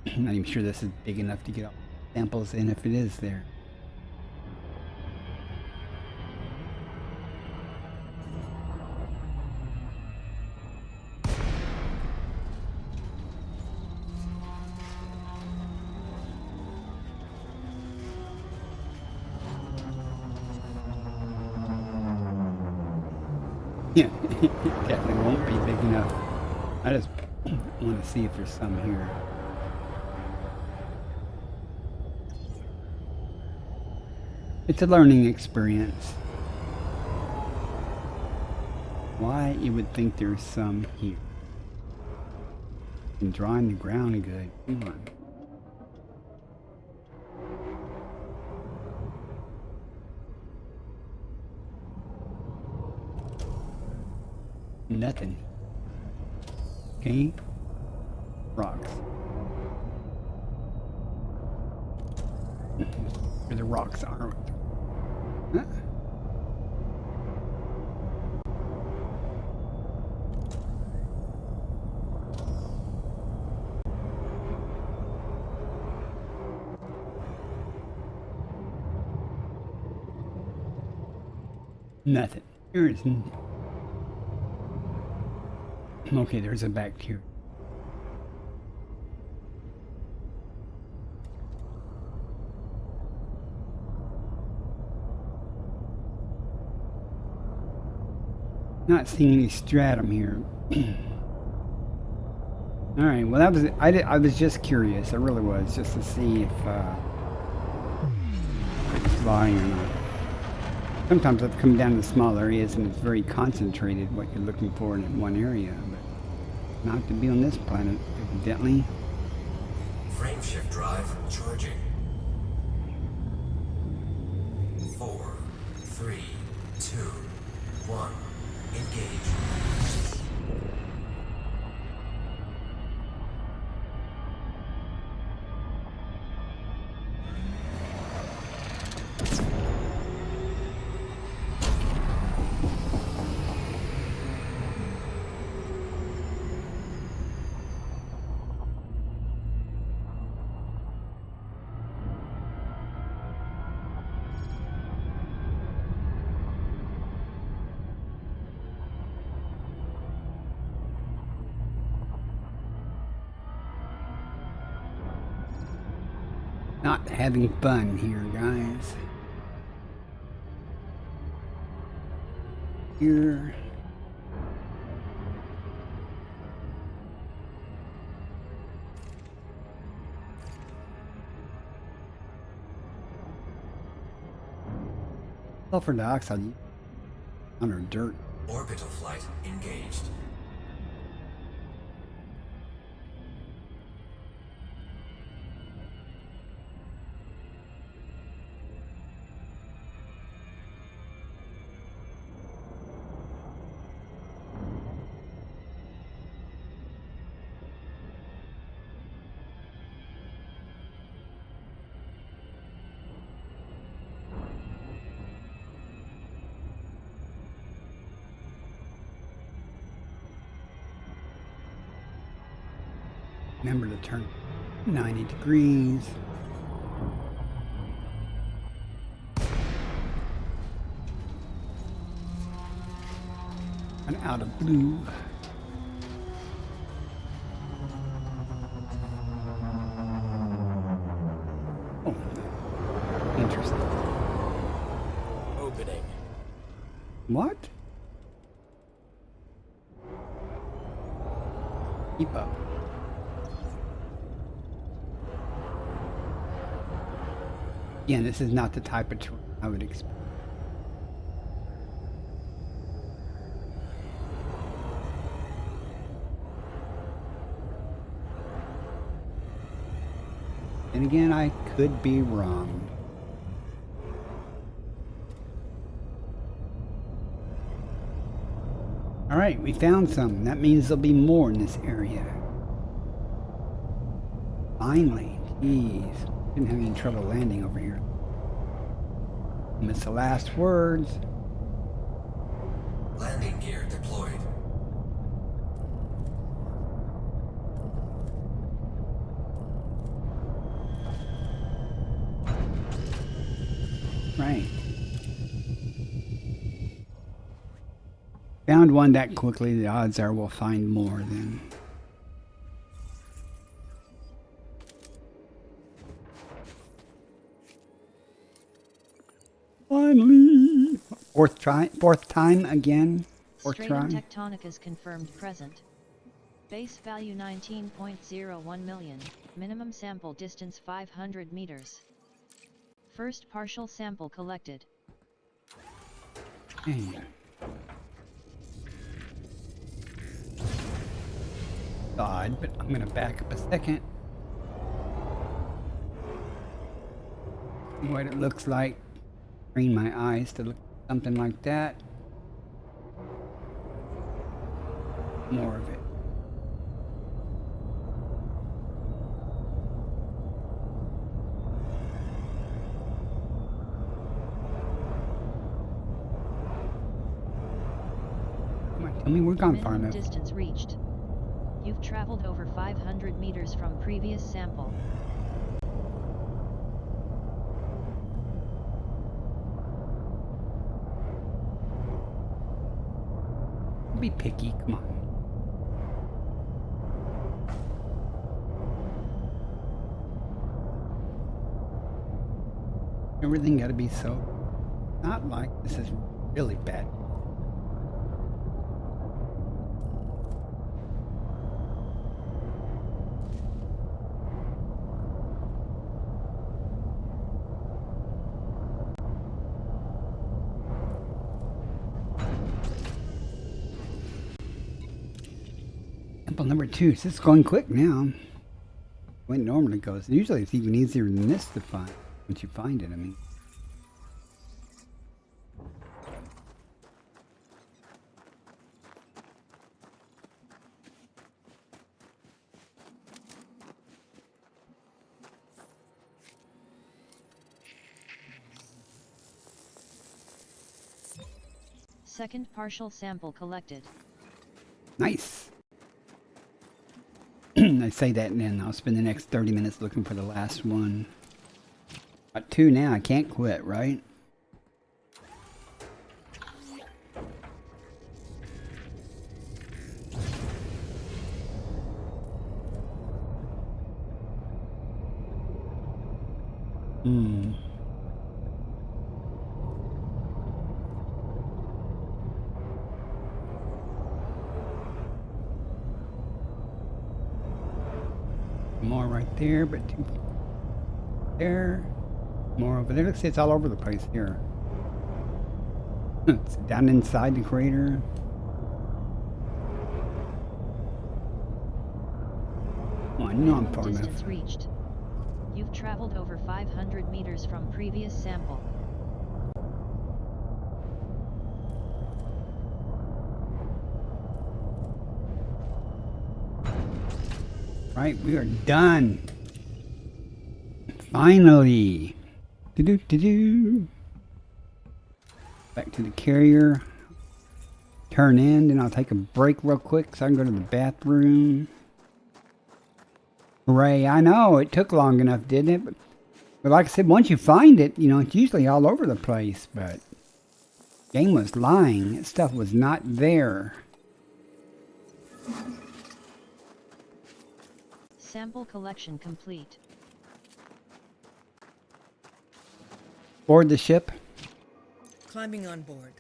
I'm not even sure this is big enough to get all samples in if it is there. Yeah, it definitely won't be big enough. I just want to see if there's some here. It's a learning experience. Why you would think there's some here? And drawing the ground good. Come on. Nothing. Okay. Rocks. Where the rocks are. Huh? Nothing. Here is. Okay, there's a bacteria. Not seeing any stratum here. All right. Well, that was. I was just curious. I really was, just to see if it's flying or not. Sometimes I've come down to small areas and it's very concentrated what you're looking for in one area, but not to be on this planet, evidently. Frameshift drive charging. 4, 3, 2, 1. Engage. Not having fun here, guys. Here. Sulfur dioxide under dirt. Orbital flight engaged. Remember to turn 90 degrees. And out of blue. Oh, interesting. Opening. What? Keep up. Again, this is not the type of terrain I would expect. And again, I could be wrong. All right, we found some. That means there'll be more in this area. Finally, jeez. Didn't have any trouble landing over here. Missed the last words. Landing gear deployed. Right. Found one that quickly. The odds are we'll find more then. Finally. Fourth time again. Fourth Stratum try. tectonicas confirmed present. Base value 19.01 million, minimum sample distance 500 meters. First partial sample collected. Okay. Odd, but I'm gonna back up a second. See what it looks like. Train my eyes to look at something like that. More of it. Come on, tell me we're gone far Minimum enough. distance reached. You've traveled over 500 meters from previous sample. be picky. Come on. Everything got to be so. Not like this is really bad. Sample number 2. So it's going quick now. The way it normally goes. Usually it's even easier than this to find. Once you find it, I mean. Second partial sample collected. Nice. I say that and then I'll spend the next 30 minutes looking for the last one. Got 2 now. I can't quit, right? More right there, but 2 there. More over there. Looks like it's all over the place here. It's down inside the crater. Oh, I know I'm far enough. Distance reached. You've traveled over 500 meters from previous sample. Right, we are done. Finally. Do-do-do-do. Back to the carrier. Turn in, then I'll take a break real quick so I can go to the bathroom. Hooray, I know, it took long enough, didn't it? But like I said, once you find it, you know, it's usually all over the place, but the game was lying. That stuff was not there. Sample collection complete. Board the ship. Climbing on board.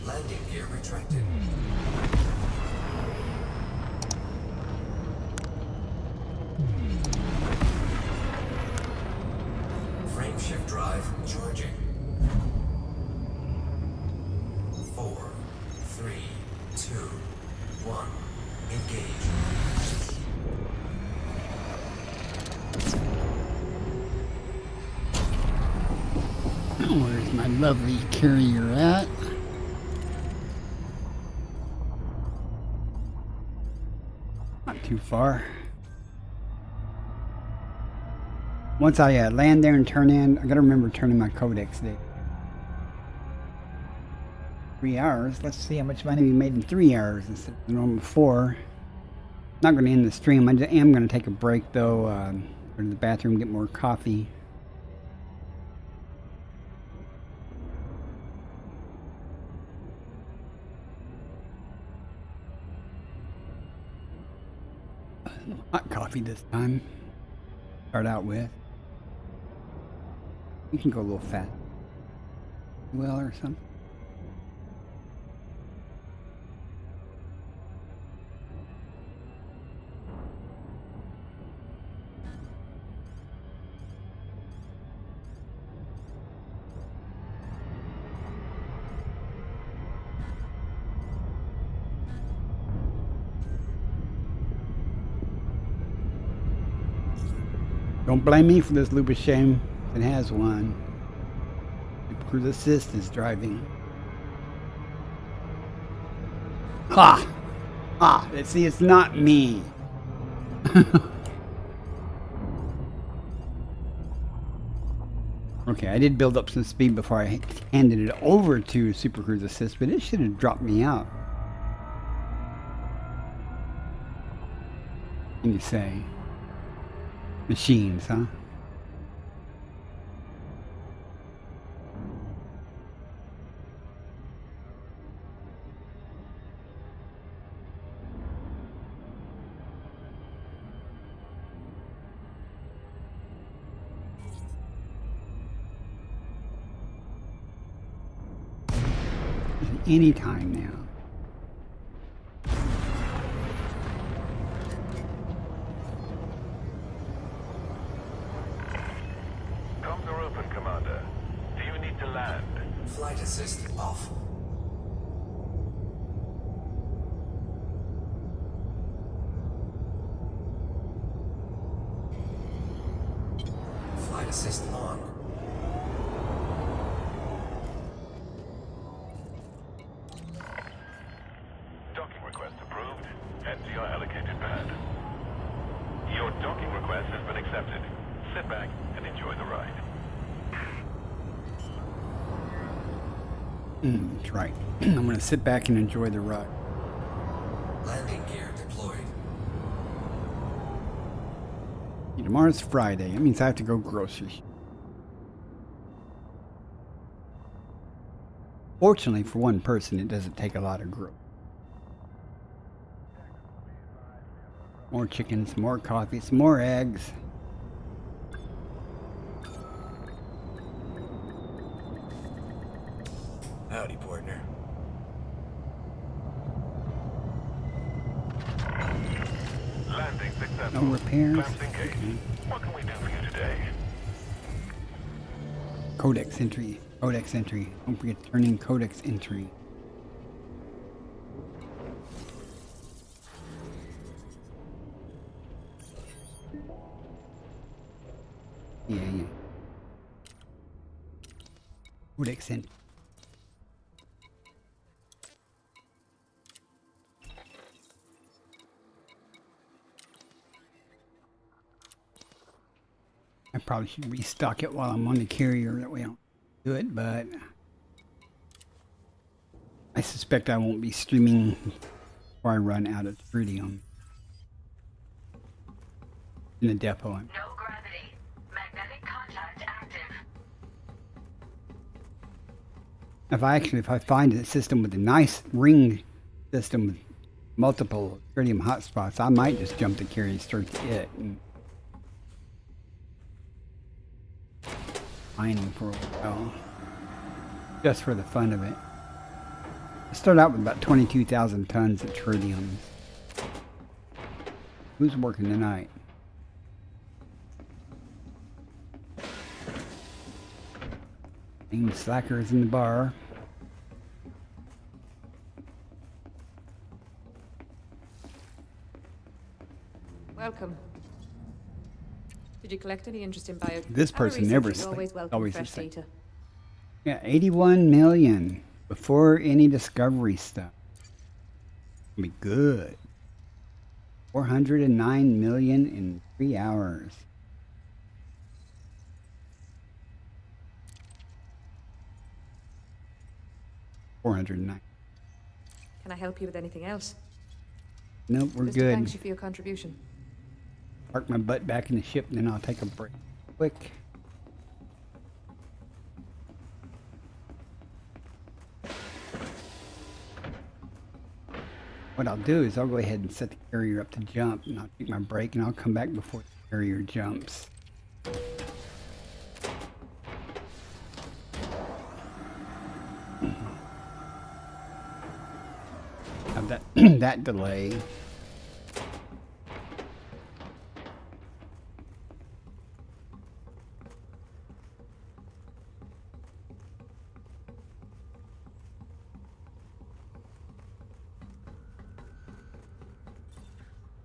Landing gear retracted. Frame shift drive charging. 4, 3, 2, 1. Engage. Where's my lovely carrier at? Not too far. Once I land there and turn in, I gotta remember turning my codex there. 3 hours. Let's see how much money we made in 3 hours instead of the normal 4. Not going to end the stream. I am going to take a break though. Go to the bathroom, get more coffee. Hot coffee this time. Start out with. You can go a little fat. Well, or something. Don't blame me for this loop of shame. It has one. Cruise assist is driving. Ha! Ah! See, it's not me. Okay, I did build up some speed before I handed it over to Super Cruise Assist, but it should have dropped me out. What can you say? Machines, huh? anytime now. Comms are open, Commander. Do you need to land? Flight assist off. Flight assist on. Docking request approved. Head to your allocated pad. Your docking request has been accepted. Sit back and enjoy the ride. That's right. I'm going to sit back and enjoy the ride. Landing gear deployed. Tomorrow's Friday. That means I have to go grocery. Fortunately, for one person, it doesn't take a lot of growth. More chickens, more coffee, some more eggs. Howdy, partner. Landing No successful. repairs. Clamps engaged. What can we do for you today? Codex entry. Codex entry. Don't forget to turn in codex entry. Yeah. Codex entry. I probably should restock it while I'm on the carrier. That way I don't do it, but I suspect I won't be streaming before I run out of tritium in the depot. No gravity. Magnetic contact active. If I find a system with a nice ring system with multiple tritium hotspots, I might just jump the carrier straight to it and mining for a while, just for the fun of it. I started out with about 22,000 tons of tritium. Who's working tonight? Slackers in the bar. Welcome. Did you collect any interesting bio? This Our person never researchers always sleeps. welcome Always fresh the same. data. Yeah, 81 million before any discovery stuff. Be good. 409 million in 3 hours. $409. Can I help you with anything else? Nope, we're Mr. good. Thanks you for your contribution. Park my butt back in the ship and then I'll take a break. Quick. What I'll do is I'll go ahead and set the carrier up to jump and I'll take my break and I'll come back before the carrier jumps. Have that that delay.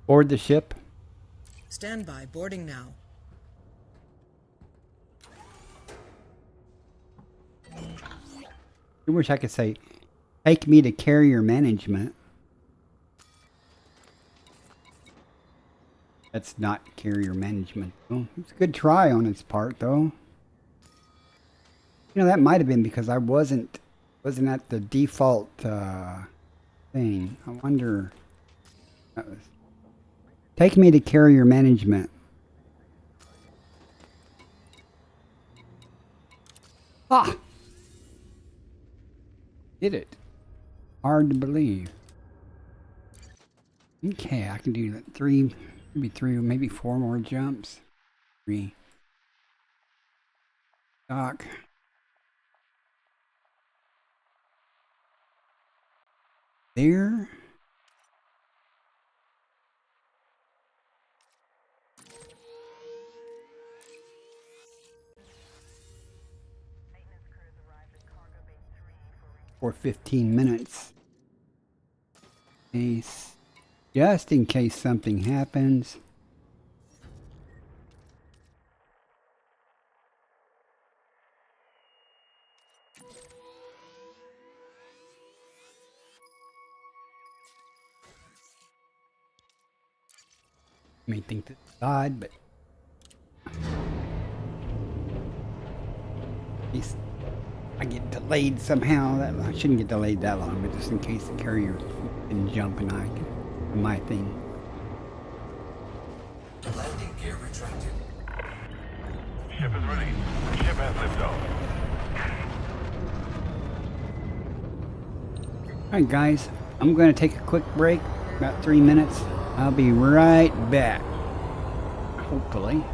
Board the ship. Stand by. Boarding now. I wish I could say, take me to carrier management. That's not carrier management. Well, it's a good try on its part, though. You know, that might have been because I wasn't at the default thing. I wonder. That was, take me to carrier management. Ah! Did it. Hard to believe. Okay, I can do that. Maybe four more jumps. 3. Dock. there. For 15 minutes. Just in case something happens. You may think that's odd, but in case I get delayed somehow. I shouldn't get delayed that long, but just in case the carrier can jump and I can do my thing. Landing gear retracted. Ship is ready. Ship has liftoff. Alright guys, I'm going to take a quick break, about 3 minutes. I'll be right back. Hopefully.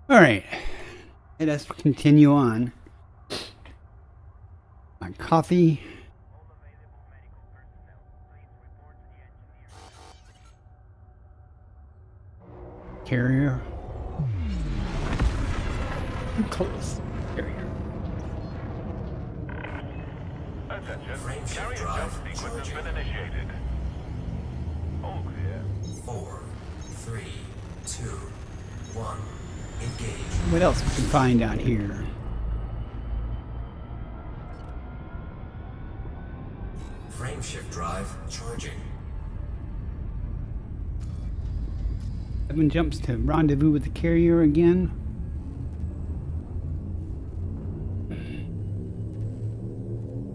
All right. Let us continue on. My coffee. Carrier. Too close. Carrier. Attention. Frameshift Carrier drive jump sequence has charging. been initiated. All clear. 4, 3, 2, 1. Engage. What else we can find out here? Frameshift drive charging. 7 jumps to rendezvous with the carrier again.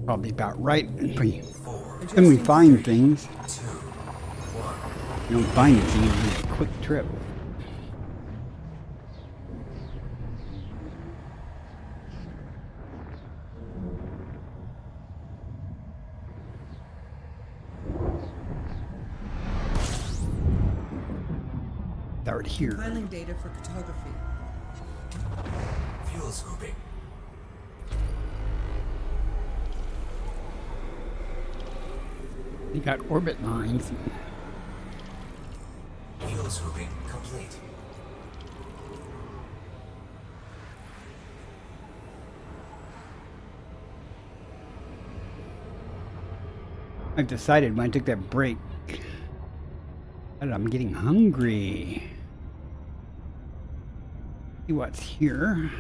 Probably about right. When we find things, 2, 1. you don't find anything, it's a quick trip. Start here. Compiling data for cartography. Fuel scooping. You got orbit lines. Fuel scooping complete. I decided when I took that break that I'm getting hungry. See what's here.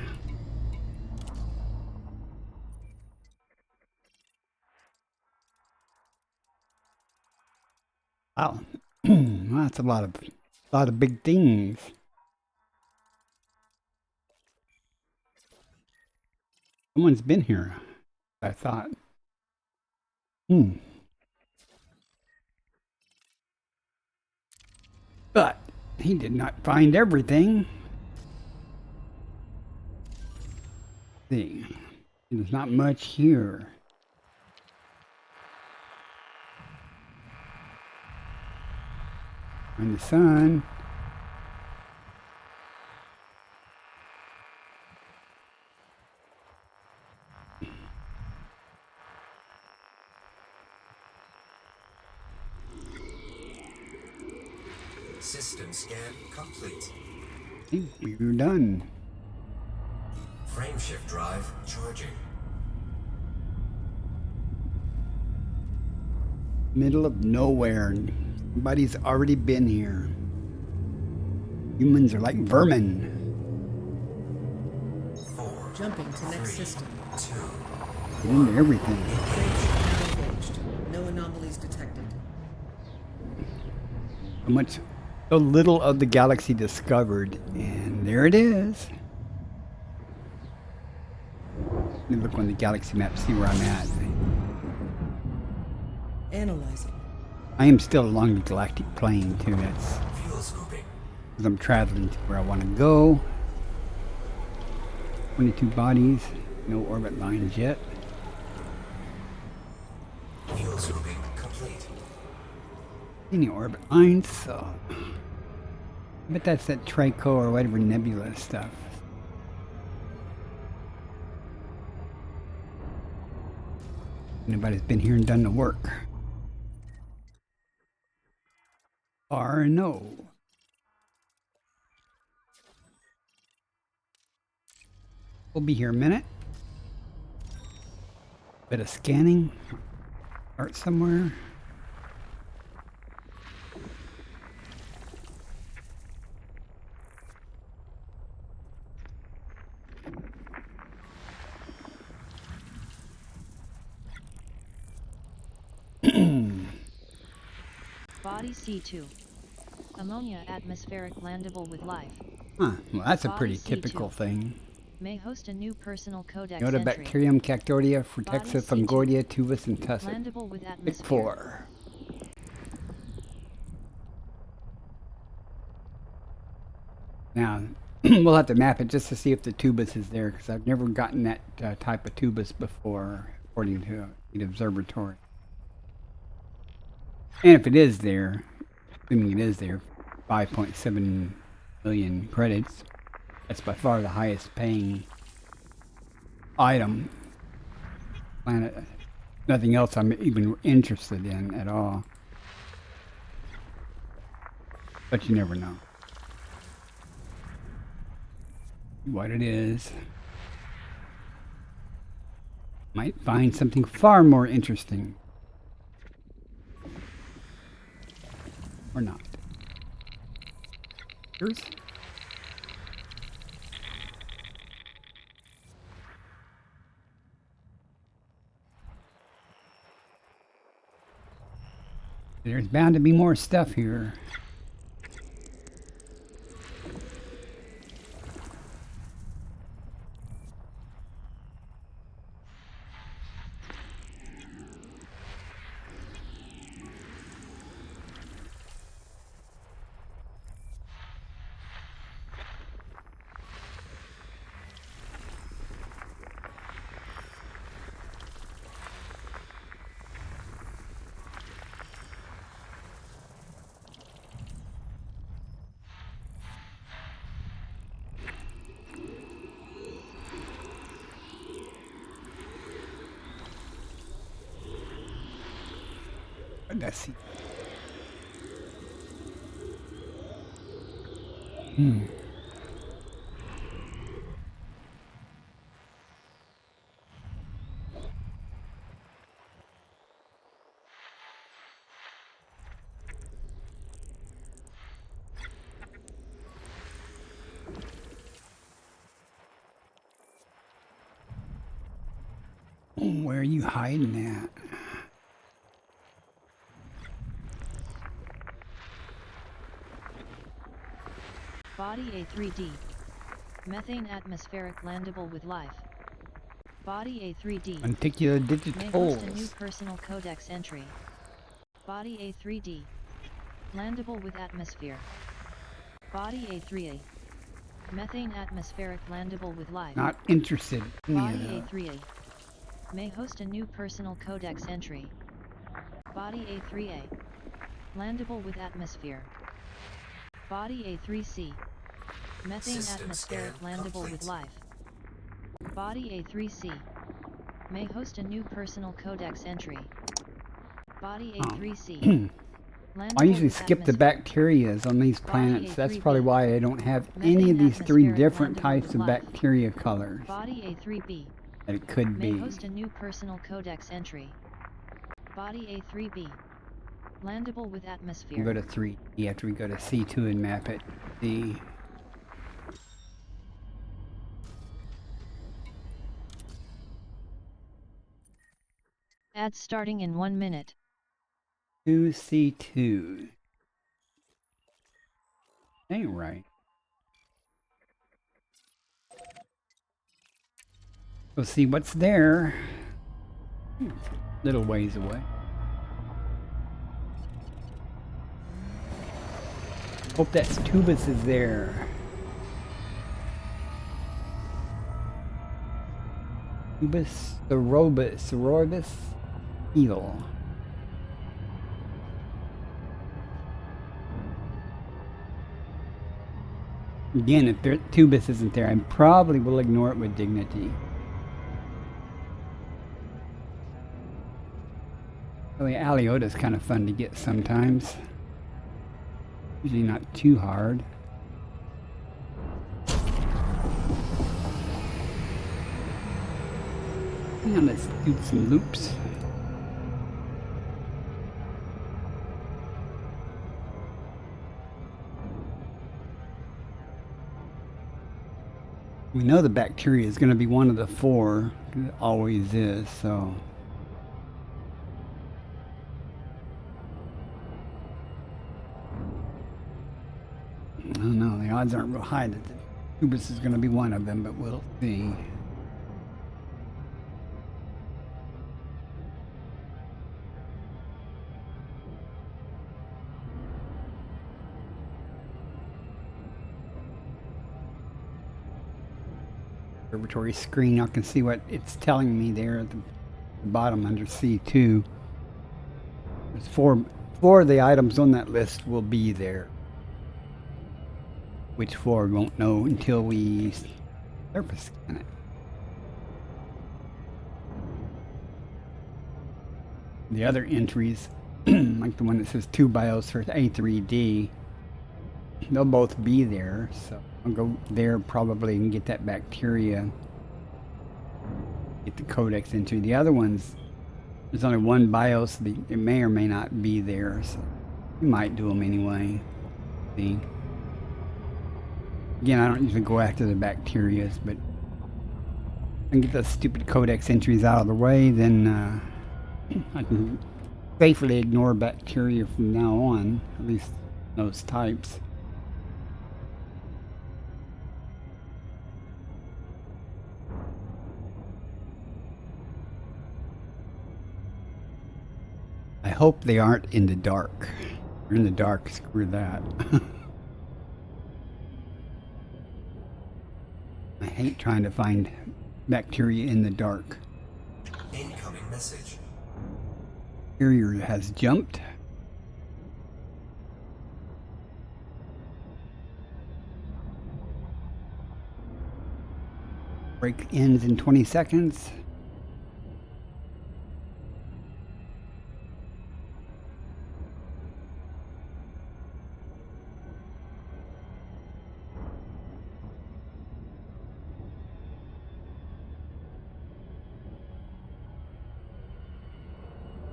Wow, well, that's a lot of big things. Someone's been here, I thought. But he did not find everything. See, there's not much here. And the sun. System scan complete. I think we're done. Frameshift drive charging. Middle of nowhere. Somebody's already been here. Humans are like vermin. 4, Jumping to next 3, system. 2. Get into everything. Frameshift now engaged. No anomalies detected. So little of the galaxy discovered, and there it is. Let me look on the galaxy map, see where I'm at. Analyzing. I am still along the galactic plane too. That's Fuel scooping. because I'm traveling to where I want to go. 22 bodies, no orbit lines yet. Fuel scooping complete. Any orbit lines, so I bet that's that Trico or whatever nebula stuff. Anybody's been here and done the work. Or no. We'll be here a minute. Bit of scanning. Start somewhere. Body C2. Ammonia atmospheric landable with life. Huh, well that's a Body pretty C2. typical thing. May host a new personal codex Yoda, entry. Bacterium, Cactordia, Body Frutexus, C2. Longoria, Tuvus, and Tusset. Landable with Pick atmosphere. 4. Now, we'll have to map it just to see if the tubus is there, because I've never gotten that type of tubus before, according to the observatory. And if it is there, assuming it is there, 5.7 million credits. That's by far the highest paying item. Planet. Nothing else I'm even interested in at all. But you never know what it is. Might find something far more interesting. Or not. Yours? There's bound to be more stuff here. Let's see. Where are you hiding at? Body A3D. Methane atmospheric landable with life. Body A3D. Particular May host a new digitals. personal codex entry. Body A3D. Landable with atmosphere. Body A3A. Methane atmospheric landable with life. Not interested in any Body of those. A3A. May host a new personal codex entry. Body A3A. Landable with atmosphere. Body A3C. Methane System atmospheric scan landable with complete. life. Body A3C. May host a new personal codex entry. Body A3C. I usually with skip the atmosphere. bacterias on these planets. That's probably why I don't have any of these three Methane different atmospheric types of landable with life. bacteria colors Body A3B. that it could May be. host a new personal codex entry. Body A3B. Landable with You atmosphere. go to 3 after we go to C2 and map it. C. Ads starting in 1 minute. 2C2. Ain't right. We'll see what's there. Little ways away. Hope that Tubus is there. Tubus, Sorobus, Eel. Again, if Tubus isn't there, I probably will ignore it with dignity. Really, Aliota's kind of fun to get sometimes. Usually not too hard. Now let's do some loops. We know the bacteria is going to be one of the 4. It always is, so. I don't know, the odds aren't real high that the Tubus is going to be one of them, but we'll see. Observatory screen, I can see what it's telling me there at the bottom under C2. There's four of the items on that list will be there. which floor we won't know until we surface scan it. The other entries, like the one that says 2 BIOS for A3D, they'll both be there, so I'll go there probably and get that bacteria, get the codex entry. The other ones, there's only one BIOS, it may or may not be there, so we might do them anyway. See? Again, I don't usually go after the bacterias, but I can get those stupid codex entries out of the way, then I can safely ignore bacteria from now on, at least those types. I hope they aren't in the dark. If they're in the dark, screw that. I hate trying to find bacteria in the dark. Incoming message. Carrier has jumped. Break ends in 20 seconds.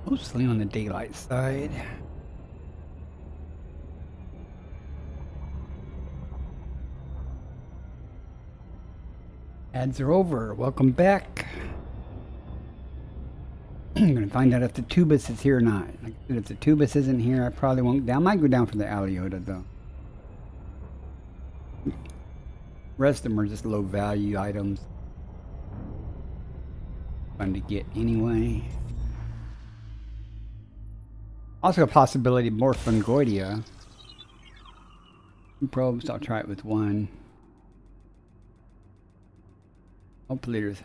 Mostly on the daylight side. Ads are over. Welcome back. I'm going to find out if the Tubus is here or not. Like I said, if the Tubus isn't here, I probably won't down. I might go down for the Aliota though. The rest of them are just low value items. Fun to get anyway. Also a possibility of more Fungoidia. 2 probes, I'll try it with 1. Hopefully there's...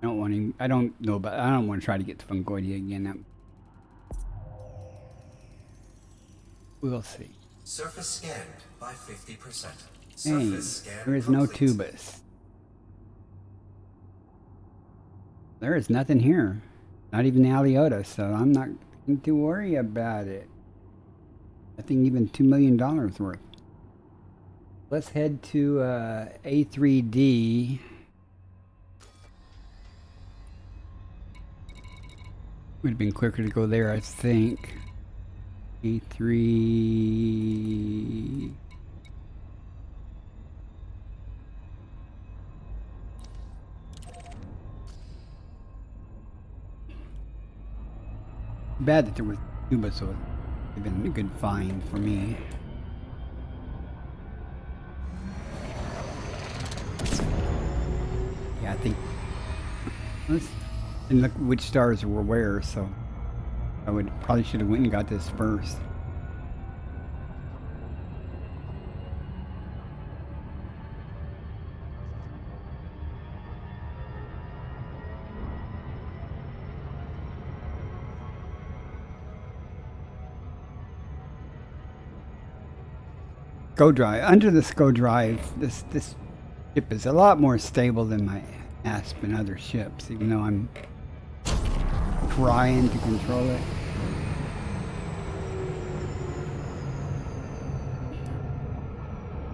I don't want to try to get to Fungoidia again. We'll see. Surface scanned by 50%. Hey, Surface scan there is no complete. Tubus. There is nothing here. Not even the Aliota, so I'm not going to worry about it. I think even $2 million worth. Let's head to A3D. Would have been quicker to go there, I think. A3. Bad that there was Cuba, so it would have been a good find for me. Yeah, I think. And look which stars were where, so I probably should have went and got this first. SCO drive. Under the SCO drive, this ship is a lot more stable than my ASP and other ships, even though I'm trying to control it.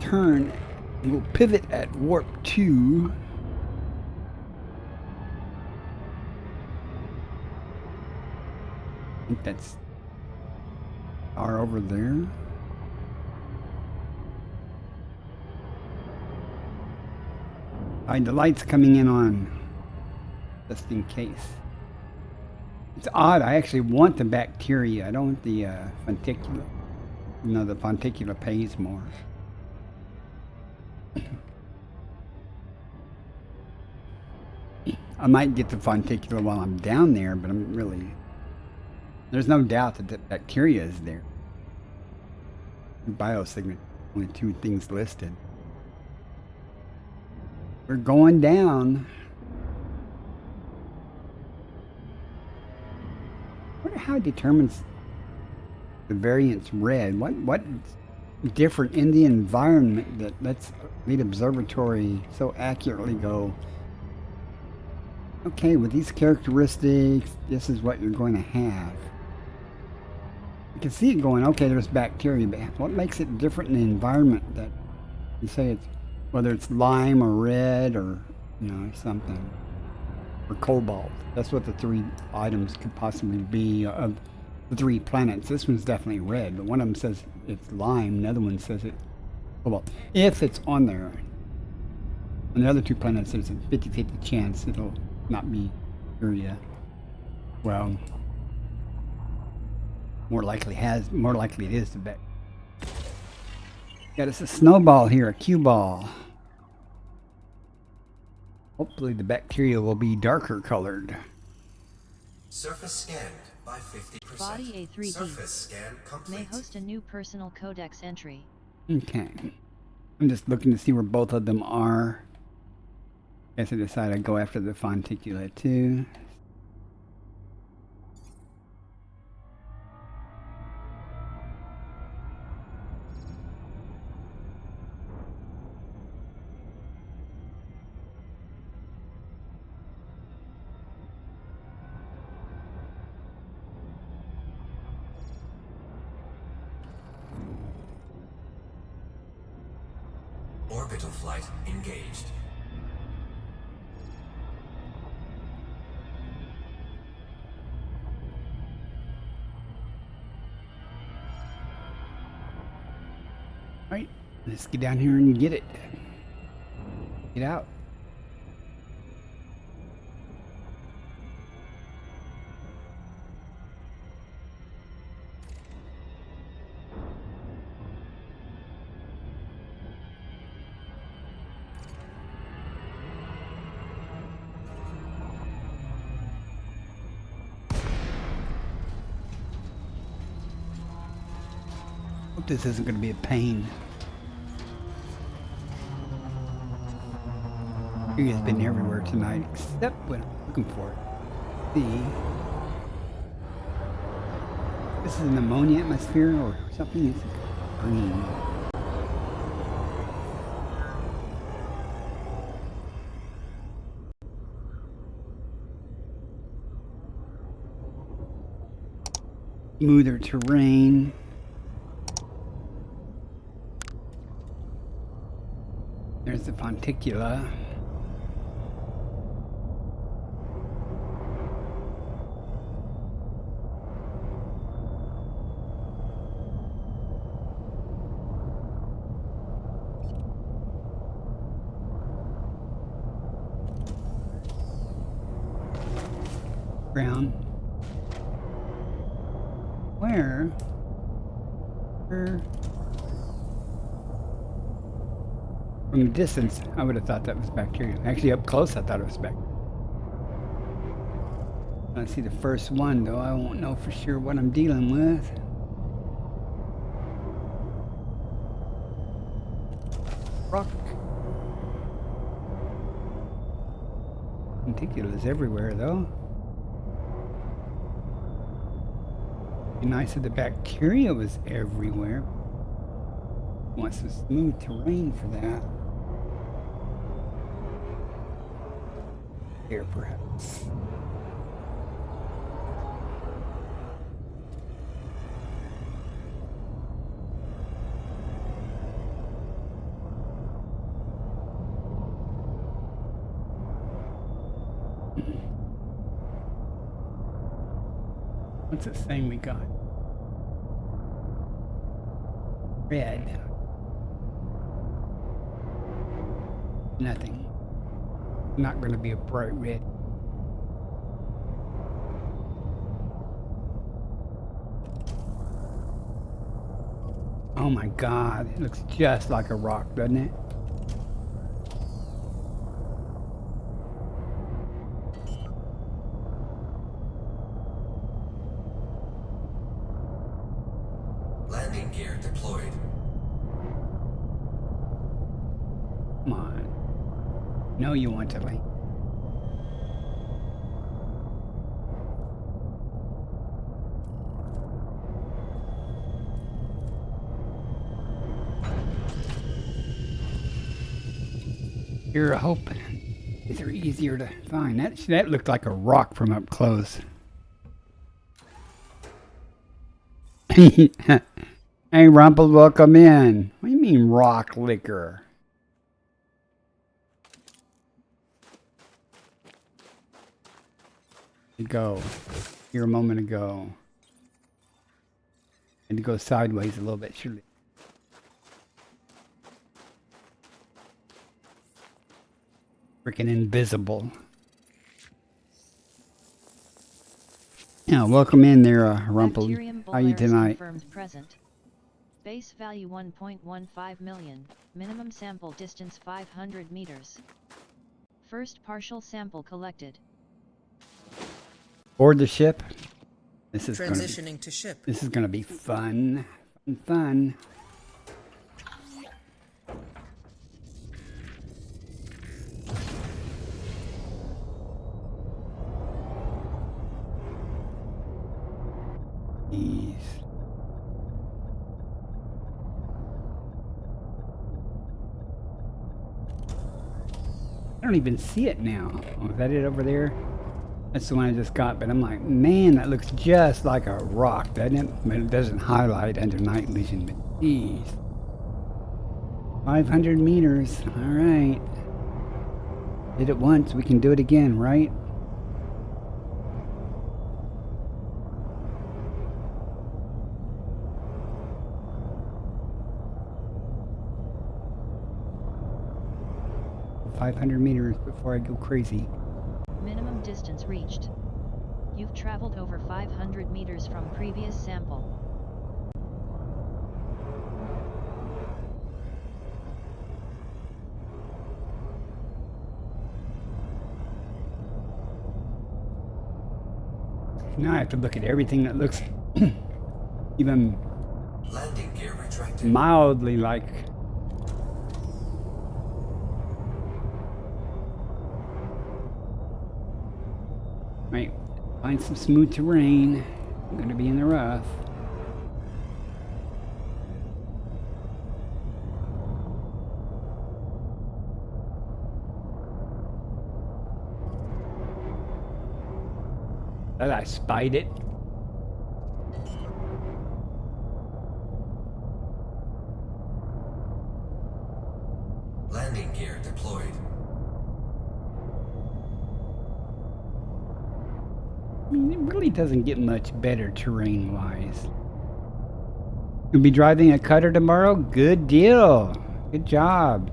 Turn, and we'll pivot at warp 2. I think that's R over there. Hide the lights coming in on, just in case. It's odd, I actually want the bacteria. I don't want the Fonticula. You know, the Fonticula pays more. I might get the Fonticula while I'm down there, but I'm really... There's no doubt that the bacteria is there. Biosignature, only 2 things listed. We're going down. I wonder how it determines the variance red. What different in the environment that lets Elite Observatory so accurately go, okay, with these characteristics, this is what you're going to have. You can see it going, okay, there's bacteria, but what makes it different in the environment that you say it's, whether it's lime or red or, you know, something, or cobalt. That's what the 3 items could possibly be of the 3 planets. This one's definitely red, but one of them says it's lime, the other one says it's cobalt. If it's on there. On the other 2 planets, there's a 50-50 chance it'll not be bacteria. Well, more likely it is the bacteria. Got us a snowball here, a cue ball. Hopefully the bacteria will be darker colored. Surface scanned by 50%. Body A3D Surface scan complete. may host a new personal codex entry. Okay. I'm just looking to see where both of them are. Guess I decided I'd go after the Fonticula too. Orbital flight engaged. Alright, let's get down here and get it. Get out. Hope this isn't going to be a pain. He has been everywhere tonight, except when I'm looking for it. See, this is an ammonia atmosphere or something. It's green. Smoother terrain. There's the Fonticula. Ground. Where? From a distance, I would have thought that was bacteria. Actually, up close, I thought it was bacteria. When I see the first one, though, I won't know for sure what I'm dealing with. Rock. Fonticula's everywhere, though. It'd be nice if the bacteria was everywhere. Wants some smooth terrain for that. Here, perhaps. What's this thing we got? Red. Nothing. Not going to be a bright red. Oh my God, it looks just like a rock, doesn't it? Landing gear deployed. Come on. No, you want to land. You're hoping these are easier to find. That looked like a rock from up close. Hey, Rumpled, welcome in. What do you mean rock liquor? Go here a moment ago. And to go sideways a little bit, surely. Freaking invisible. Yeah, welcome in there, Rumpled. Bacterium How are you bolaris tonight? confirmed present. Base value 1.15 million. Minimum sample distance 500 meters. First partial sample collected. Board the ship. This is Transitioning to ship. This is gonna be fun. Fun. Jeez. I don't even see it now. Oh, is that it over there? That's the one I just got, but I'm like, man, that looks just like a rock, doesn't it? But it doesn't highlight under night vision, but geez. 500 meters, all right. Did it once, we can do it again, right? $500 meters before I go crazy. Minimum distance reached. You've traveled over 500 meters from previous sample. Now I have to look at everything that looks even Landing gear retracted. mildly like right. Find some smooth terrain. I'm gonna be in the rough. That I spied it. Landing gear deployed. I mean, it really doesn't get much better terrain-wise. You'll be driving a cutter tomorrow? Good deal. Good job.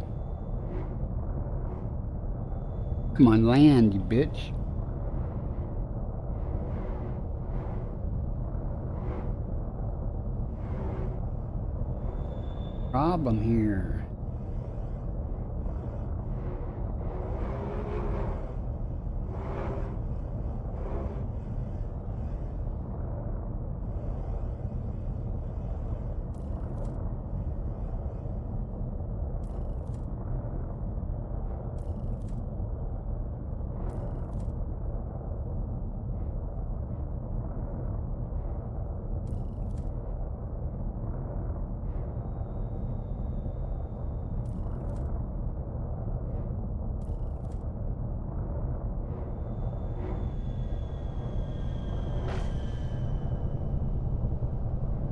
Come on, land, you bitch. Problem here.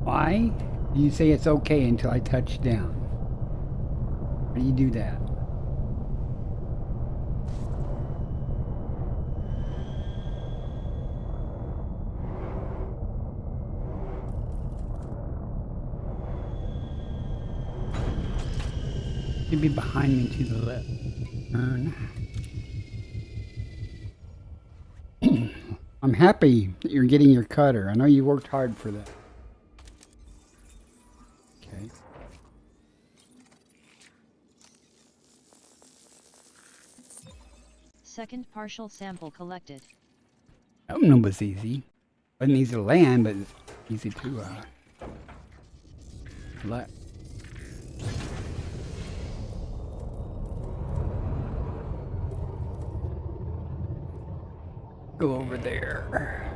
Why do you say it's okay until I touch down? How do you do that? You'd be behind me to the left. Turn. I'm happy that you're getting your cutter. I know you worked hard for that. Okay. Second partial sample collected. That one was easy. Wasn't easy to land, but it's easy to collect. Go over there.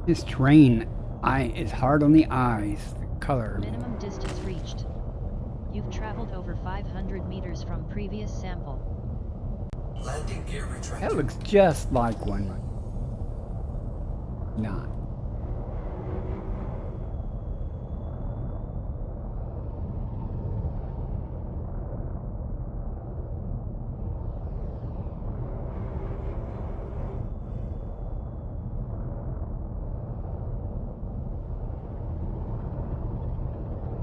This terrain It's hard on the eyes. The color. Minimum distance reached. You've traveled over 500 meters from previous sample. Landing gear retracted. That looks just like one. Not.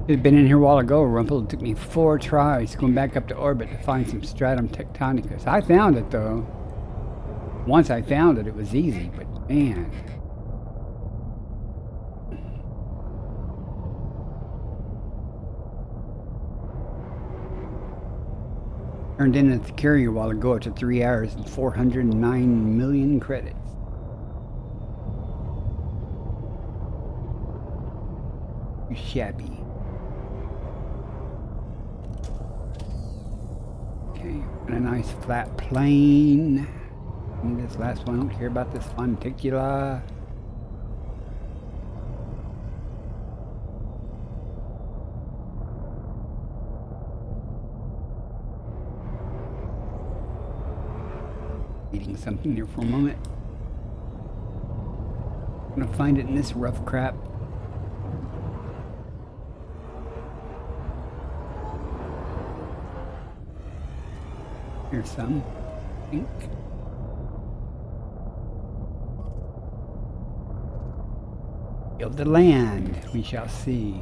It had been in here a while ago, Rumple. It took me 4 tries going back up to orbit to find some stratum tectonicus. I found it though. Once I found it, it was easy, but man. Turned in at the carrier a while ago after 3 hours and 409 million credits. Too shabby. Okay, got a nice flat plane. And this last one, I don't care about this fonticula. Eating something there for a moment. I'm gonna find it in this rough crap. Here's some, I think. Of the land, we shall see.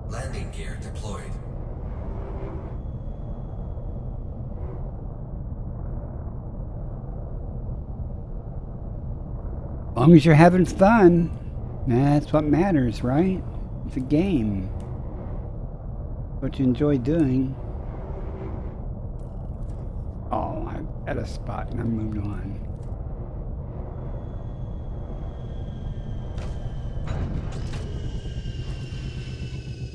Landing gear deployed. As long as you're having fun, that's what matters, right? It's a game. What you enjoy doing. Oh, I'm at a spot and I moved on.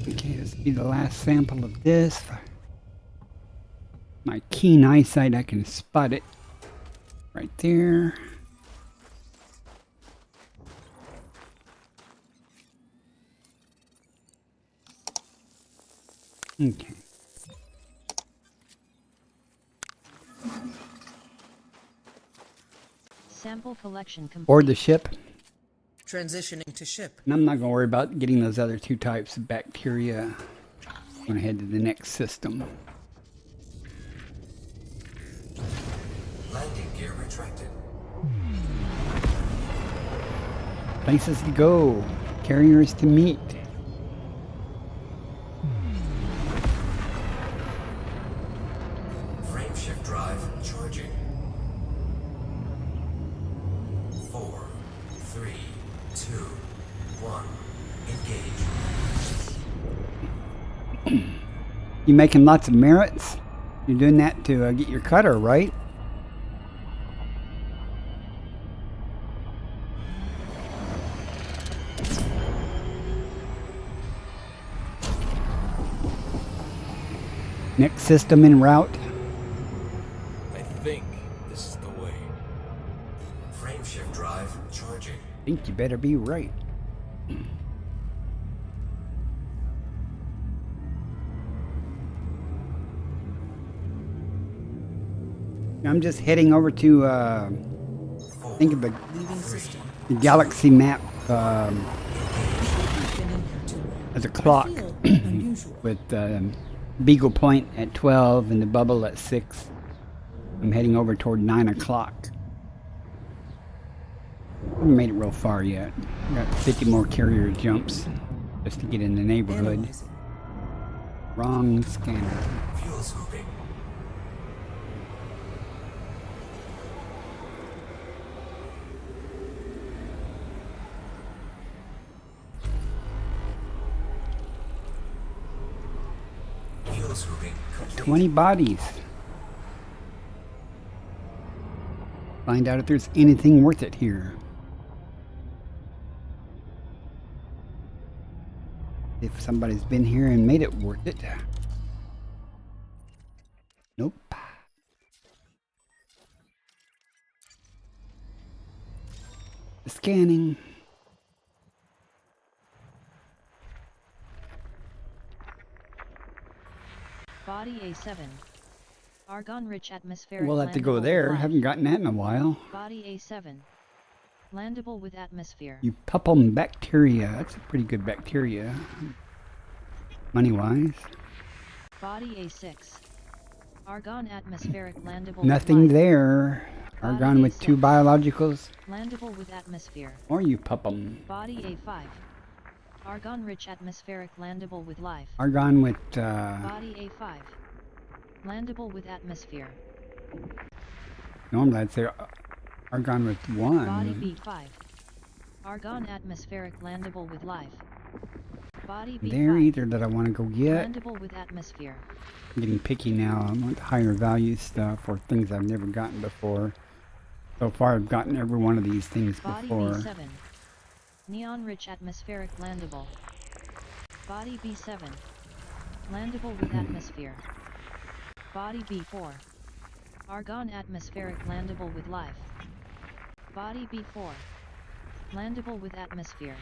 Okay, this will be the last sample of this. My keen eyesight, I can spot it right there. Okay. Sample collection complete. Board the ship. Transitioning to ship. And I'm not going to worry about getting those other 2 types of bacteria. I'm going to head to the next system. Landing gear retracted. Places to go. Carriers to meet. Frameshift drive charging. 4, 3, 2, 1. Engage. You making lots of merits? You're doing that to get your cutter, right? Next system en route. I think this is the way. Frameshift drive charging. Think you better be right. I'm just heading over to think of the Leaving system. galaxy map I've been in here too long. as a clock I feel unusual. with Beagle Point at 12 and the bubble at 6. I'm heading over toward 9 o'clock. Haven't made it real far yet. Got 50 more carrier jumps just to get in the neighborhood. Analyzing. Wrong scanner. Fuel scooping. Fuel scooping complete. 20 bodies. Find out if there's anything worth it here. If somebody's been here and made it worth it. Nope. Scanning. Body A7. Argon-rich atmospheric. We'll have to landable go with there. life. Haven't gotten that in a while. Body A7. Landable with atmosphere. You Pupum bacteria. That's a pretty good bacteria. Money-wise. Body A6. Argon atmospheric landable Nothing with life. there. Body Argon with 2 A6. biologicals. Landable with atmosphere. Or you Pupum. Body A5. Argon-rich atmospheric landable with life. Argon with Body A5. Landable with atmosphere. normally I'd say argon with 1. Body B5. Argon atmospheric landable with life. Body B5. There either that I want to go get. Landable with atmosphere. I'm getting picky now. I want higher value stuff or things I've never gotten before. So far I've gotten every one of these things Body before. B7. Neon-rich atmospheric landable. Body B7. Landable with atmosphere. Body B4. Argon atmospheric landable with life. Body B4. Landable with atmosphere.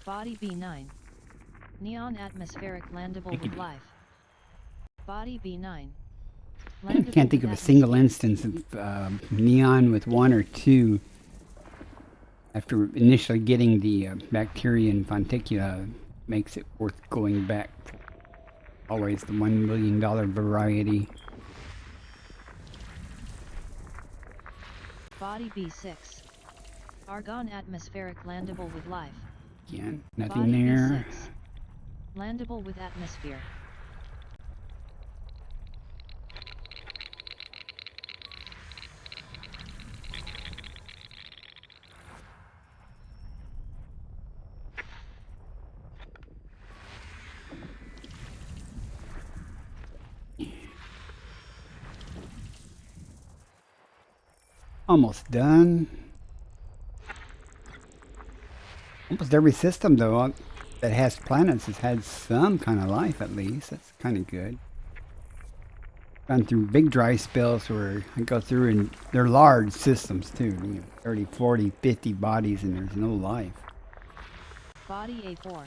Body B9. Neon atmospheric landable with life. Body B9. I can't think of a single instance of neon with 1 or 2 after initially getting the bacteria and fonticula makes it worth going back. Always the $1 million variety. Body B6. Argon atmospheric landable with life. Again, nothing Body there. B6. Landable with atmosphere. Almost done. Almost every system though that has planets has had some kind of life at least. That's kind of good. Gone through big dry spells where I go through and they're large systems too. 30, 40, 50 bodies and there's no life. Body A4.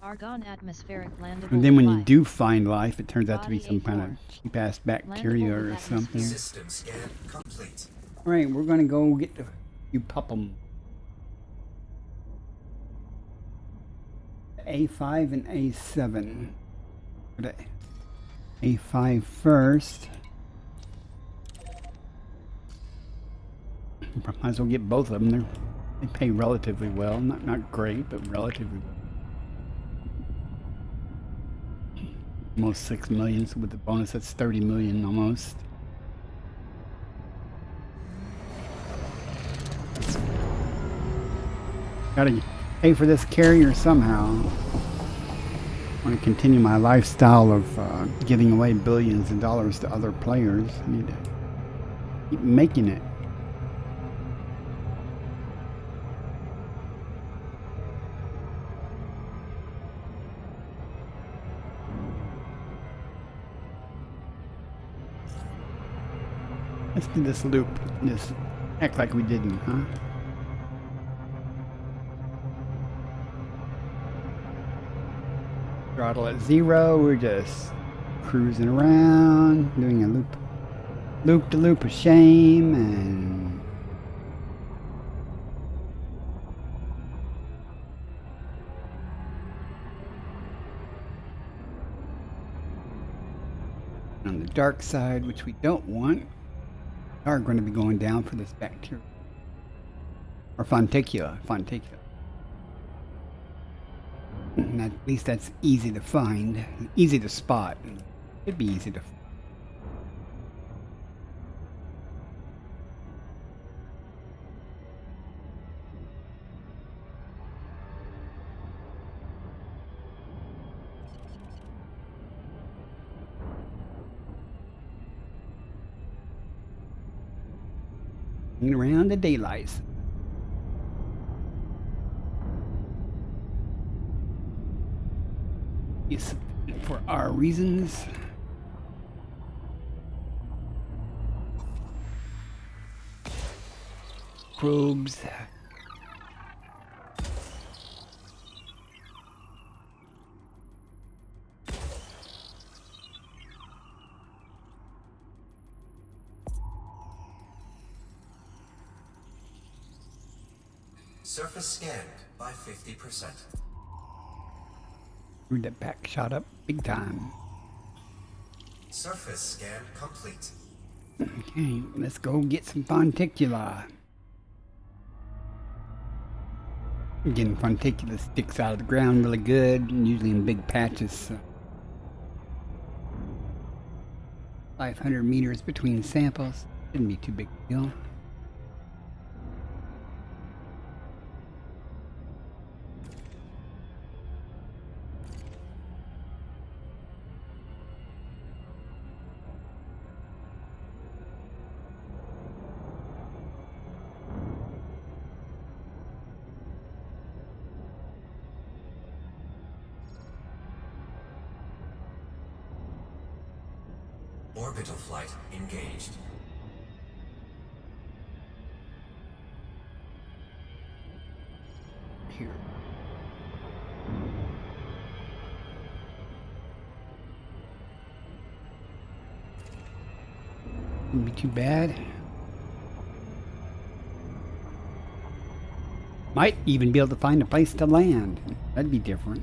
Argon atmospheric landable And then with when you life. do find life, it turns out to be Body some kind A4. of cheap-ass bacteria Landable with or atmosphere. something. System scan complete. Alright, we're gonna go get the Pupum. A5 and A7. Put A5 first. Might as well get both of them. They pay relatively well. Not great, but relatively well. Almost 6 million, so with the bonus that's 30 million almost. Gotta pay for this carrier somehow. I want to continue my lifestyle of giving away billions of dollars to other players. I need to keep making it. Let's do this loop. Just act like we didn't, huh? Throttle at 0. We're just cruising around, doing a loop to loop of shame, and on the dark side, which we don't want, are going to be going down for this bacteria or fonticula. And at least that's easy to find, easy to spot. It'd be easy to find. Around the daylight. Is for our reasons. probes. Surface scanned by 50%. Screwed that back shot up big time. Surface scan complete. Okay, let's go get some fonticula. Again, fonticula sticks out of the ground really good, and usually in big patches. So 500 meters between samples shouldn't be too big a deal. Orbital flight engaged. Here. Wouldn't be too bad. Might even be able to find a place to land. That'd be different.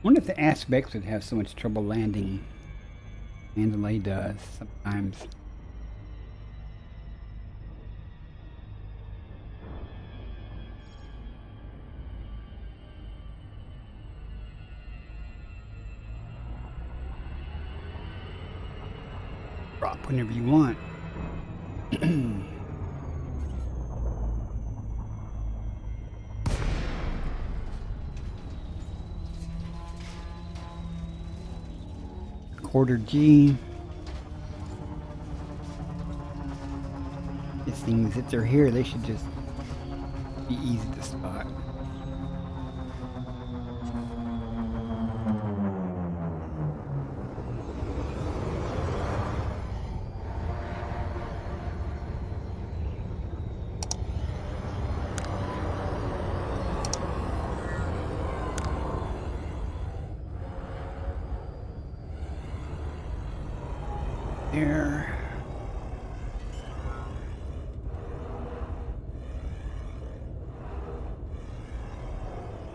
Wonder if the aspects would have so much trouble landing. Mandalay does sometimes. Drop whenever you want. Quarter G. These things, if they're here, they should just be easy to spot. There.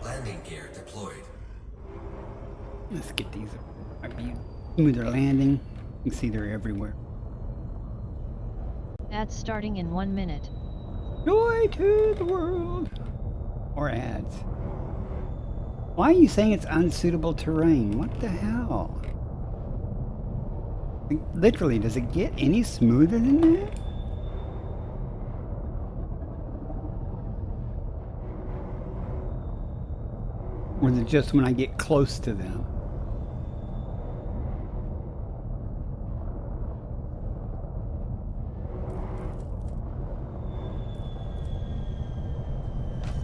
Landing gear deployed. Let's get these. Might be smoother landing. You can see they're everywhere. Ads starting in 1 minute. Joy to the world. Or ads. Why are you saying it's unsuitable terrain? What the hell? Like, literally, does it get any smoother than that? Or is it just when I get close to them?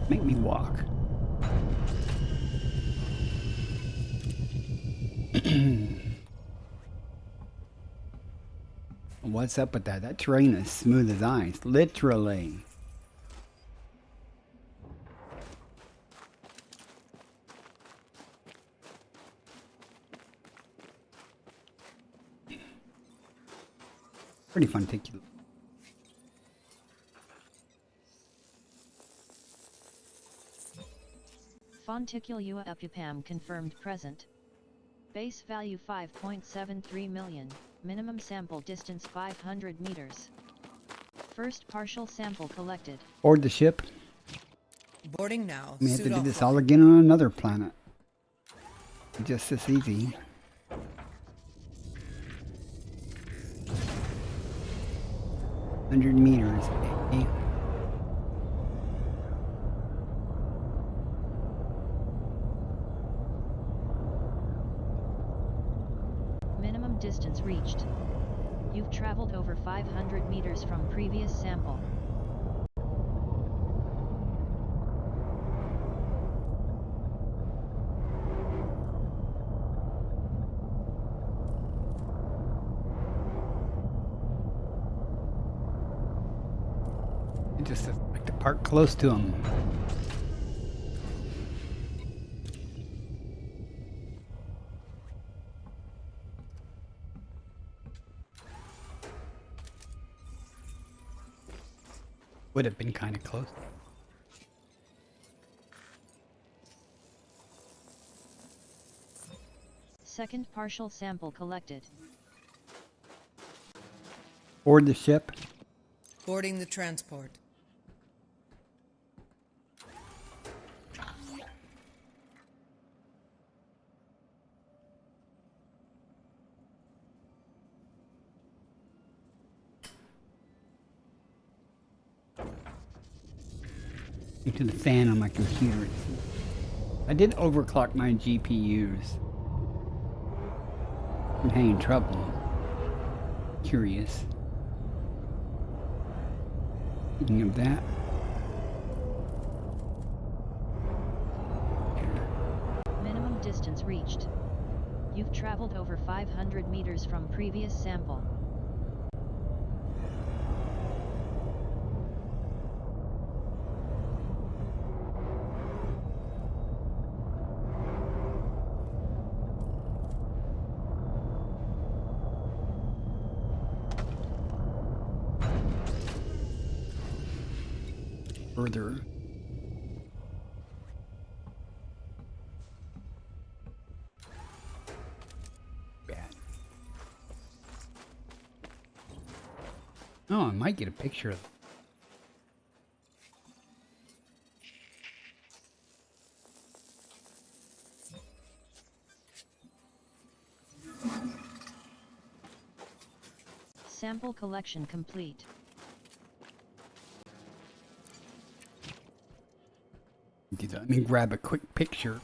Make me walk. What's up with that? That terrain is smooth as ice, literally. Pretty fonticular. Fonticula Epupam confirmed present. Base value 5.73 million. Minimum sample distance 500 meters. First partial sample collected. Board the ship. Boarding now. We have to Suit do off this lock. all again on another planet. Just this easy. $100 meters. Okay. Minimum distance reached. You've traveled over 500 meters from previous sample. Just like to park close to them. Would have been kind of close. Second partial sample collected. Board the ship. Boarding the transport. Into the fan on my computer. I did overclock my GPUs. I'm having trouble. Curious. Speaking of that. Minimum distance reached. You've traveled over 500 meters from previous sample. Further. Bad. Oh, I might get a picture of it. Sample collection complete. Let me grab a quick picture.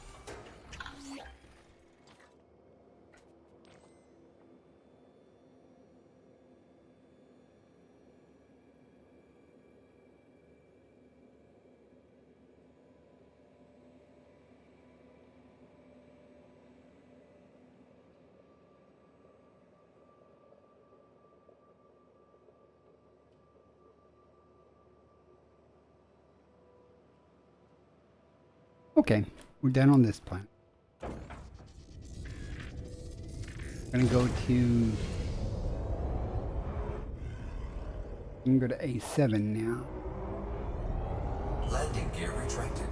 Okay, we're done on this planet. Gonna go to. You can go to A7 now. Landing gear retracted.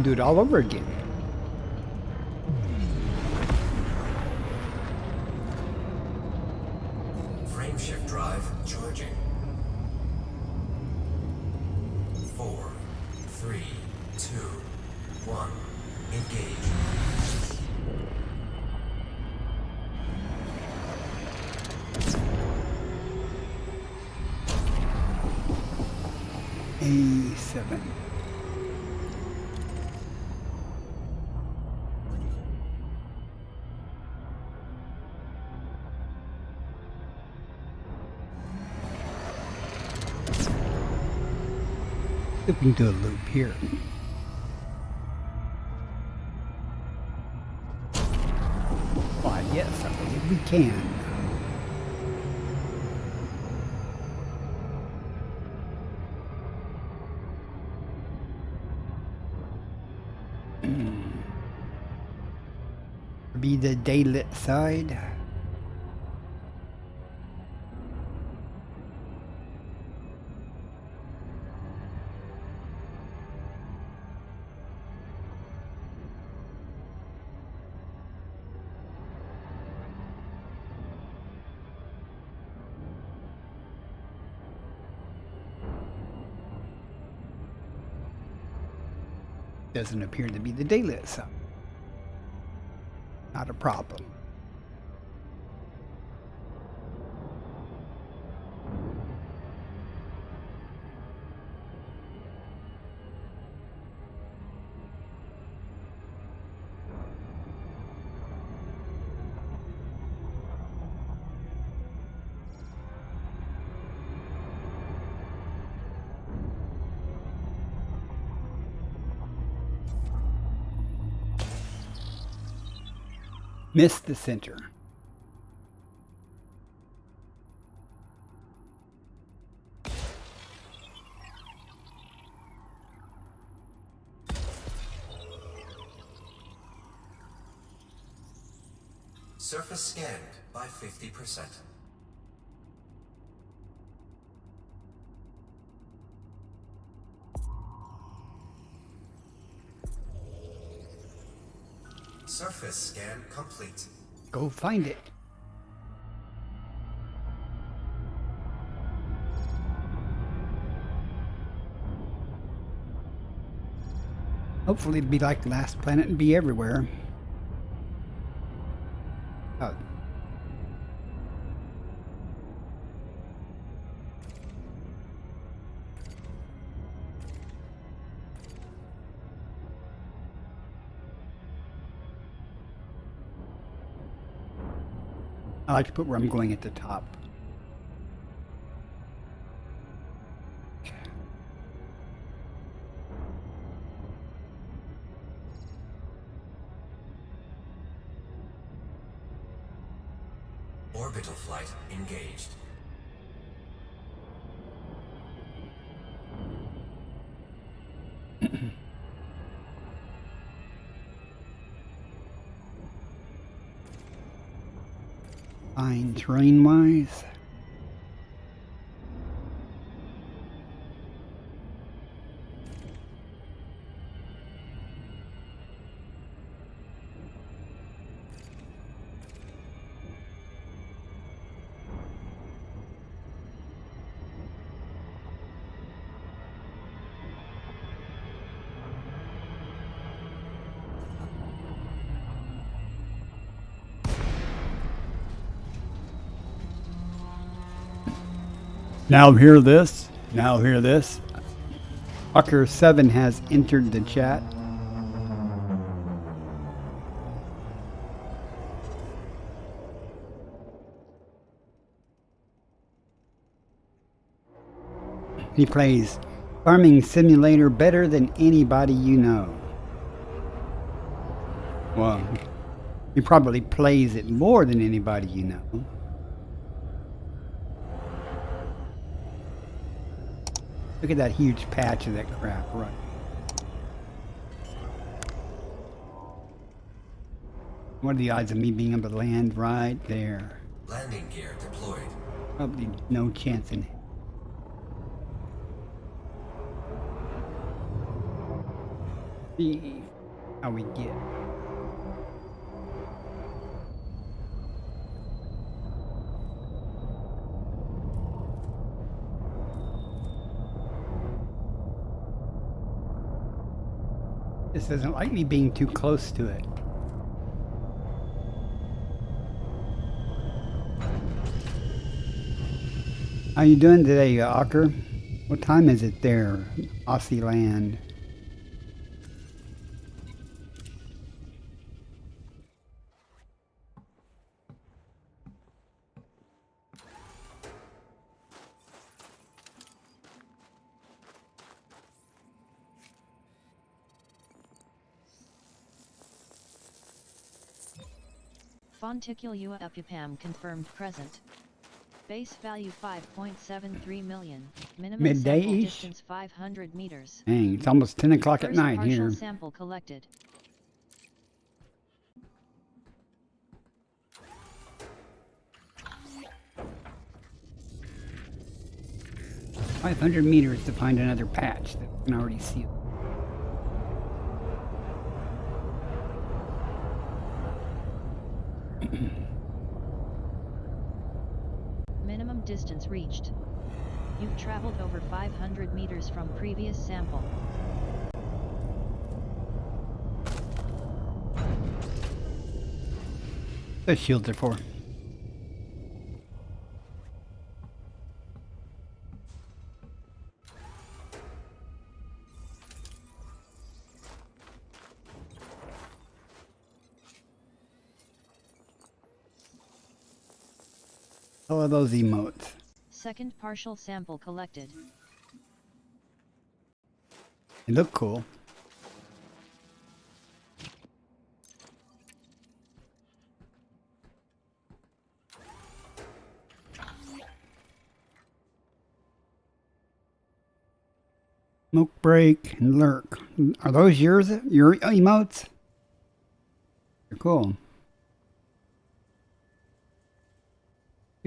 Do it all over again. Frameshift drive charging. 4, 3, 2, 1. Engage. A7. If we can do a loop here. Why, yes, I believe we can. Be the daylit side. Doesn't appear to be the daylit side. Not a problem. Missed the center. Surface scanned by 50%. Surface scan complete. Go find it. Hopefully it'll be like the last planet and be everywhere. Oh. I like to put where I'm going at the top. Orbital flight engaged. Fine terrain-wise. Now hear this. Now hear this. Hucker7 has entered the chat. He plays Farming Simulator better than anybody you know. Well, he probably plays it more than anybody you know. Look at that huge patch of that crap, right? What are the odds of me being able to land right there? Landing gear deployed. Probably no chance in hell. See how we get. This doesn't like me being too close to it. How you doing today, Ocker? What time is it there, Aussie land? Fonticula Epupam confirmed present. Base value 5.73 million. Minimum sample Midday-ish? distance 500 meters. Dang, it's almost 10 o'clock at First night partial here. sample collected. $500 meters to find another patch that we can already see. Minimum distance reached. You've traveled over 500 meters from previous sample. The shields are for. All of those emotes. Second partial sample collected. They look cool. Smoke break and lurk. Are those yours? Your emotes? They're cool.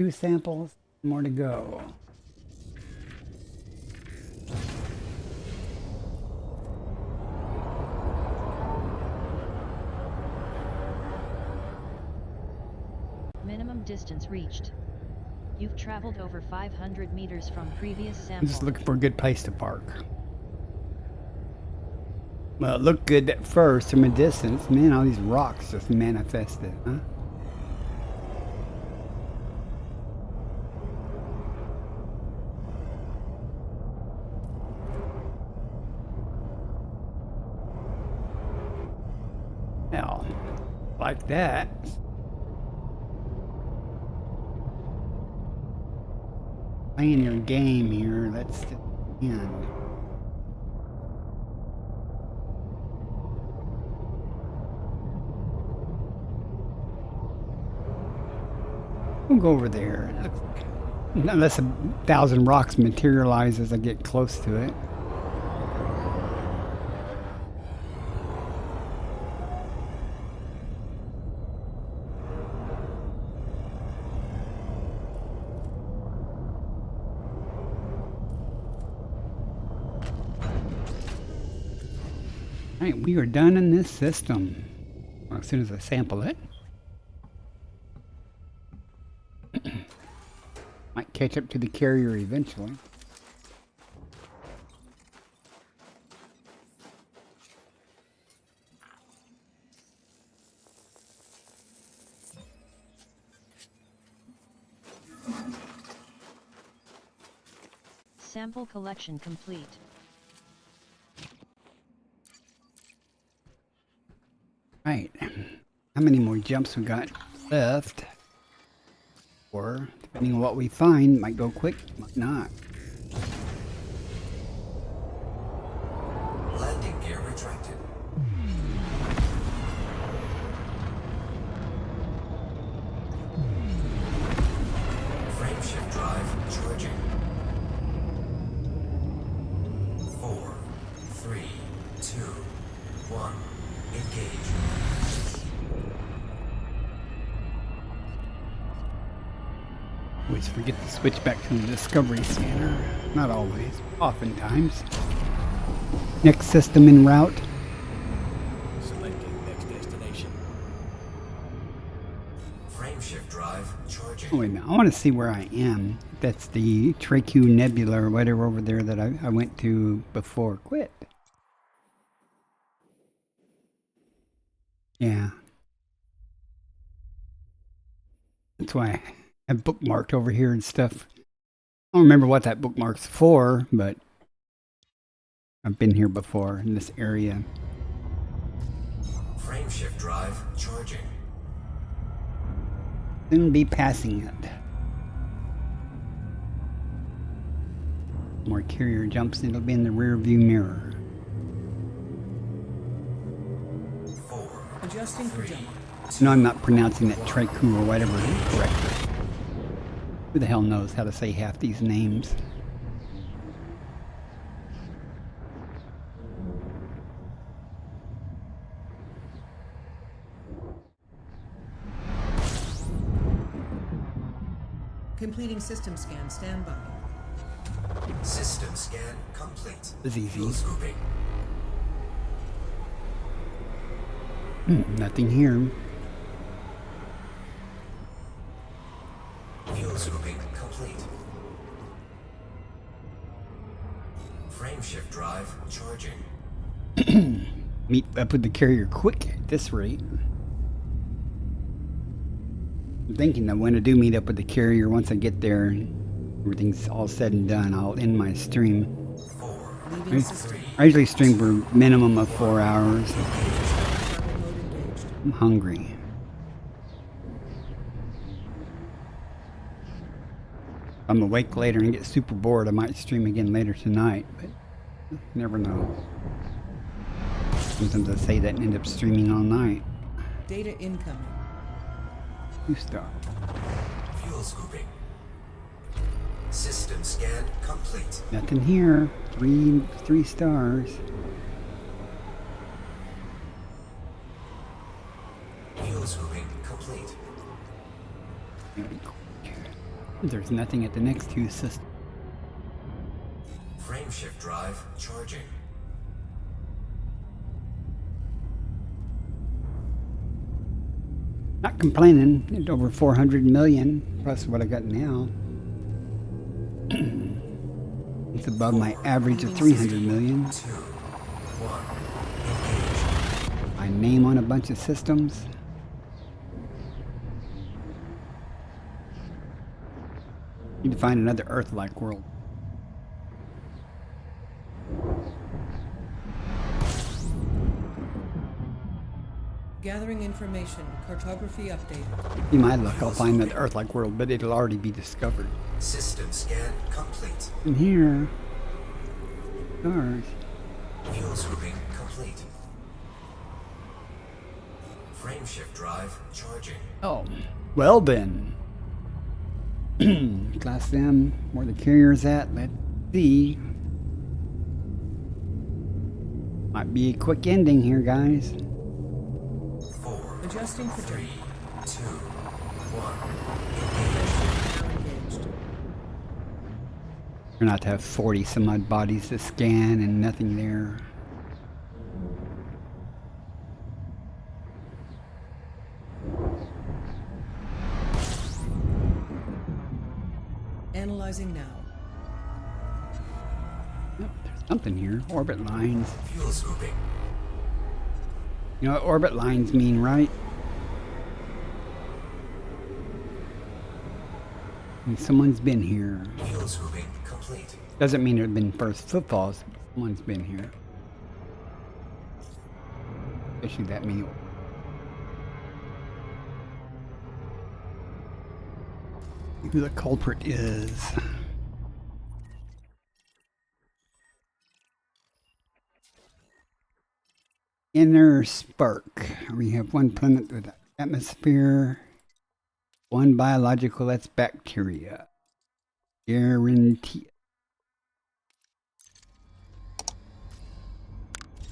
2 samples, more to go. Minimum distance reached. You've traveled over 500 meters from previous I'm sample. just looking for a good place to park. Well, it looked good at first from a distance. Man, all these rocks just manifested, huh? Hell, like that. Playing your game here, that's the end. We'll go over there. Unless 1,000 rocks materialize as I get close to it. Alright, we are done in this system. Well, as soon as I sample it. Might catch up to the carrier eventually. Sample collection complete. Right. How many more jumps we got left? Or, depending on what we find, might go quick, might not. Landing gear retracted. Frameshift drive charging. 4, 3, 2, 1. Engage. Always forget to switch back to the Discovery Scanner. Not always, oftentimes. Next system en route. Selecting next destination. Frameshift drive charging. Oh, wait a minute. I want to see where I am. That's the Traku Nebula or whatever over there that I went to before quit. Yeah. That's why I have bookmarked over here and stuff. I don't remember what that bookmark's for, but I've been here before in this area. Frameshift drive charging. Soon be passing it. More carrier jumps and it'll be in the rear view mirror. 4, Adjusting for jump. No, I'm not pronouncing that Traku or whatever correctly. Who the hell knows how to say half these names? Completing system scan. Stand by. System scan complete. It's easy. Fuel scooping. Nothing here. Fuel scooping complete. Frameshift drive charging. Meet up with the carrier quick at this rate. I'm thinking that when I do meet up with the carrier, once I get there and everything's all said and done, I'll end my stream. 4, Leaving system. I usually stream for a minimum of 4 hours. Travel mode engaged. I'm hungry. If I'm awake later and get super bored, I might stream again later tonight, but you never know. Sometimes I say that and end up streaming all night. Data incoming. 2 star. fuel scooping. System scan complete. Nothing here. Three stars. Fuel scooping complete. There's nothing at the next two systems. Frameshift drive charging. Not complaining. It's over 400 million plus what I got now. It's above my average of 300 million. 2, 1, engage. My name on a bunch of systems. Need to find another Earth-like world. Gathering information. Cartography update. In my luck, I'll find another Earth-like world, but it'll already be discovered. System scan complete. In here, stars. Fuel scooping complete. Frameshift drive charging. Oh, well then. Class them where the carrier's at. Let's see. Might be a quick ending here, guys. 4, Adjusting for 3, 2, 1, now engaged. We're not to have 40 some odd bodies to scan and nothing there. Analyzing now. Oh, there's something here. Orbit lines. fuel scooping. You know what orbit lines mean, right? And someone's been here. Fuel scooping complete. Doesn't mean there have been first footfalls. Someone's been here. Especially that many. Who the culprit is. Inner spark. We have one planet with an atmosphere. One biological, that's bacteria. Guarantee.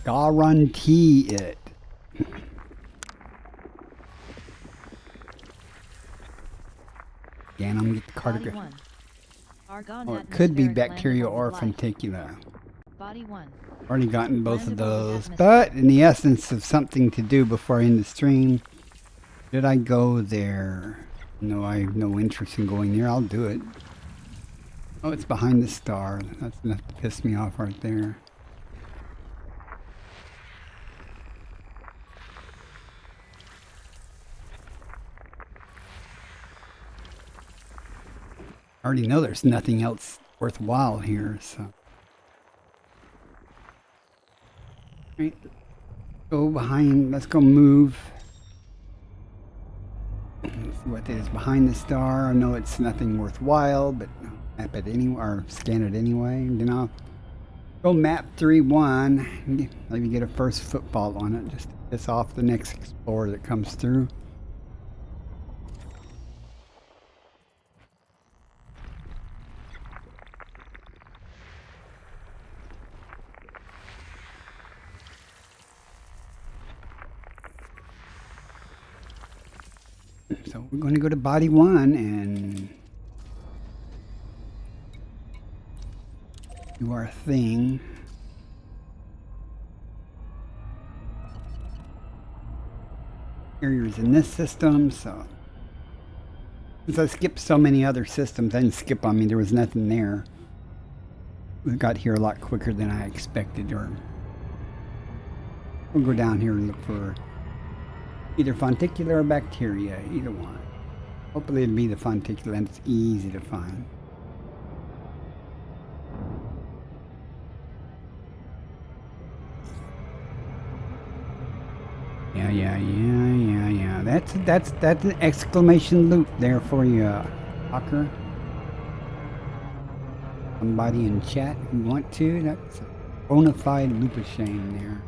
Guarantee it. Again, I'm gonna get the Body cartograph. 1. Argon Oh, it could be atmospheric bacteria landable or with life. funticula. Body 1. Already gotten both of Landable with those, atmosphere. but in the essence of something to do before I end the stream, did I go there? No, I have no interest in going there. I'll do it. Oh, it's behind the star. That's enough to piss me off right there. I already know there's nothing else worthwhile here, so. Right. Go behind, let's go move. Let's see what it is behind the star. I know it's nothing worthwhile, but map it anyway, or scan it anyway. And then I'll go map 3-1, maybe get a first football on it, just to piss off the next explorer that comes through. So we're going to go to body 1 and do our thing. Carriers in this system, so since I skipped so many other systems, I didn't skip on me, there was nothing there. We got here a lot quicker than I expected, or we'll go down here and look for either fonticula or bacteria, either one. Hopefully it'll be the fonticula and it's easy to find. Yeah. That's an exclamation loop there for you, Hawker. Somebody in chat who want to, that's a bona fide loop of shame there.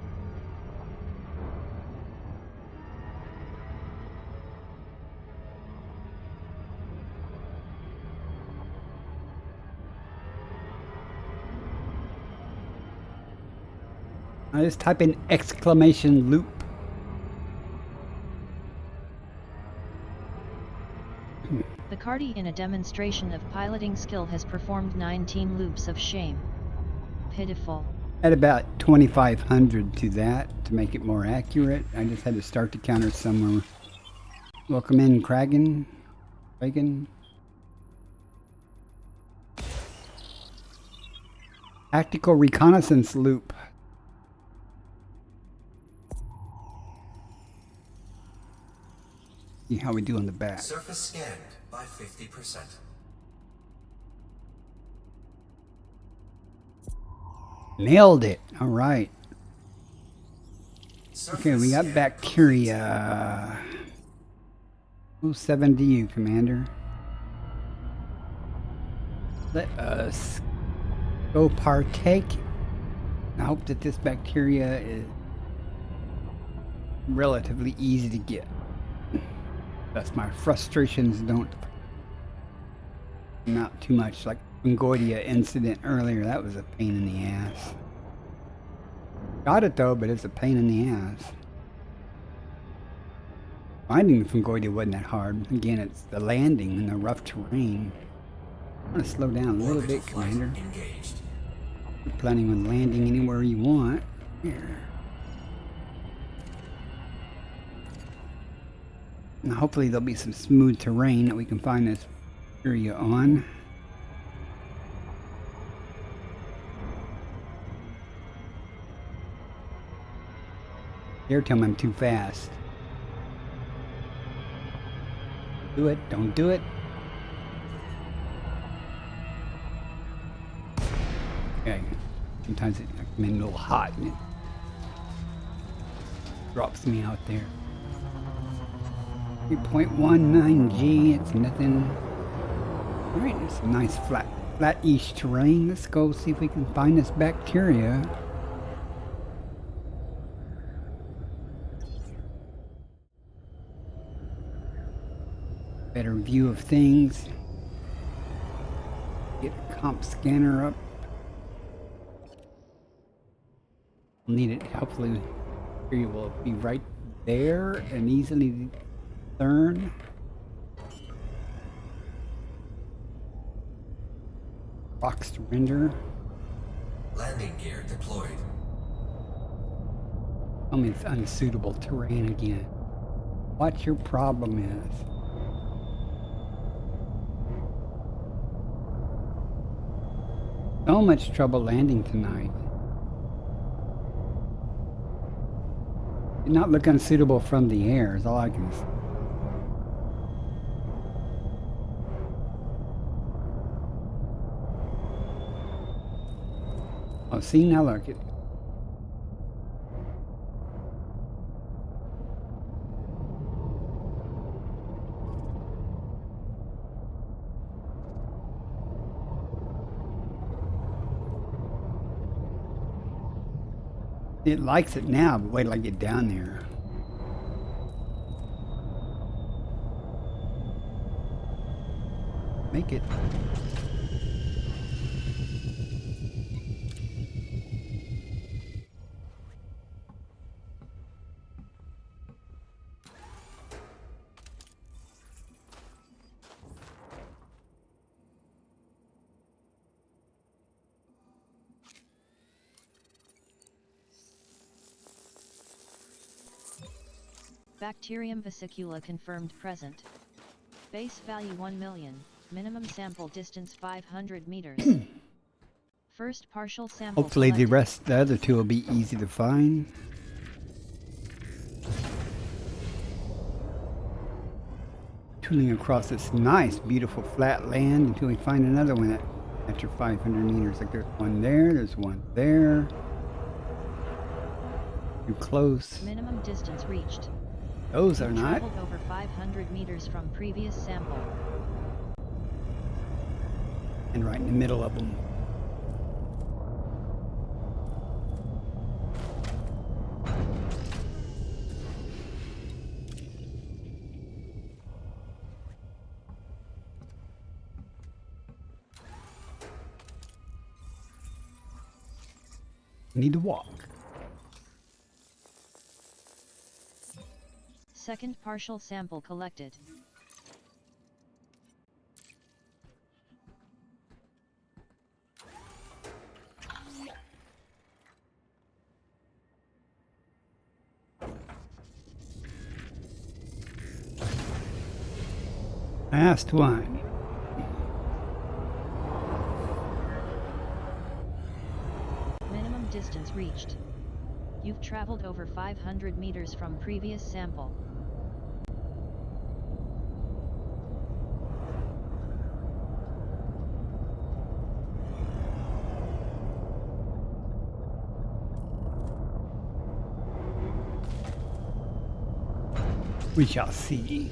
I just type in exclamation loop. Bacardi, in a demonstration of piloting skill, has performed 19 loops of shame. Pitiful. Add about 2,500 to that to make it more accurate. I just had to start the counter somewhere. Welcome in, Kragan. Tactical reconnaissance loop. See how we do on the back. Surface scanned by 50%. Nailed it. All right. Surface Okay, we got scan bacteria. 07 to you, Commander. Let us go partake. I hope that this bacteria is relatively easy to get. Thus my frustrations don't not too much like Fungoidia incident earlier. That was a pain in the ass. Got it though, but it's a pain in the ass. Finding the Fungoidia wasn't that hard. Again, it's the landing in the rough terrain. I'm gonna slow down a little orbital bit, flight Commander. engaged. You're planning on landing anywhere you want. Here. Now hopefully there'll be some smooth terrain that we can find this area on. Dare tell me I'm too fast. Do it, don't do it. Okay. Sometimes I come in a little hot and it drops me out there. 3.19 G, it's nothing. Alright, it's a nice flat-ish terrain. Let's go see if we can find this bacteria. Better view of things. Get the comp scanner up. We'll need it, hopefully it will be right there and easily discern. Box to render. Landing gear deployed. Tell me it's unsuitable terrain again. What your problem is. So much trouble landing tonight. Did not look unsuitable from the air is all I can say. Oh, see, now look. It likes it now, but wait till I get down there. Make it. Bacterium vesicula confirmed present. Base value 1 million, minimum sample distance 500 meters. First partial sample Hopefully collected. the other two will be easy to find. Tooling across this nice, beautiful flat land until we find another one after 500 meters. Like there's one there's one there. Too close. Minimum distance reached. Those are not. Traveled over 500 meters from previous sample. And right in the middle of them. Need to walk. Second partial sample collected. Last one. Minimum distance reached. You've traveled over 500 meters from previous sample. We shall see.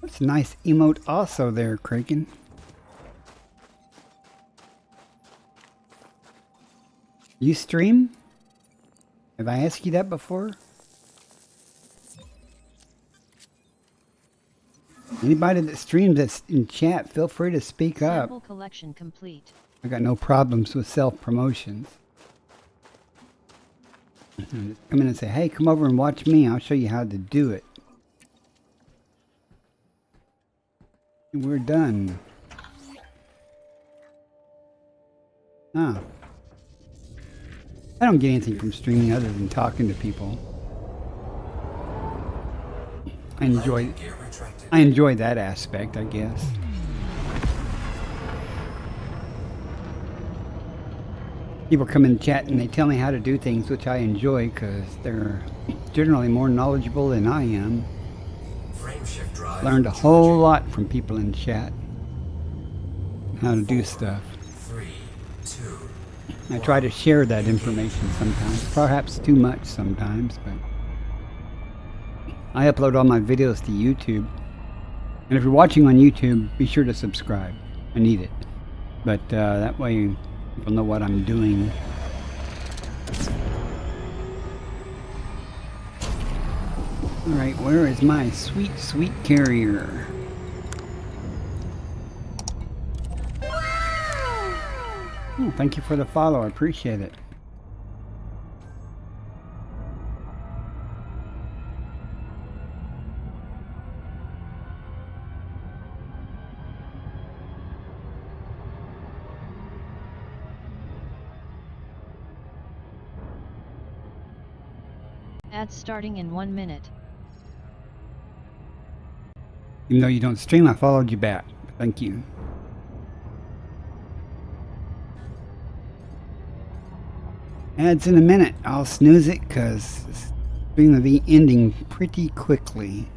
That's a nice emote also there, Kraken. You stream? Have I asked you that before? Anybody that streams that's in chat, feel free to speak up. Sample collection complete. I got no problems with self-promotions. Just come in and say, hey, come over and watch me. I'll show you how to do it. And we're done. Ah. I don't get anything from streaming other than talking to people. I enjoy that aspect, I guess. People come in chat and they tell me how to do things, which I enjoy because they're generally more knowledgeable than I am. Learned a whole lot from people in chat. How to do stuff. 3, 2. I try to share that information sometimes, perhaps too much sometimes, but I upload all my videos to YouTube. And if you're watching on YouTube, be sure to subscribe. I need it. But that way people know what I'm doing. Alright, where is my sweet, sweet carrier? Oh, thank you for the follow. I appreciate it. Ads starting in 1 minute. Even though you don't stream, I followed you back. Thank you. Ads in a minute. I'll snooze it because the stream will be ending pretty quickly.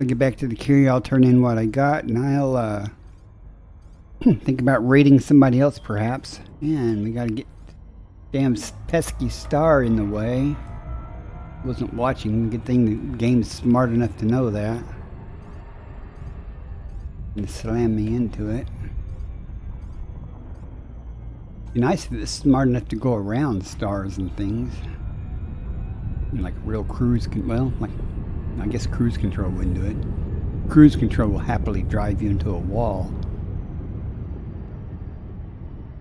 I'll get back to the carrier. I'll turn in what I got, and I'll think about raiding somebody else, perhaps. And we gotta get damn pesky star in the way. Wasn't watching. Good thing the game's smart enough to know that. And slam me into it. Be nice if it's smart enough to go around stars and things. Like real cruise well, like I guess cruise control wouldn't do it. Cruise control will happily drive you into a wall.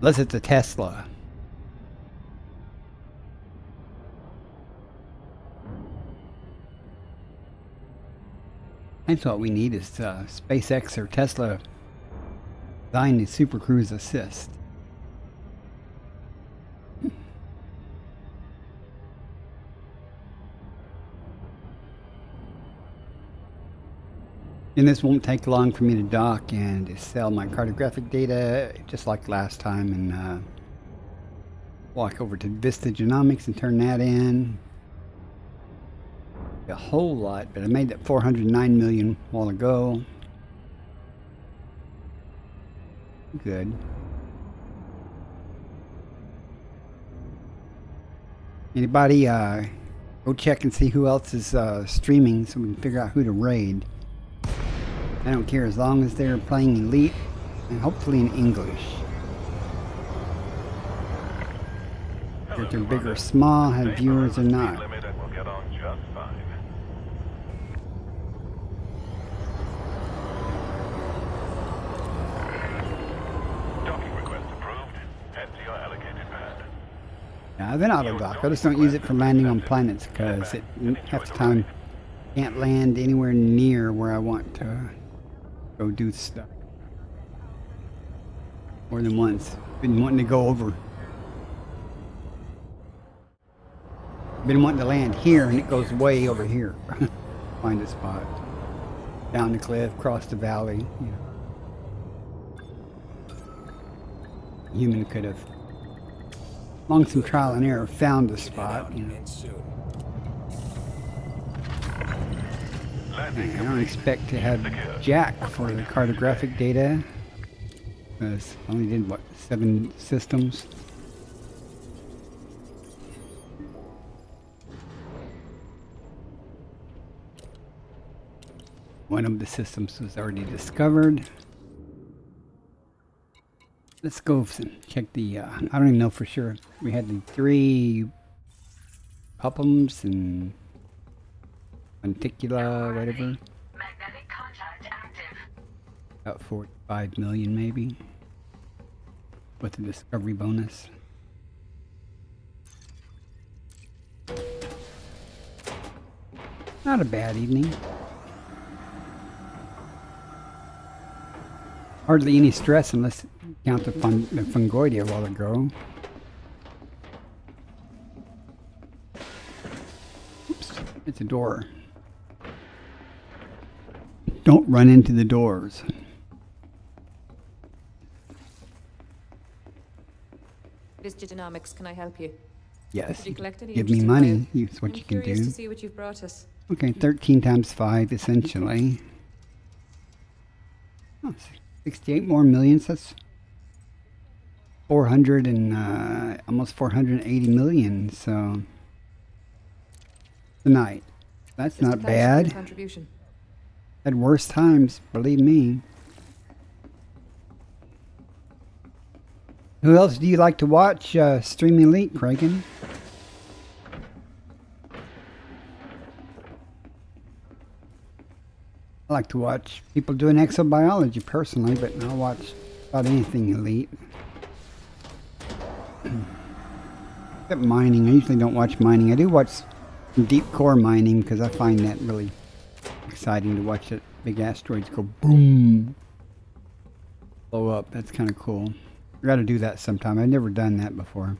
Unless it's a Tesla. That's what we need is SpaceX or Tesla design the Super Cruise Assist. And this won't take long for me to dock and to sell my cartographic data just like last time and walk over to Vista Genomics and turn that in. A whole lot, but I made that 409 million a while ago. Good. Anybody go check and see who else is streaming so we can figure out who to raid. I don't care as long as they're playing Elite and hopefully in English. If they're big or small, have viewers or not. Yeah, I've been auto dock. I just don't use it for landing on planets because it half the time can't land anywhere near where I want to go do stuff. More than once. Been wanting to go over Been wanting to land here, and it goes way over here. Find a spot. Down the cliff, across the valley. You know. Human could have, among some trial and error, found a spot. You know. And soon. I don't expect to have Jack for the cartographic data, because I only did, what, 7 systems? One of the systems was already discovered. Let's go check the, I don't even know for sure. We had the 3 Pupums and Lenticula, whatever. Magnetic contact active. About 45 million maybe. With the discovery bonus. Not a bad evening. Hardly any stress unless you count the fungoidia a while ago. Oops, it's a door. Don't run into the doors. Genomics, can I help you? Yes, Did you collect any give me interesting money. bio- That's what I'm you can curious do. to see what you've brought us. Okay, 13 times 5 essentially. Oh, 68 more millions. That's 400 and almost 480 million. So tonight, that's Just a not thanks for your bad. contribution. Had worse times, believe me. Who else do you like to watch stream Elite, Kraken? I like to watch people doing exobiology personally, but I'll watch about anything Elite. Except mining. I usually don't watch mining. I do watch deep core mining because I find that really exciting to watch it. Big asteroids go boom, blow up. That's kind of cool. I got to do that sometime. I've never done that before.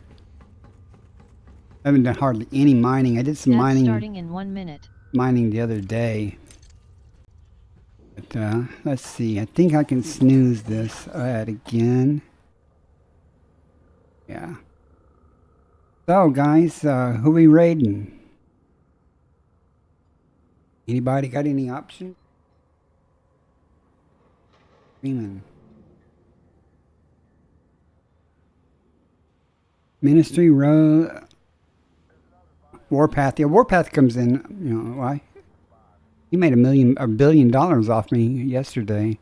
I haven't done hardly any mining. I did some That's mining. starting in 1 minute. Mining the other day. But let's see. I think I can snooze this ad again. Yeah. So guys, who we raiding? Anybody got any options? Freeman. Ministry Road. Warpath. Yeah, Warpath comes in. You know why? He made $1 billion off me yesterday.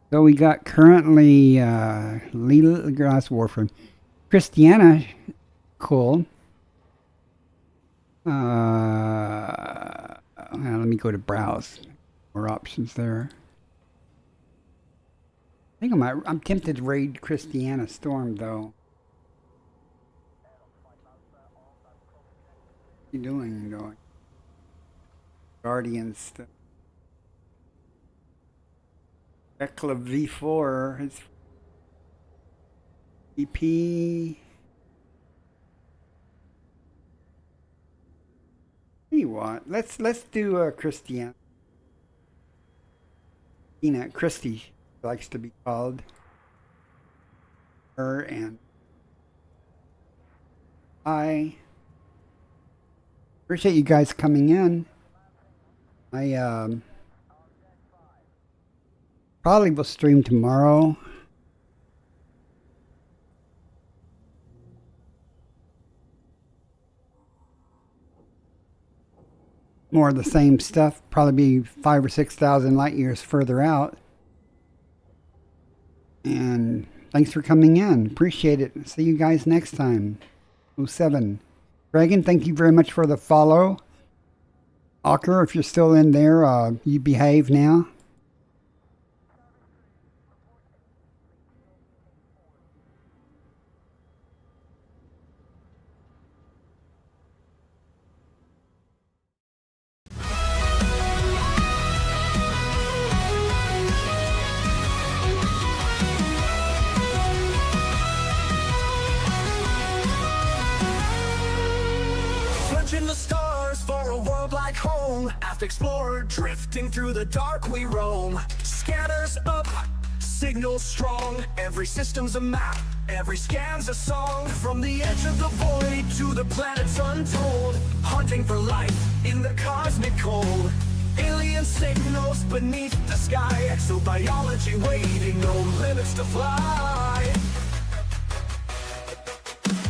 So we got currently Lila Grass Warfare. Christiana, cool. Well, let me go to browse. More options there. I think I'm tempted to raid Christiana Storm though. What are you doing? Going? Guardians stuff. Ekla V4. It's EP. What do you want? Let's do Christiana. Christy she likes to be called. Her and I appreciate you guys coming in. I probably will stream tomorrow. More of the same stuff. Probably be 5,000 or 6,000 light years further out. And thanks for coming in. Appreciate it. See you guys next time. 07. Dragon, thank you very much for the follow. Ocker, if you're still in there, you behave now. path explorer, drifting through the dark we roam. Scanners up, signals strong, every system's a map, every scan's a song. From the edge of the void to the planets untold, hunting for life in the cosmic cold. Alien signals beneath the sky, exobiology waiting, no limits to fly.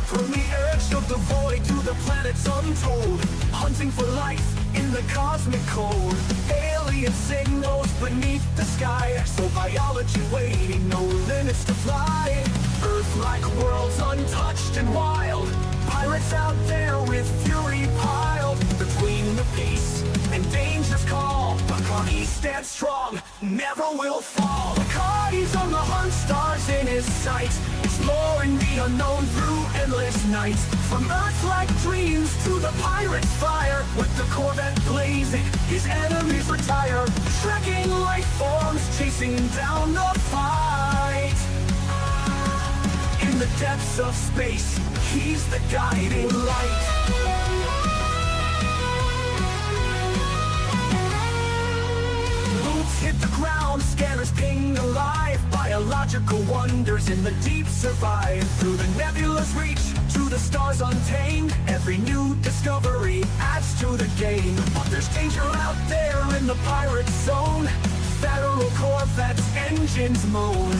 From the edge of the void to the planets untold, hunting for life in the cosmic cold. Alien signals beneath the sky, exobiology waiting, no limits to fly. Earth-like worlds untouched and wild, pirates out there with fury piled. Between the peace and danger's call, Bacardi stands strong, never will fall. Bacardi's on the hunt, stars in his sights, exploring the unknown through endless nights. From Earth-like dreams to the pirate's fire, with the Corvette blazing, his enemies retire. Trekking life forms, chasing down the fight. In the depths of space, he's the guiding light. Hit the ground, scanners ping alive. Biological wonders in the deep survive. Through the nebula's reach, to the stars untamed, every new discovery adds to the game. But there's danger out there in the pirate zone. Federal Corvette's engines moan.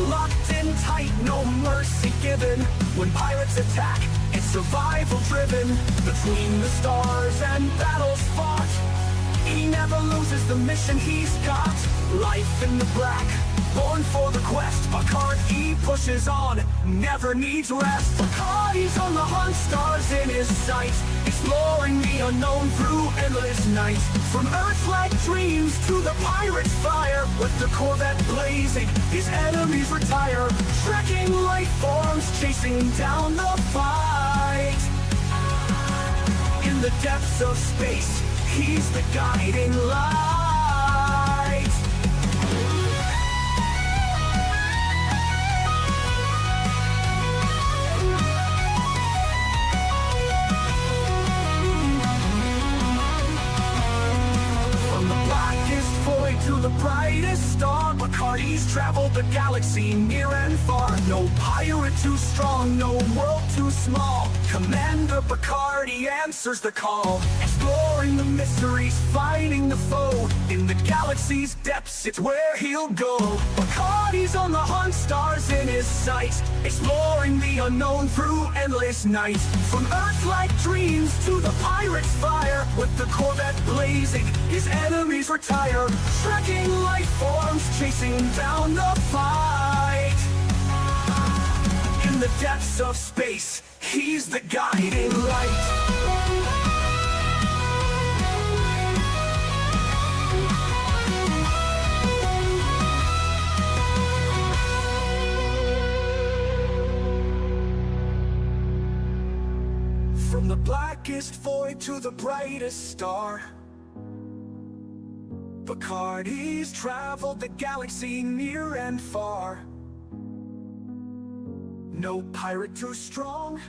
Locked in tight, no mercy given. When pirates attack, it's survival driven. Between the stars and battles fought, he never loses the mission he's got. Life in the black, born for the quest. Bacardi pushes on, never needs rest. Bacardi's on the hunt, stars in his sights, exploring the unknown through endless nights. From Earth-like dreams to the pirate's fire, with the Corvette blazing, his enemies retire. Trekking life forms, chasing down the fight. In the depths of space, he's the guiding light. From the blackest void to the brightest star, Bacardi's traveled the galaxy near and far. No pirate too strong, no world too small. Commander Bacardi answers the call, exploring the mysteries, fighting the foe. In the galaxy's depths, it's where he'll go. Bacardi's on the hunt, stars in his sights, exploring the unknown through endless nights. From Earth-like dreams to the pirate's fire, with the Corvette blazing, his enemies retire. Trekking life forms, chasing down the fight. In the depths of space, he's the guiding light. From the blackest void to the brightest star, Bacardi's traveled the galaxy near and far. No pirate too strong,